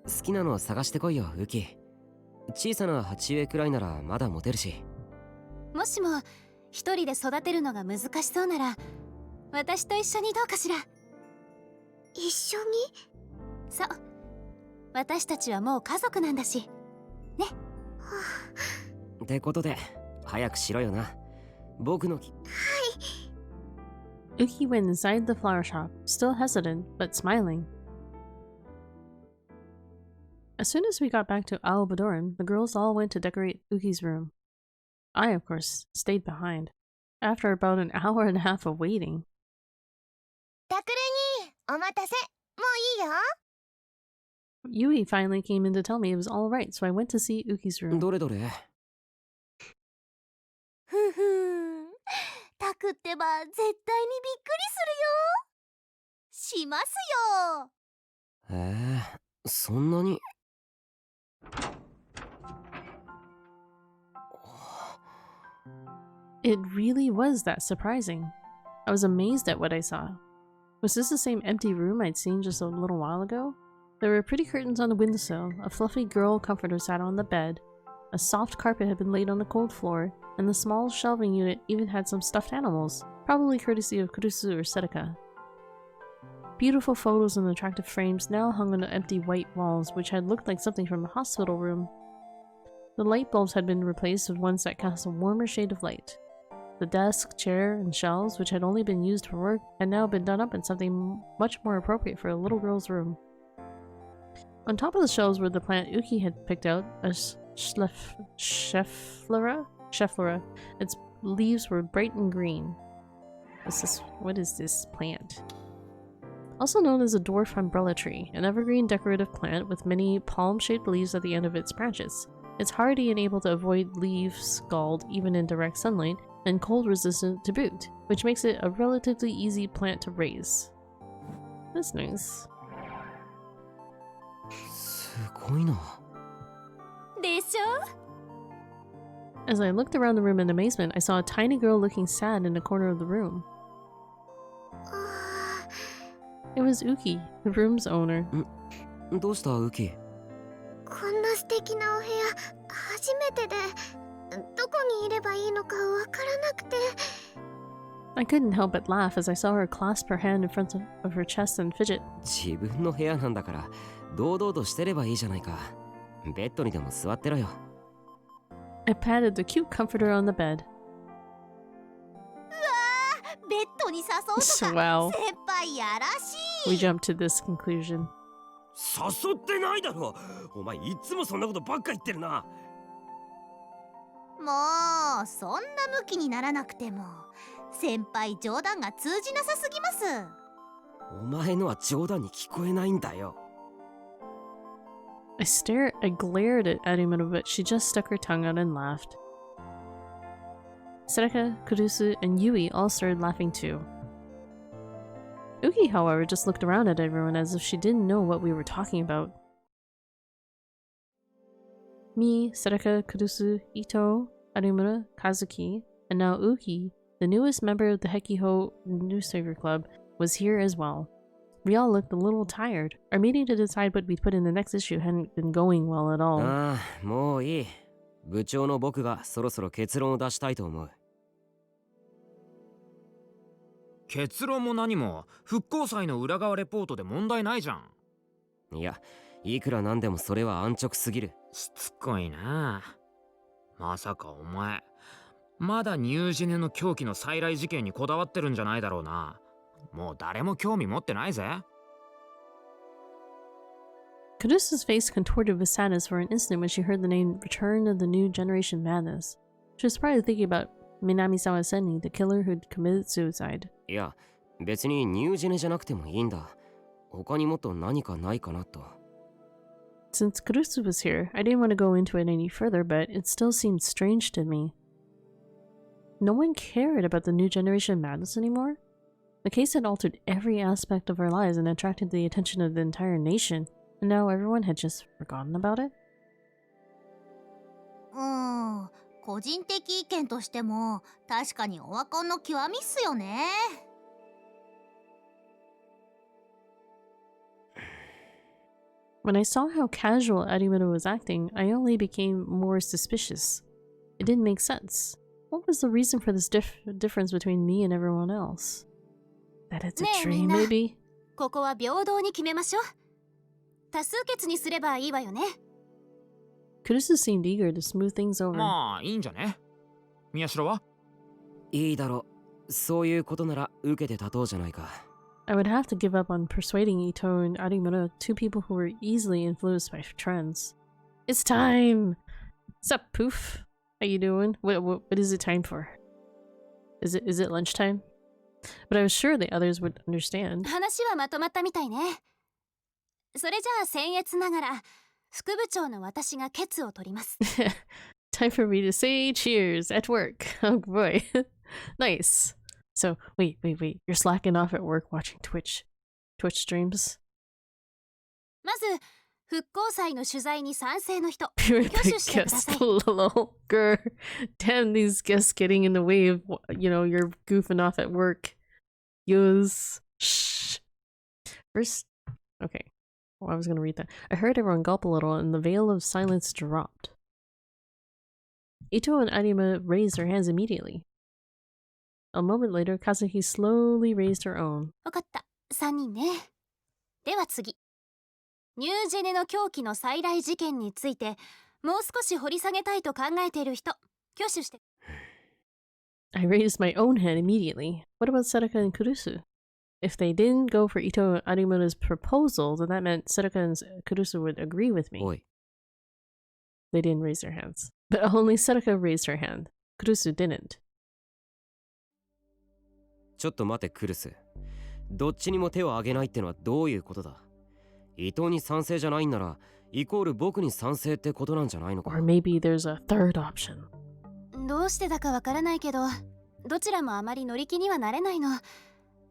好きなの探してこいよ、ウキ。小さな鉢植えくらいならまだ持てるし。もしも一人で育てるのが難しそうなら、私と一緒にどうかしら。一緒に？そう。私たちはもう家族なんだし。ね。ってことで、早くしろよな。僕のUki went inside the flower shop, still hesitant, but smiling. As soon as we got back to Albadoran, the girls all went to decorate Uki's room. I, of course, stayed behind. After about an hour and a half of waiting. タクルにお待たせ。もういいよ。 Yui finally came in to tell me it was all right, so I went to see Uki's room. どれどれ。ふふん。タクってば絶対にびっくりするよ。しますよ。そんなに。It really was that surprising. I was amazed at what I saw. Was this the same empty room I'd seen just a little while ago? There were pretty curtains on the windowsill, a fluffy girl comforter sat on the bed, a soft carpet had been laid on the cold floor, and the small shelving unit even had some stuffed animals, probably courtesy of Kurusu or Sedeka. Beautiful photos in attractive frames now hung on the empty white walls, which had looked like something from a hospital room. The light bulbs had been replaced with ones that cast a warmer shade of light. The desk, chair, and shelves, which had only been used for work, had now been done up in something much more appropriate for a little girl's room. On top of the shelves were the plant Uki had picked out, a Schefflera. Its leaves were bright and green. What is this plant? Also known as a dwarf umbrella tree, an evergreen decorative plant with many palm-shaped leaves at the end of its branches. It's hardy and able to avoid leaf scald even in direct sunlight, and cold resistant to boot, which makes it a relatively easy plant to raise. That's nice. すごいな。でしょ？ As I looked around the room in amazement, I saw a tiny girl looking sad in a corner of the room. It was Uki, the room's owner. どうしたウキ。こんな素敵なお部屋初めてで、どこにいればいいのかわからなくて。I couldn't help but laugh as I saw her clasp her hand in front of her chest and fidget. 自分の部屋なんだから堂々としてればいいじゃないか。ベッドにでも座ってろよ。I patted the cute comforter on the bed. ベッドに誘うとか Wow. 先輩やらし We い。 jumped to this conclusion. 誘ってないだろ。お前いつもそんなことばっか言ってるな。もうそんな向きにならなくても先輩冗談が通じなさすぎます。お前のは冗談に聞こえないんだよ。I glared at Arimura, but she just stuck her tongue out and laughed. Sedeka, Kurusu, and Yui all started laughing too. Uki, however, just looked around at everyone as if she didn't know what we were talking about. Me, Sedeka, Kurusu, Ito, Arimura, Kazuki, and now Uki, the newest member of the Hekiho Newspaper Club, was here as well. We all looked a little tired. Our meeting to decide what we'd put in the next issue hadn't been going well at all. ああ、もういい。部長の僕がそろそろ結論を出したいと思う。結論も何も復興祭の裏側レポートで問題ないじゃん。いや、いくらなんでもそれは安直すぎる。しつこいな。まさかお前まだニュージェネの狂気の再来事件にこだわってるんじゃないだろうな。もう誰も興味持ってないぜ。Kurusu's face contorted with sadness for an instant when she heard the name Return of the New Generation Madness. She was probably thinking about Minamisawa Senni, the killer who'd committed suicide. いや、別にニュージェネじゃなくてもいいんだ。他にもっと何かないかなと。Since Kurusu was here, I didn't want to go into it any further, but it still seemed strange to me. No one cared about the New Generation Madness anymore? The case had altered every aspect of our lives and attracted the attention of the entire nation, and now everyone had just forgotten about it? 個人的意見としても確かにオワコンの極みっすよね。When I saw how casual Arimura was acting, I only became more suspicious. It didn't make sense. What was the reason for this difference between me and everyone else? That it's a dream, maybe? ここは平等に決めましょう。多数決にすればいいわよね。Kurusu seemed eager to smooth things over. まあいいんじゃね。宮代は？いいだろう。そういうことなら受けて立とうじゃないか。I would have to give up on persuading Ito and Arimura, two people who were easily influenced by trends. It's time! What's up, Poof? How you doing? What is it time for? Is it lunchtime? But I was sure the others would understand. 話はまとまったみたいね。それじゃあ僭越ながら副部長の私がケツを取ります。Time for me to say cheers at work. Oh boy. Nice. So, wait. You're slacking off at work watching Twitch streams? まず、復興祭の取材に賛成の人、 You're 挙 the 手してくだ guest. さい。 Lol, grr. Damn, these guests getting in the way of, you're goofing off at work. Yous. Shh. First, okay. Well, I was gonna read that. I heard everyone gulp a little and the veil of silence dropped. Ito and Arima raised their hands immediately. A moment later, Kazuki slowly raised her own. わかった。3人ね。では次。ニュージェネの狂気の再来事件について、もう少し掘り下げたいと考えている人、挙手して。I raised my own hand immediately. What about Seruka and Kurusu? If they didn't go for Ito and Arimura's proposal, then that meant Seruka and Kurusu would agree with me. おい、 They didn't raise their hands. But only Seruka raised her hand. Kurusu didn't. ちょっと待てクルス。どっちにも手を挙げないってのはどういうことだ。伊藤に賛成じゃないんならイコール僕に賛成ってことなんじゃないのか。 Or maybe there's a third option. どうしてだかわからないけど、どちらもあまり乗り気にはなれないの。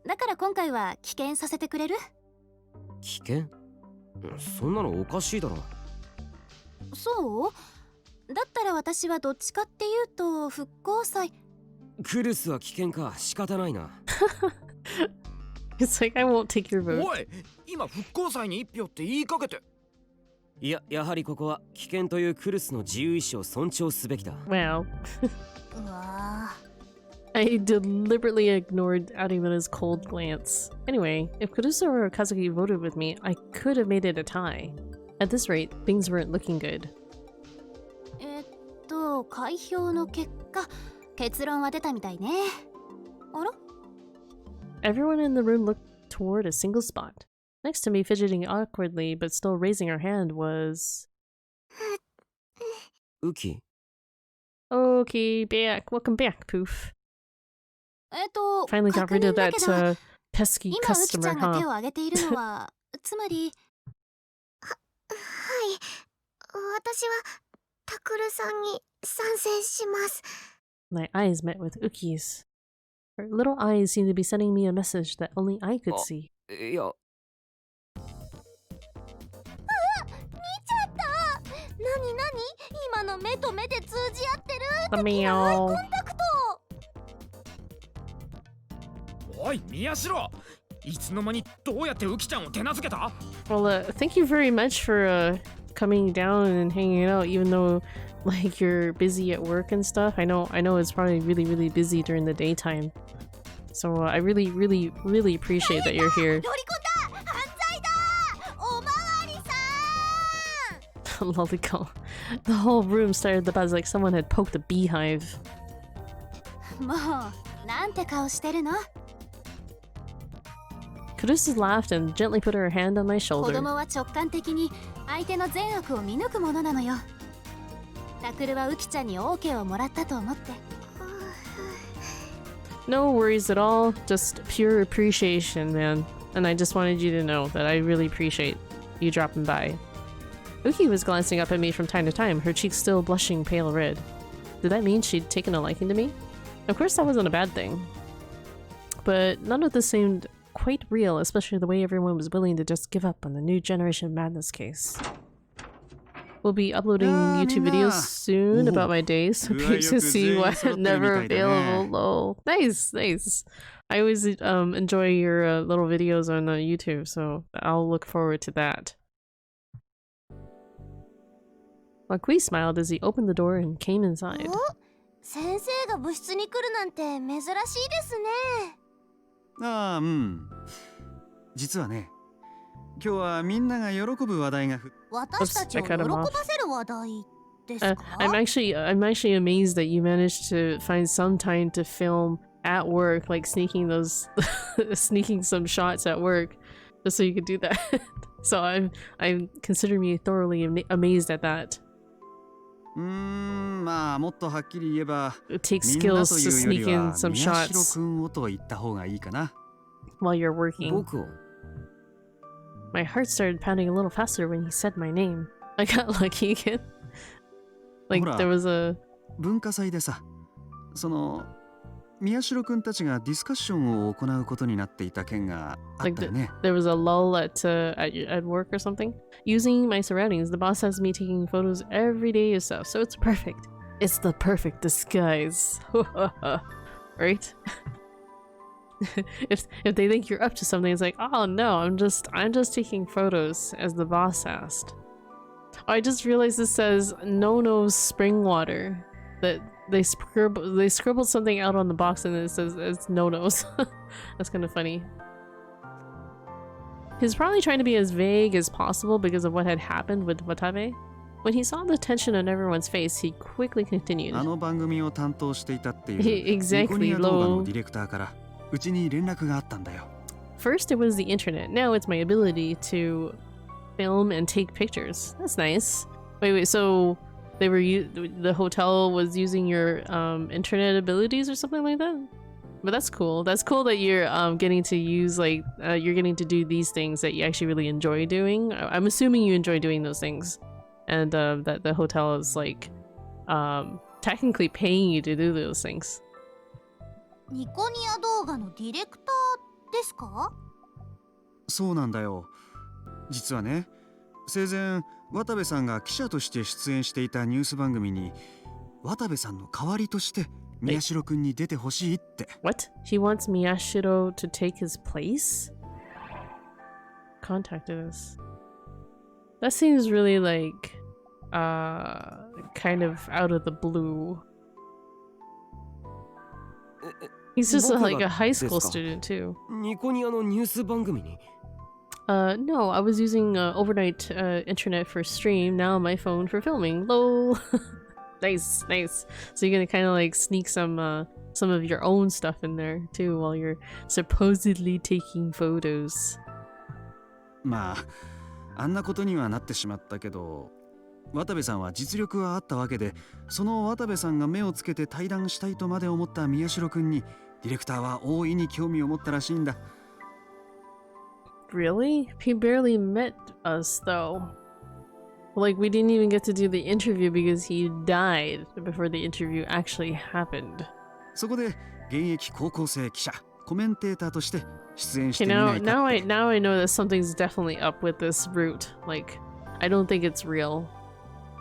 だから今回は棄権させてくれる？危険？そんなのおかしいだろ。そう？だったら私はどっちかっていうと復興祭。クルスは危険か、仕方ないな。It's like I won't take your vote. おい、今復興祭に一票って言いかけて。いや、やはりここは危険というクルスの自由意志を尊重すべきだ。Wow. うわ I deliberately ignored Arimura's cold glance. Anyway, if Kurusu or Kazuki voted with me, I could have made it a tie. At this rate, things weren't looking good. 開票の結果、結論は出たみたいね。あら？ Everyone in the room looked toward a single spot. Next to me, fidgeting awkwardly but still raising her hand, was... ウキ。 Okay, back. Welcome back, Poof. Finally got 確 rid 認 of だ that けど、 pesky 今ウキちゃ customer, んが手 huh? を挙げているのは、つまり。はい、私はタクルさんに賛成します。 My eyes met with Uki's. Her little eyes seemed to be sending me a message that only I could see. いや、なに今の目と目で通じ合ってる The meow. タクト。おい、宮代、いつの間にどうやってウキちゃんを手なずけた？ Well, thank you very much for coming down and hanging out, even though like you're busy at work and stuff. I know it's probably really busy during the daytime. So I really appreciate that you're here. 乗り込んだ。犯罪だ。おまわりさん。 Lollygall. The whole room started the buzz like someone had poked a beehive. もうなんて顔してるの。 Caduceus laughed and gently put her hand on my 子 shoulder. 供は直感的に相手の善悪を見抜くものなのよ。タクルはウキちゃんに OK をもらったと思って。 No worries at all, just pure appreciation, man. And I just wanted you to know that I really appreciate you dropping by. Uki was glancing up at me from time to time, her cheeks still blushing pale red. Did that mean she'd taken a liking to me? Of course that wasn't a bad thing. But none of this seemed quite real, especially the way everyone was willing to just give up on the new Generation Madness case. We'll be uploading YouTube videos soon about my days, so please to see what never available. Lol. Nice, nice. I always enjoy your little videos on YouTube, so I'll look forward to that. Makui smiled as he opened the door and came inside. 先生が部室に来るなんて珍しいですね。ああ、うん。実はね、今日はみんなが喜ぶ話題が私たちを喜ばせる話題ですか？ I'm actually amazed that you managed to find some time to film at work, like sneaking some shots at work, just so you could do that. So I'm considering you thoroughly amazed at that. まあもっとはっきり言えば、 It takes skills to sneak in some 宮代 shots 君をと言った方がいいかな。 while you're working. 僕を My heart started pounding a little faster when he said my name. I got lucky again. Like there was a 文化祭でさ、その宮代君たちがディスカッションを行うことになっていた件があったよね。there was a lull at work or something. Using my surroundings, the boss has me taking photos every day and stuff, so it's perfect. It's the perfect disguise. Right? if they think you're up to something, it's like, oh no, I'm just taking photos, as the boss asked. Oh, I just realized this says no spring water. That they scribbled something out on the box and it says it's no-nos. That's kind of funny. He's probably trying to be as vague as possible because of what had happened with Watabe. When he saw the tension on everyone's face, he quickly continued. あの番組を担当していたっていう Exactly, ニコニア動画のディレクターからうちに連絡があったんだよ。 First it was the internet, now it's my ability to film and take pictures. That's nice. Wait, so they were the hotel was using your internet abilities or something like that? But that's cool. That's cool that you're getting to use you're getting to do these things that you actually really enjoy doing. I'm assuming you enjoy doing those things, and that the hotel is technically paying you to do those things. ニコニア動画のディレクターですか？そうなんだよ。実はね、生前渡部さんが記者として出演していたニュース番組に渡部さんの代わりとして宮代くんに出てほしいって。What? He wants Miyashiro to take his place? Contacted us. That seems really kind of out of the blue. He's just like a high school student too. ニコニアのニュース番組に No, I was using overnight internet for stream, now on my phone for filming. Lol. Nice, nice. So you're gonna kind of sneak some of your own stuff in there too while you're supposedly taking photos. まあ、あんなことにはなってしまったけど、渡部さんは実力はあったわけで、その渡部さんが目をつけて対談したいとまで思った宮代くんにディレクターは大いに興味を持ったらしいんだ。Really? He barely met us, though. We didn't even get to do the interview because he died before the interview actually happened. そこで現役高校生記者、コメンテーターとして出演して Okay, みないかって。now I know that something's definitely up with this route. I don't think it's real.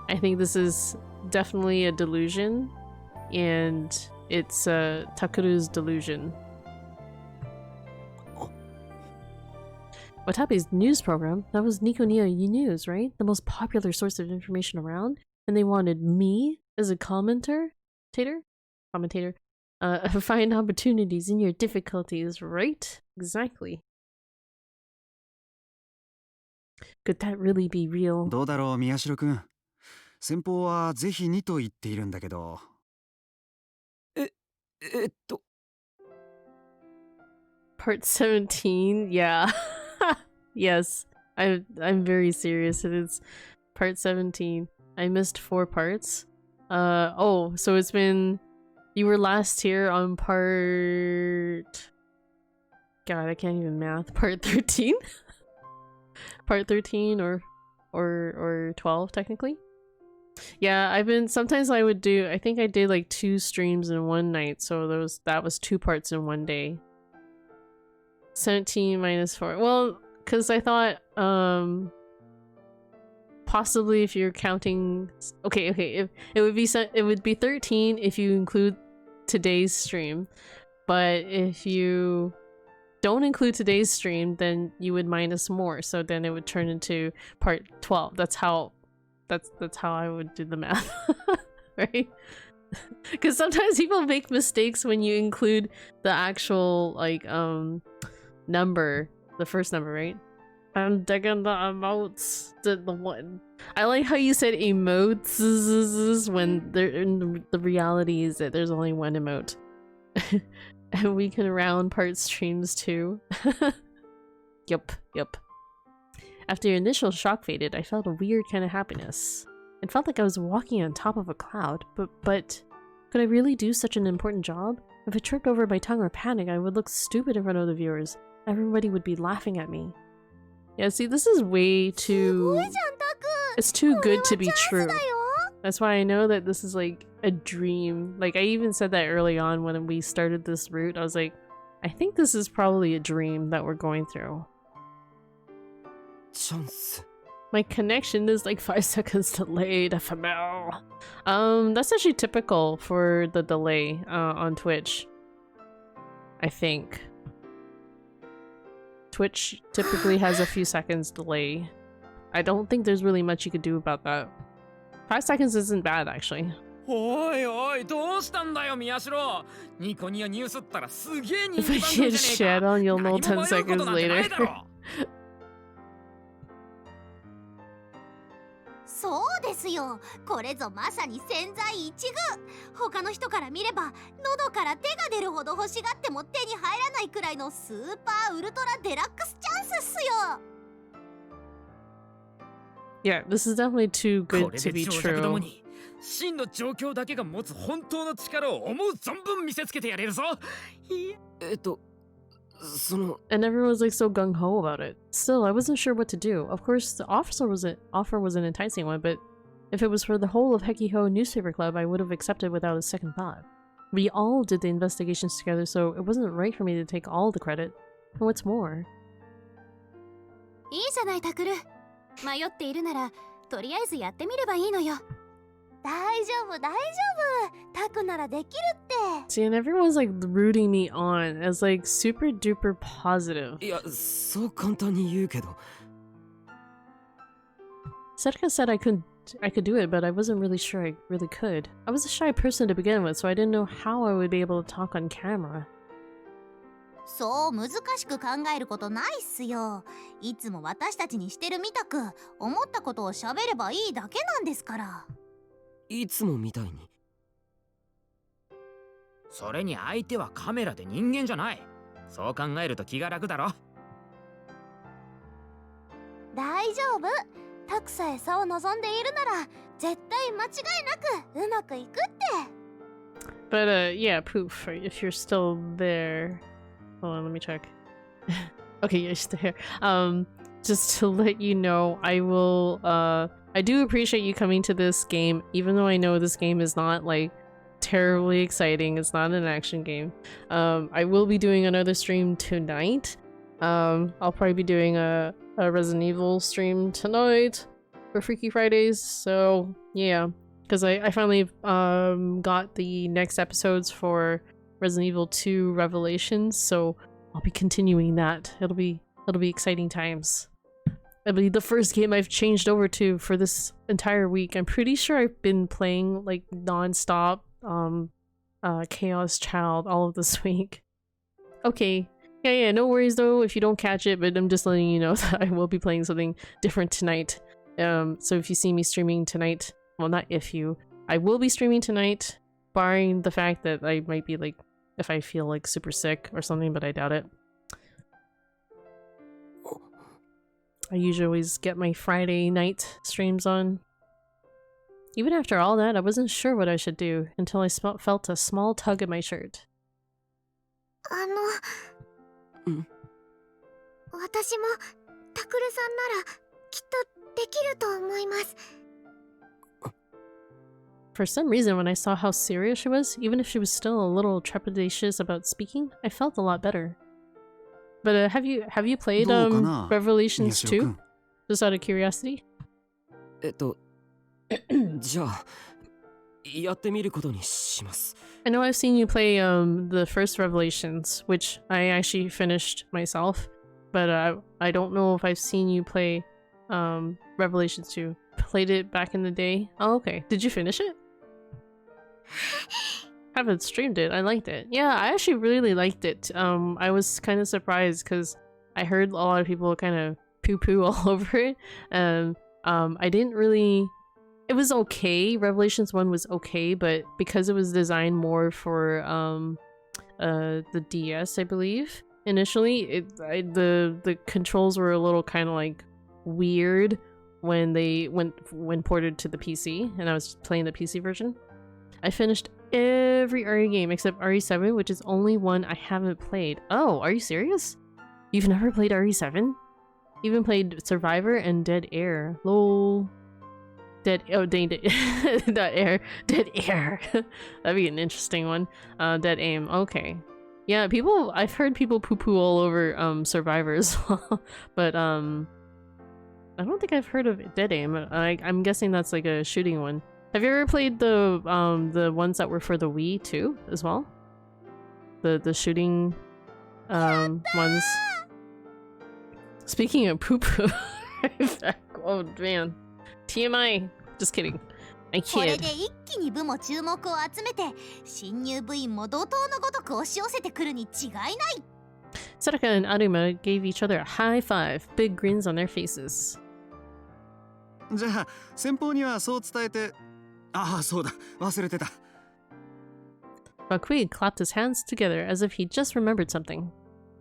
I think this is definitely a delusion, and it's Takuru's delusion. Watabe's news program, that was Nikonia News, right? The most popular source of information around. And they wanted me as a commentator? Find opportunities in your difficulties, right? Exactly. Could that really be real? どうだろう、宮代くん。先方はぜひにと言っているんだけど。Part 17? Yeah. Yes. I'm very serious. It is part 17. I missed 4 parts. Oh, so it's been... You were last here on part... God, I can't even math. Part 13? Part 13 or 12 technically? Yeah, I've been... Sometimes I would do... I think I did like 2 streams in one night, so that was 2 parts in one day. 17 minus 4. Well, because I thought, possibly if you're counting... Okay, if it would be 13 if you include today's stream. But if you don't include today's stream, then you would minus more. So then it would turn into part 12. That's how I would do the math. Right? Because sometimes people make mistakes when you include the actual, like, number, the first number, right? I'm digging the emotes. The one. I like how you said emotes when the reality is that there's only one emote. And we can round part streams too. Yup. After your initial shock faded, I felt a weird kind of happiness. It felt like I was walking on top of a cloud, but could I really do such an important job? If I tripped over my tongue or panicked, I would look stupid in front of the viewers. Everybody would be laughing at me. Yeah, see, this is way too... It's too good to be true. That's why I know that this is like a dream. Like, I even said that early on when we started this route. I was like, I think this is probably a dream that we're going through. Chance. My connection is like 5 seconds delayed, FML. That's actually typical for the delay on Twitch. I think. Twitch typically has a few seconds delay. I don't think there's really much you could do about that. 5 seconds isn't bad, actually. おいおいどうしたんだよ宮代ニコニコニュースったらすげえ人 If I 気番組 get じゃねえ shat か on, you'll know 何も 10迷うこと seconds なんてない later. だろそうですよ。これぞまさに千載一遇。他の人から見れば喉から手が出るほど欲しがっても手に入らないくらいのスーパーウルトラデラックスチャンスっすよ。 Yeah, this is definitely too こ good れ to で be 長尺ども true. に真の状況だけが持つ本当の力を思う存分見せつけてやれるぞその And everyone was like so gung-ho about it. Still, I wasn't sure what to do. Of course, the offer was an enticing one, but if it was for the whole of Hekiho Newspaper Club, I would have accepted without a second thought. We all did the investigations together, so it wasn't right for me to take all the credit. And what's more... いいじゃないタクル。迷っているならとりあえずやってみればいいのよ。大丈夫大丈夫。タクならできるって。 See, and everyone's like rooting me on as like super duper positive. いやそう簡単に言うけど Setka said I could do it, but I wasn't really sure I really could. I was a shy person to begin with, so I didn't know how I would be able to talk on camera. そう難しく考えることないっすよ。いつも私たちにしてるみたく思ったことを喋ればいいだけなんですから。いつもみたいにそれに相手はカメラで人間じゃないそう考えると気が楽だろ大丈夫。タクさえそう望んでいるなら絶対間違いなくうまくいくって。 But yeah, Poof, if you're still there... Hold on, let me check. Okay, you're still here. Just to let you know, I will, I do appreciate you coming to this game, even though I know this game is not, like, terribly exciting. It's not an action game. I will be doing another stream tonight. I'll probably be doing a Resident Evil stream tonight for Freaky Fridays, so, yeah. Because I finally, got the next episodes for Resident Evil 2 Revelations, so I'll be continuing that. It'll be exciting times. It'll be the first game I've changed over to for this entire week. I'm pretty sure I've been playing like non-stop Chaos Child all of this week. Okay. Yeah, no worries though if you don't catch it, but I'm just letting you know that I will be playing something different tonight. So if you see me streaming tonight, well, not if you, I will be streaming tonight, barring the fact that I might be like if I feel like super sick or something, but I doubt it. I usually always get my Friday night streams on. Even after all that, I wasn't sure what I should do until I felt a small tug at my shirt. 私もタクルさんならきっとできると思います。 For some reason, when I saw how serious she was, even if she was still a little trepidatious about speaking, I felt a lot better. But have you played Revelations 2? Just out of curiosity? じゃあやってみることにします。 I know I've seen you play the first Revelations, which I actually finished myself, but I don't know if I've seen you play Revelations 2. Played it back in the day. Oh, okay. Did you finish it? Haven't streamed it. I liked it. Yeah, I actually really liked it. I was kind of surprised because I heard a lot of people kind of poo-poo all over it. And I didn't really... It was okay. Revelations 1 was okay, but because it was designed more for the DS, I believe, initially, the controls were a little kind of like weird when ported to the PC, and I was playing the PC version. I finished every RE game except RE7, which is only one I haven't played. Oh, are you serious? You've never played RE7? Even played Survivor and Dead Air. Lol. Dead Air. That'd be an interesting one. Dead Aim. Okay. Yeah, I've heard people poo-poo all over Survivor as well. But I don't think I've heard of Dead Aim. I'm guessing that's like a shooting one. Have you ever played the ones that were for the Wii too as well? The shooting ones. Speaking of poo-poo. Oh man. TMI. Just kidding. I これ kid. で一気に部も注目を集めて新入部員も怒涛のごとく押し寄せてくるに違いない。 Sadaka and Arima gave each other a high five, big grins on their faces. じゃあ先方にはそう伝えて。ああそうだ忘れてた。 Bakui clapped his hands together as if he just remembered something.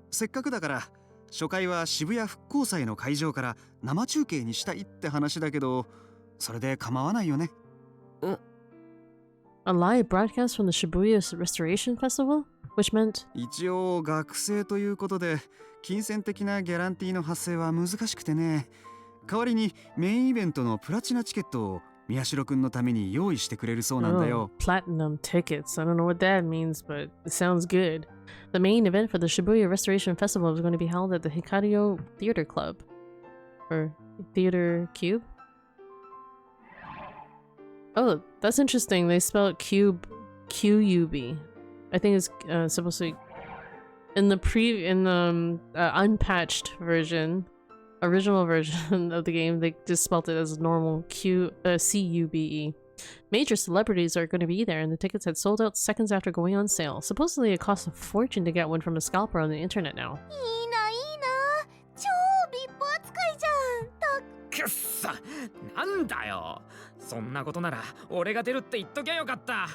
せっかくだから初回は渋谷復興祭の会場から生中継にしたいって話だけどそれで構わないよね。 A live broadcast from the Shibuya Restoration Festival? Which meant... 一応学生ということで金銭的なギャランティーの発生は難しくてね。代わりにメインイベントのプラチナチケットを宮代くんのために用意してくれるそうなんだよ。 Platinum tickets. I don't know what that means, but it sounds good. The main event for the Shibuya Restoration Festival is going to be held at the Hikario Theater Club. Or Theater Cube? Oh, that's interesting. They spell it cube Q-U-B. I think it's supposed to be... In the unpatched version, original version of the game, they just spelled it as normal C-U-B-E. Major celebrities are going to be there, and the tickets had sold out seconds after going on sale. Supposedly, it costs a fortune to get one from a scalper on the internet now. いいな、いいな。超 VIP 扱いじゃん。くっさなんだよそんなことなら俺が出るって言っときゃよかった。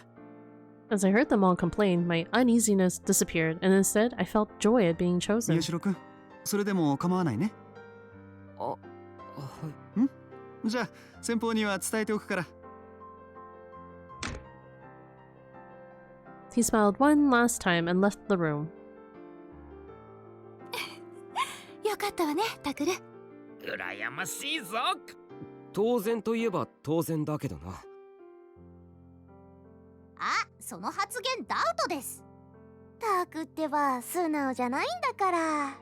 As I heard them all complain, my uneasiness disappeared, and instead, I felt joy at being chosen. 宮代くんそれでも構わないね。はい。じゃあ先方には伝えておくから。 He smiled one last time and left the room. よかったわね、タクル。羨ましいぞ。当然といえば当然だけどな。あ、その発言ダウトです。タクってば素直じゃないんだから。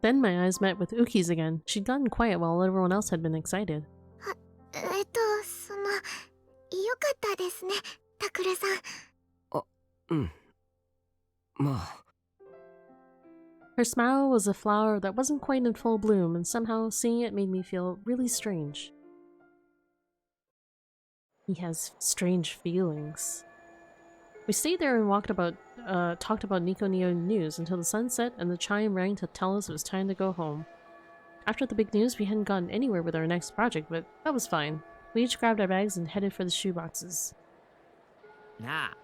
Then my eyes met with Uki's again. She'd gotten quiet while everyone else had been excited. よかったですね、タクルさん。うん。まあ。 Her smile was a flower that wasn't quite in full bloom, and somehow seeing it made me feel really strange. He has strange feelings. We stayed there and talked about Nico Neo news until the sun set and the chime rang to tell us it was time to go home. After the big news, we hadn't gotten anywhere with our next project, but that was fine. We each grabbed our bags and headed for the shoeboxes. なあ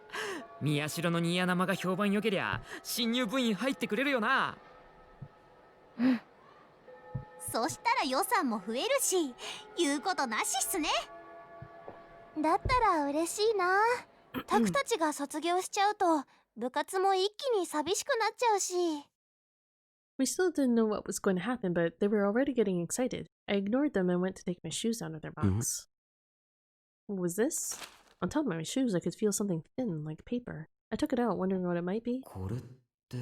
宮代のニヤ生が評判良けりゃ新入部員入ってくれるよな。そしたら予算も増えるし、言うことなしっすね。だったら嬉しいな。タクたちが卒業しちゃうと部活も一気に寂しくなっちゃうし。 We still didn't know what was going to happen, but they were already getting excited. I ignored them and went to take my shoes out of their box. What was this? On top of my shoes, I could feel something thin, like paper. I took it out, wondering what it might be. これって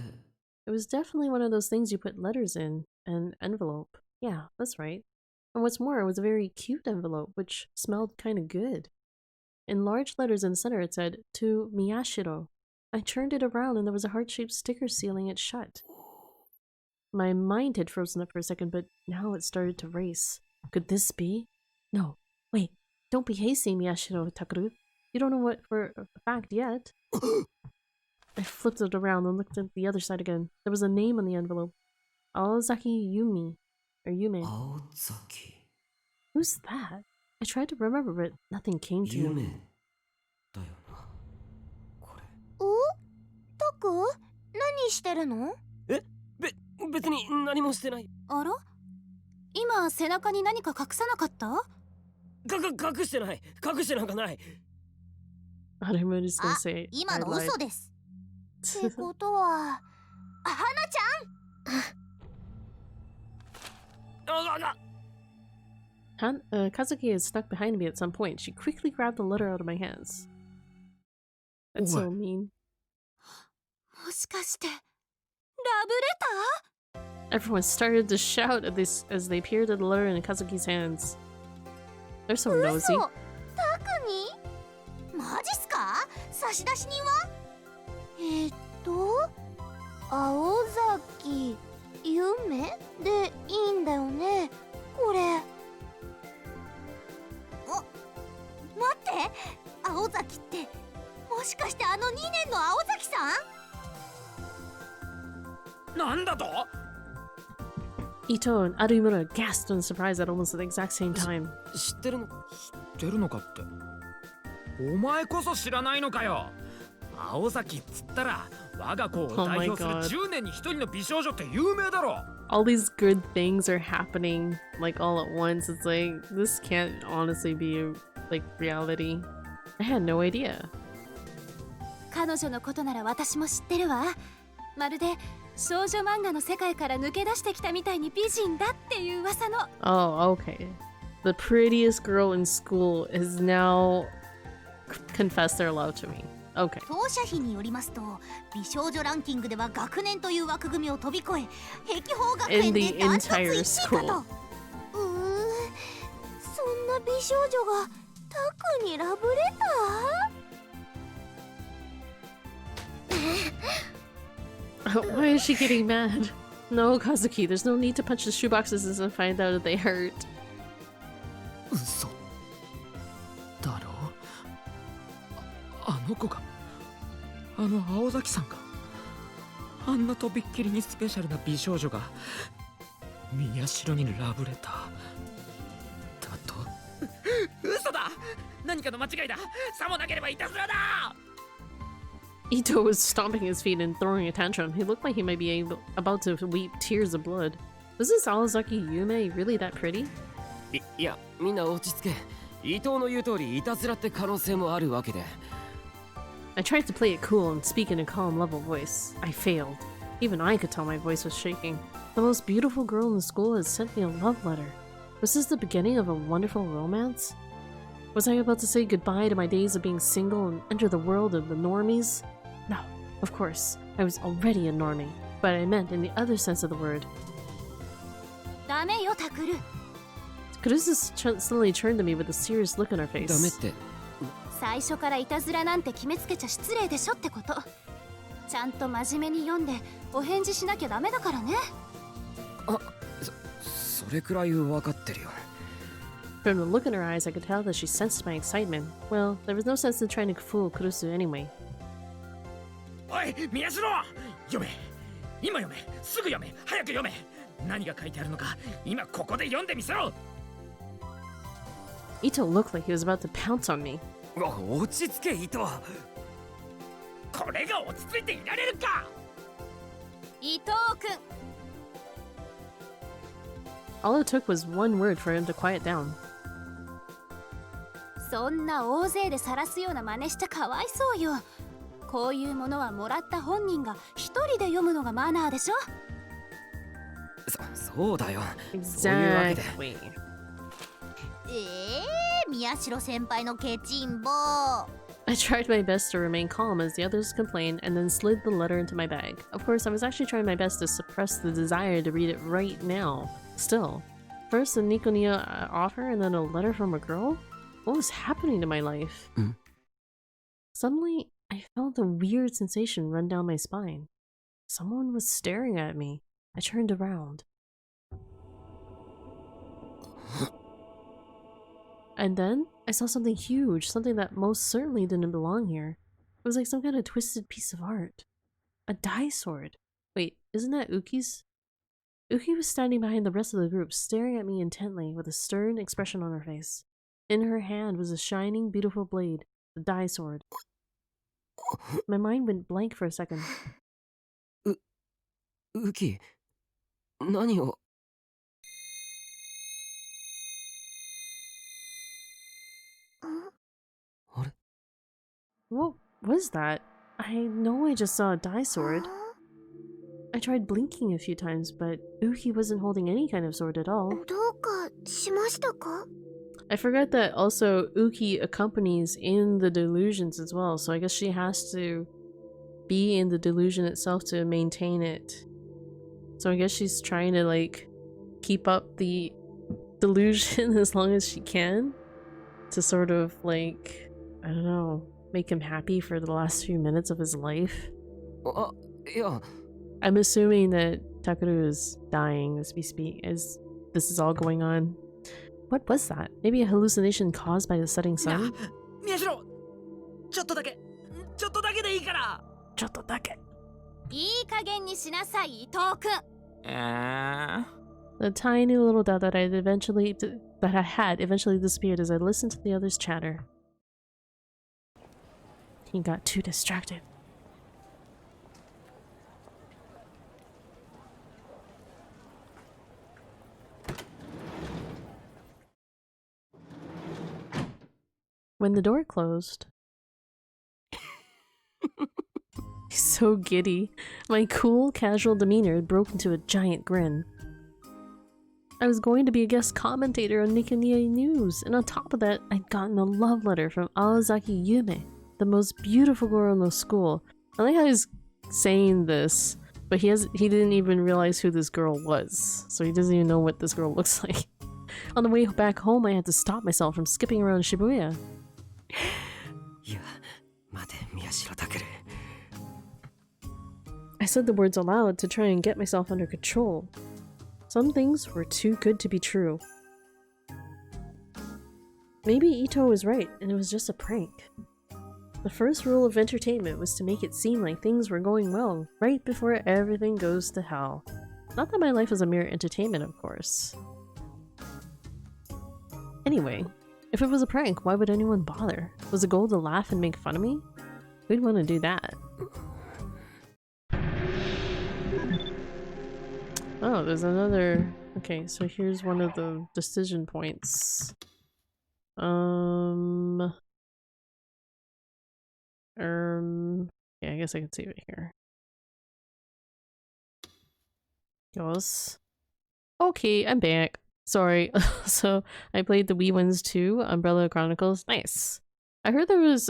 It was definitely one of those things you put letters in, an envelope. Yeah, that's right. And what's more, it was a very cute envelope, which smelled kind of good. In large letters in the center, it said, "To Miyashiro." I turned it around and there was a heart-shaped sticker sealing it shut. My mind had frozen up for a second, but now it started to race. Could this be? No, wait, don't be hasty, Miyashiro Takuru. You don't know what for a fact yet. I flipped it around and looked at the other side again. There was a name on the envelope. Aozaki Yumi. Or Yume. 青崎 Who's that? I tried to remember, but nothing came to 夢 me. だよなこれ。タク、何してるの？別に何もしてない。あら？今背中に何か隠さなかった？隠してない。隠してなんかない。 I thought I was just gonna あ、 say 今 I の lied. 嘘です。ってことは、花ちゃん。Kazuki is stuck behind me at some point. She quickly grabbed the letter out of my hands. That's so mean. もしかしてラブレター？ Everyone started to shout at this as they peered at the letter in Kazuki's hands. They're so nosy. 嘘、タクに？マジっすか？差出人は？青崎夢でいいんだよね、これ。待って、青崎ってもしかしてあの2年の青崎さん？なんだと？ Ito and Arimura gasped in surprise at almost the exact same time. 知ってるの？知ってるのかって。お前こそ知らないのかよ。青崎っつったら我が子を代表する Oh my God. 10年に1人の美少女って有名だろ。 All these good things are happening like all at once. It's like this can't honestly be like reality. I had no idea. 彼女のことなら私も知ってるわ。まるで少女漫画の世界から抜け出してきたみたいに美人だっていう噂の。 Oh, okay. The prettiest girl in school is now confessed their love to me. Okay. 当社費によりますと、美少女ランキングでは学年という枠組みを飛び越え、碧峰学園でダントツ1位かと。そんな美少女がタクにラブレター？ Why is she getting mad? No, Kazuki, there's no need to punch the shoeboxes and find out if they hurt. 嘘だろ。あの子が、あの青崎さんが、あんなとびっきりにスペシャルな美少女が宮代にラブレターだと。嘘だ。何かの間違いだ。さもなければいたずらだ。 Ito was stomping his feet and throwing a tantrum. He looked like he might be about to weep tears of blood. Was this Aozaki Yume really that pretty? いや、みんな落ち着け。伊藤の言う通り、いたずらって可能性もあるわけで。I tried to play it cool and speak in a calm, level voice. I failed. Even I could tell my voice was shaking. The most beautiful girl in the school has sent me a love letter. Was this the beginning of a wonderful romance? Was I about to say goodbye to my days of being single and enter the world of the normies? No, of course. I was already a normie, but I meant in the other sense of the word. ダメよタクル。 Kurusu suddenly turned to me with a serious look on her ダメっ face. て。最初からいたずらなんて決めつけちゃ失礼でしょってこと。ちゃんと真面目に読んでお返事しなきゃダメだからね。それくらい分かってるよ。 From the look in her eyes, I could tell that she sensed my excitement. Well, there was no sense in trying to fool Kurusu anyway. おい、宮代、読め。今読め。すぐ読め。早く読め。何が書いてあるのか、今ここで読んでみせろ。 Ito looked like he was about to pounce on me. 落ち着け、伊藤。これが落ち着いていられるか。伊藤君、 All it took was one word for him to quiet down. そんな大勢で晒すような真似しちゃかわいそうよ。こういうものはもらった本人が一人で読むのがマナーでしょ。そうだよ。そういうわけで。 Exactly. 宮代先輩のケチンボ。 I tried my best to remain calm as the others complained and then slid the letter into my bag. Of course, I was actually trying my best to suppress the desire to read it right now. Still, first a Nikonia offer and then a letter from a girl? What was happening to my life? Suddenly, I felt a weird sensation run down my spine. Someone was staring at me. I turned around. And then, I saw something huge, something that most certainly didn't belong here. It was like some kind of twisted piece of art. A dye sword. Wait, isn't that Uki's? Uki was standing behind the rest of the group, staring at me intently with a stern expression on her face. In her hand was a shining, beautiful blade, the dye sword. My mind went blank for a second. ウキ、何を。 What was that? I know I just saw a dye sword. I tried blinking a few times, but Uki wasn't holding any kind of sword at all. どうかしましたか？ I forgot that also Uki accompanies in the delusions as well, so I guess she has to be in the delusion itself to maintain it. So I guess she's trying to like keep up the delusion as long as she can to sort of like, I don't know, make him happy for the last few minutes of his life. あ、いや。 I'm assuming that Takeru is dying as we speak, as this is all going on. What was that? Maybe a hallucination caused by the setting sun? 宮代、ちょっとだけでいいから。ちょっとだけ。いい加減にしなさい、伊藤君。The tiny little doubt that I had eventually disappeared as I listened to the others chatter. He got too distracted. When the door closed, he's so giddy. My cool, casual demeanor broke into a giant grin. I was going to be a guest commentator on Nikoniya News, and on top of that, I'd gotten a love letter from Awazaki Yume, the most beautiful girl in the school. I like how he's saying this, but he didn't even realize who this girl was, so he doesn't even know what this girl looks like. On the way back home, I had to stop myself from skipping around Shibuya. いや、待て、宮代拓。 I said the words aloud to try and get myself under control. Some things were too good to be true. Maybe Ito was right, and it was just a prank. The first rule of entertainment was to make it seem like things were going well, right before everything goes to hell. Not that my life was a mere entertainment, of course. Anyway, if it was a prank, why would anyone bother? Was the goal to laugh and make fun of me? Who'd want to do that? Oh, there's another... Okay, so here's one of the decision points. Yeah, I guess I can see it here. Goes. Okay, I'm back. Sorry. So, I played the Wii ones too, Umbrella Chronicles. Nice. I heard there was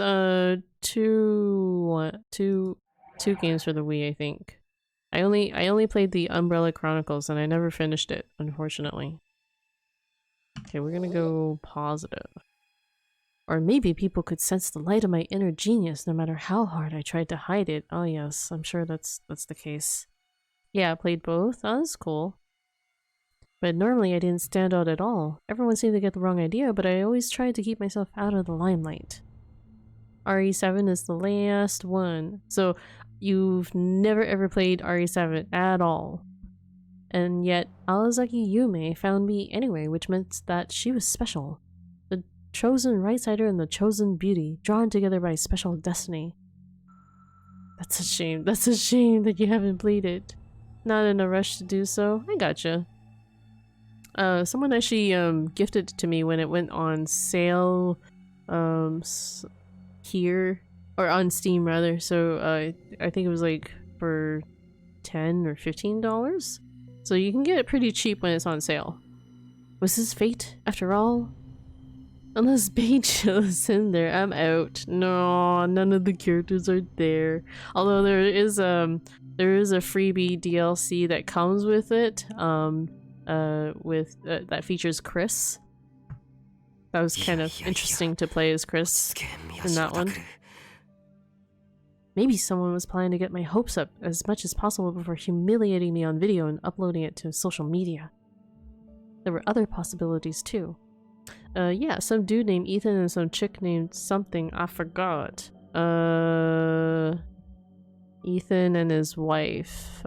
two games for the Wii, I think. I only played the Umbrella Chronicles and I never finished it, unfortunately. Okay, we're gonna go positive. Or maybe people could sense the light of my inner genius no matter how hard I tried to hide it. Oh yes, I'm sure that's the case. Yeah, I played both. Oh, that's cool. But normally I didn't stand out at all. Everyone seemed to get the wrong idea, but I always tried to keep myself out of the limelight. RE7 is the last one. So you've never ever played RE7 at all. And yet Awazaki Yume found me anyway, which meant that she was special. The chosen right-sider and the chosen beauty, drawn together by special destiny. That's a shame. That's a shame that you haven't played it. Not in a rush to do so. I gotcha. Someone actually gifted it to me when it went on sale here, or on Steam rather. So I think it was like for $10 or $15. So you can get it pretty cheap when it's on sale. Was this fate after all? Unless Bangel is in there, I'm out. No, none of the characters are there. Although there is a freebie DLC that comes with it. That features Chris. That was kind of interesting to play as Chris in that one. Maybe someone was planning to get my hopes up as much as possible before humiliating me on video and uploading it to social media. There were other possibilities too. Yeah, some dude named Ethan and some chick named something, I forgot. Ethan and his wife.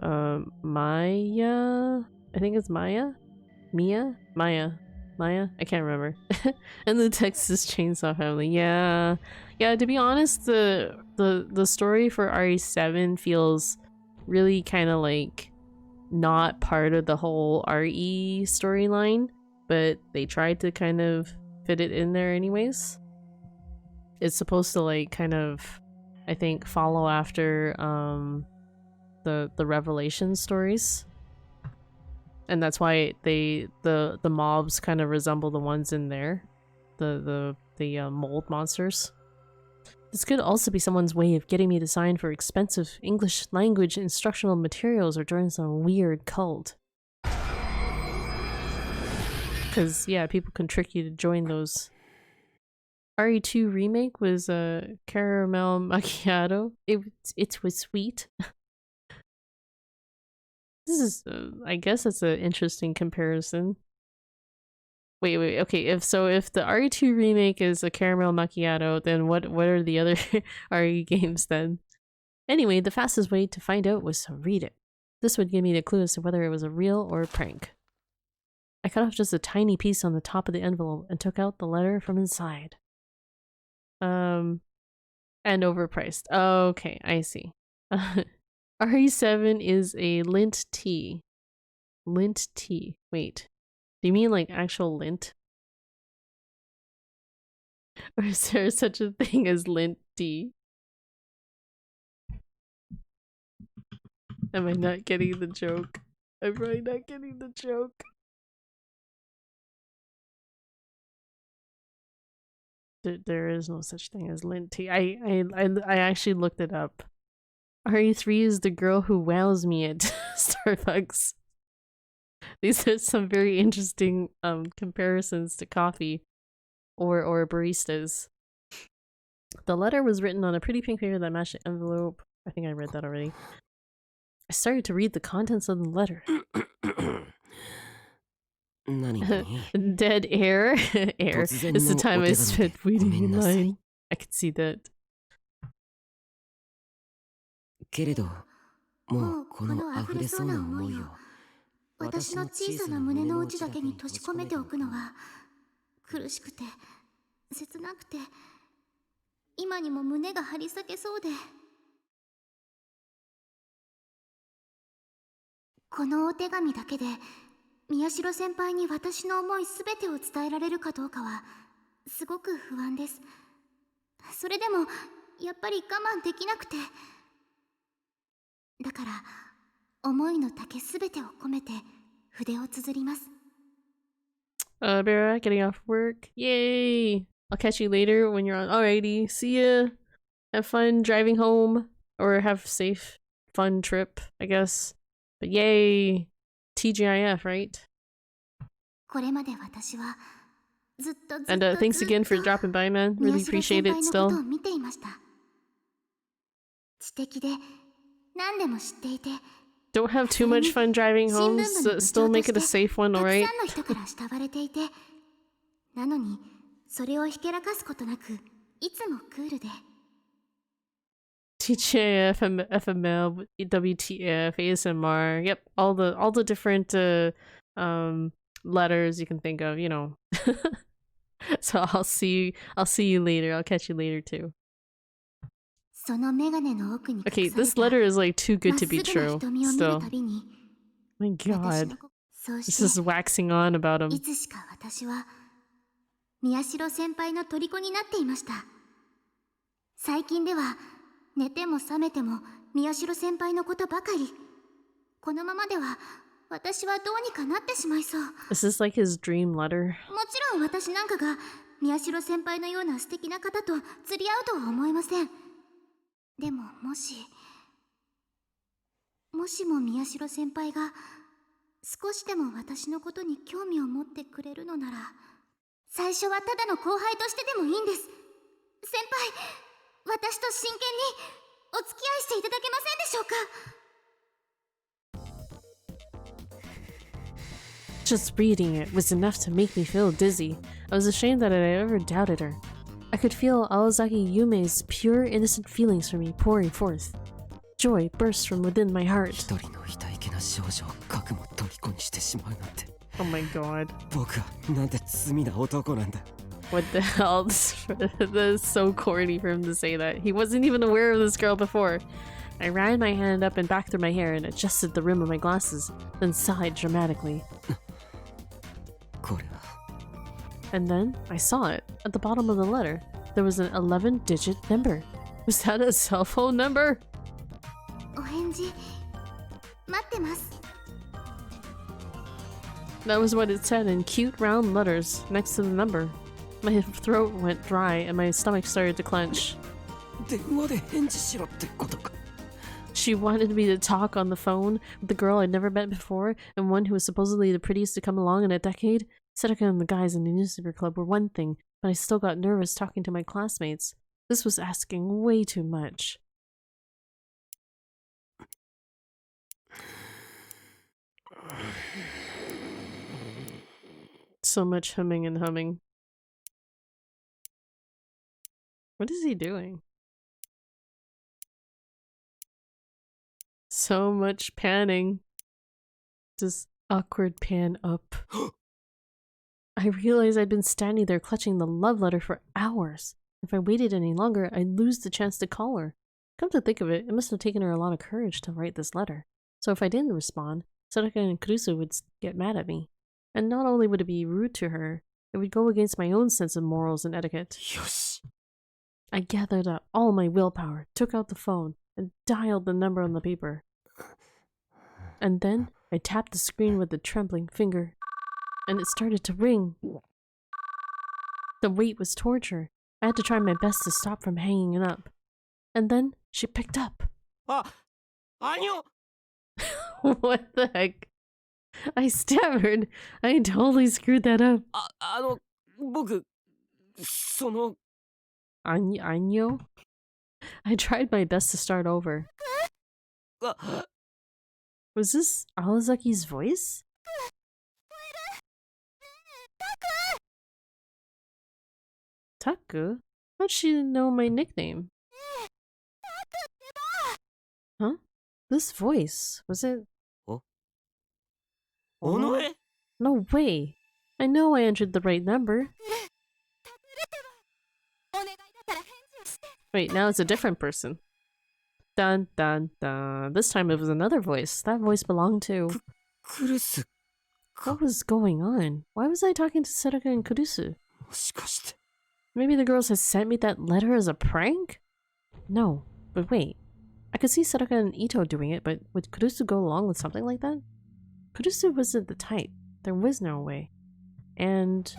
Maya? I think it's Maya? Mia? Maya? I can't remember. And the Texas Chainsaw Family. Yeah. Yeah, to be honest, the story for RE7 feels really kind of like not part of the whole RE storyline, but they tried to kind of fit it in there anyways. It's supposed to like kind of, I think, follow after the Revelation stories. And that's why the mobs kind of resemble the ones in there. The mold monsters. This could also be someone's way of getting me to sign for expensive English language instructional materials or join some weird cult. Because, yeah, people can trick you to join those. RE2 remake was caramel macchiato. It was sweet. This is, I guess it's an interesting comparison. Wait, okay, if the RE2 remake is a caramel macchiato, then what are the other RE games then? Anyway, the fastest way to find out was to read it. This would give me the clue as to whether it was a real or a prank. I cut off just a tiny piece on the top of the envelope and took out the letter from inside. And overpriced. Okay, I see. RE7 is a lint tea. Lint tea. Wait. Do you mean like actual lint? Or is there such a thing as lint tea? Am I not getting the joke? I'm probably not getting the joke. There is no such thing as lint tea. I actually looked it up. RE3 is the girl who wows me at Starbucks. These are some very interesting comparisons to coffee or baristas. The letter was written on a pretty pink paper that matched the envelope. I think I read that already. I started to read the contents of the letter. Dead air. Air. It's the time I spent waiting in line. I could see that. けれど、もうこの溢れそうな思いを私の小さな胸の内だけに閉じ込めておくのは苦しくて切なくて今にも胸が張り裂けそうで、このお手紙だけで宮代先輩に私の思いすべてを伝えられるかどうかはすごく不安です。それでもやっぱり我慢できなくて、だから思いの丈すべてを込めて筆を綴ります。Bera, getting off work. Yay! I'll catch you later when you're on. Alrighty, see ya! Have fun driving home. Or have safe, fun trip, I guess. But yay! TGIF, right? And thanks again for dropping by, man. Really appreciate it still. Don't have too much fun driving home, so still make it a safe one, alright? TGIF, FML, WTF, ASMR, yep, all the different letters you can think of, you know. So I'll see you later. I'll catch you later too. そのメガネの奥に Okay, 隠され this た letter is like too ま good っ to す be ぐな true. 瞳を見る Still, たびに my 私 god, のそう this して is waxing on about him. いつしか私は宮代先輩の虜になっていました。最近では寝ても覚めても宮代先輩のことばかり。このままでは私はどうにかなってしまいそう。も Is this like his dream letter? ちろん私なんかが宮代先輩のような素敵な方と釣り合うとは思えません。でももしも宮代先輩が少しでも私のことに興味を持ってくれるのなら、最初はただの後輩としてでもいいんです。先輩、私と真剣にお付き合いしていただけませんでしょうか。 Just reading it was enough to make me feel dizzy. I was ashamed that I had ever doubted her. I could feel Awazaki Yume's pure, innocent feelings for me pouring forth. Joy burst from within my heart. 一人の痛いけな少女をかくも虜にしてしまうなんて。 Oh my god. 僕はなんて罪な男なんだ。 What the hell? That is so corny for him to say that. He wasn't even aware of this girl before. I ran my hand up and back through my hair and adjusted the rim of my glasses, then sighed dramatically. これは And then I saw it. At the bottom of the letter, there was an 11-digit number. Was that a cell phone number? お返事待ってます。 That was what it said in cute round letters next to the number. My throat went dry and my stomach started to clench. 電話で返事しろってことか。 She wanted me to talk on the phone with the girl I'd never met before and one who was supposedly the prettiest to come along in a decade. Sedaka and the guys in the newspaper club were one thing, but I still got nervous talking to my classmates. This was asking way too much. So much humming and humming. What is he doing? So much panning. Just awkward pan up. I realized I'd been standing there clutching the love letter for hours. If I waited any longer, I'd lose the chance to call her. Come to think of it, it must have taken her a lot of courage to write this letter. So if I didn't respond, Sadaka and Kurusu would get mad at me. And not only would it be rude to her, it would go against my own sense of morals and etiquette. よし。 I gathered up all my willpower, took out the phone, and dialed the number on the paper. And then I tapped the screen with a trembling finger, and it started to ring. The wait was torture. I had to try my best to stop from hanging it up. And then she picked up. あ、あにょ。 What the heck? I stammered. I totally screwed that up. 僕、その。 Anyo? I tried my best to start over. あ、 Was this Awazaki's voice? Taku? How'd she know my nickname? Huh? This voice, was it? 尾上。 No way! I know I entered the right number. Wait, now it's a different person. Dun dun dun. This time it was another voice. That voice belonged to... クルス。 What was going on? Why was I talking to Sedaka and Kurusu? もしかして。 Maybe the girls had sent me that letter as a prank? No, but wait. I could see Sedaka and Ito doing it, but would Kurusu go along with something like that? Kurusu wasn't the type. There was no way. And...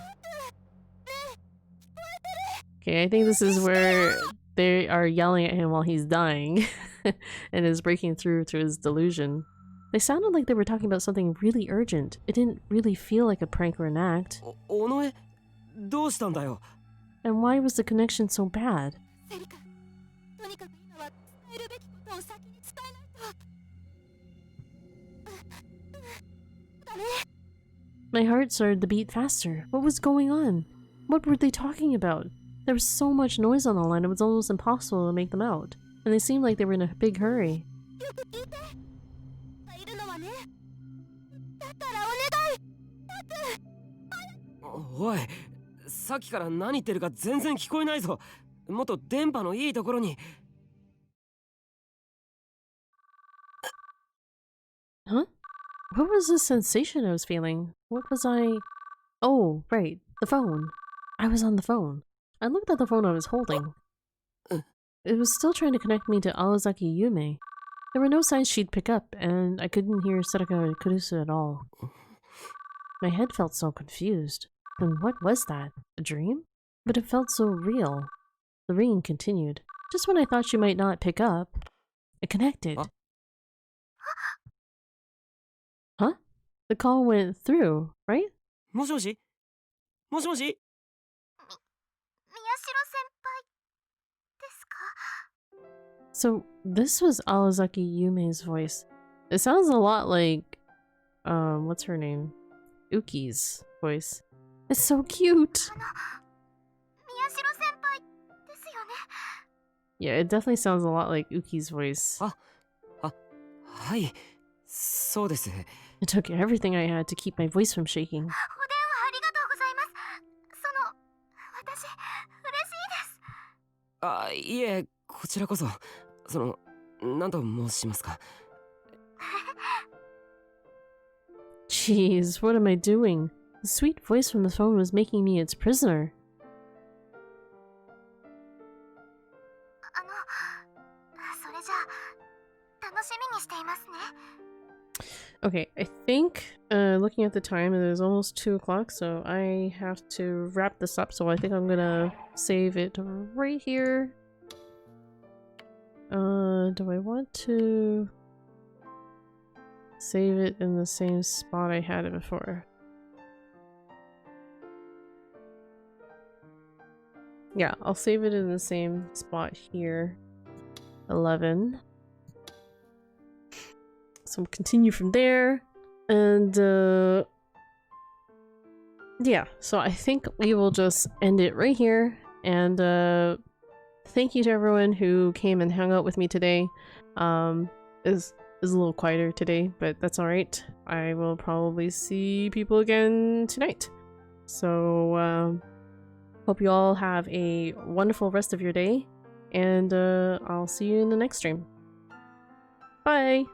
Okay, I think this is where they are yelling at him while he's dying and is breaking through to his delusion. They sounded like they were talking about something really urgent. It didn't really feel like a prank or an act. 尾上、どうしたんだよ。 And why was the connection so bad? セリカ、とにかく今は伝えるべきことを先に伝えないと。ダメ。 My heart started to beat faster. What was going on? What were they talking about? There was so much noise on the line it was almost impossible to make them out. And they seemed like they were in a big hurry. よく聞いて。いるのはね。だからお願い。タク。おい、さっきから何言ってるか全然聞こえないぞ。もっと電波のいいところに。Huh? What was the sensation I was feeling? What was I... Oh, right. The phone. I was on the phone. I looked at the phone I was holding. It was still trying to connect me to Awazaki Yume. There were no signs she'd pick up, and I couldn't hear Sadaka Kurusu at all. My head felt so confused. Then what was that? A dream? But it felt so real. The ringing continued. Just when I thought she might not pick up, it connected. Huh? The call went through, right? もしもしもしもし宮代先輩ですか？ So this was Awazaki Yume's voice. It sounds a lot like, what's her name? Uki's voice. It's so cute! 宮代先輩ですよね。 Yeah, it definitely sounds a lot like Uki's voice. はい、そうです。 It took everything I had to keep my voice from shaking. お電話ありがとうございます。私、嬉しいです。あ、いえ、こちらこそ、何と申しますか。Jeez, what am I doing? The sweet voice from the phone was making me its prisoner. それじゃあ、楽しみにしていますね。 Okay, I think, looking at the time, it is almost 2 o'clock, so I have to wrap this up, so I think I'm gonna save it right here. Do I want to save it in the same spot I had it before? Yeah, I'll save it in the same spot here. 11. So we'll continue from there, and yeah, so I think we will just end it right here, and thank you to everyone who came and hung out with me today. Is a little quieter today, but that's alright. I will probably see people again tonight. So hope you all have a wonderful rest of your day, and I'll see you in the next stream. Bye!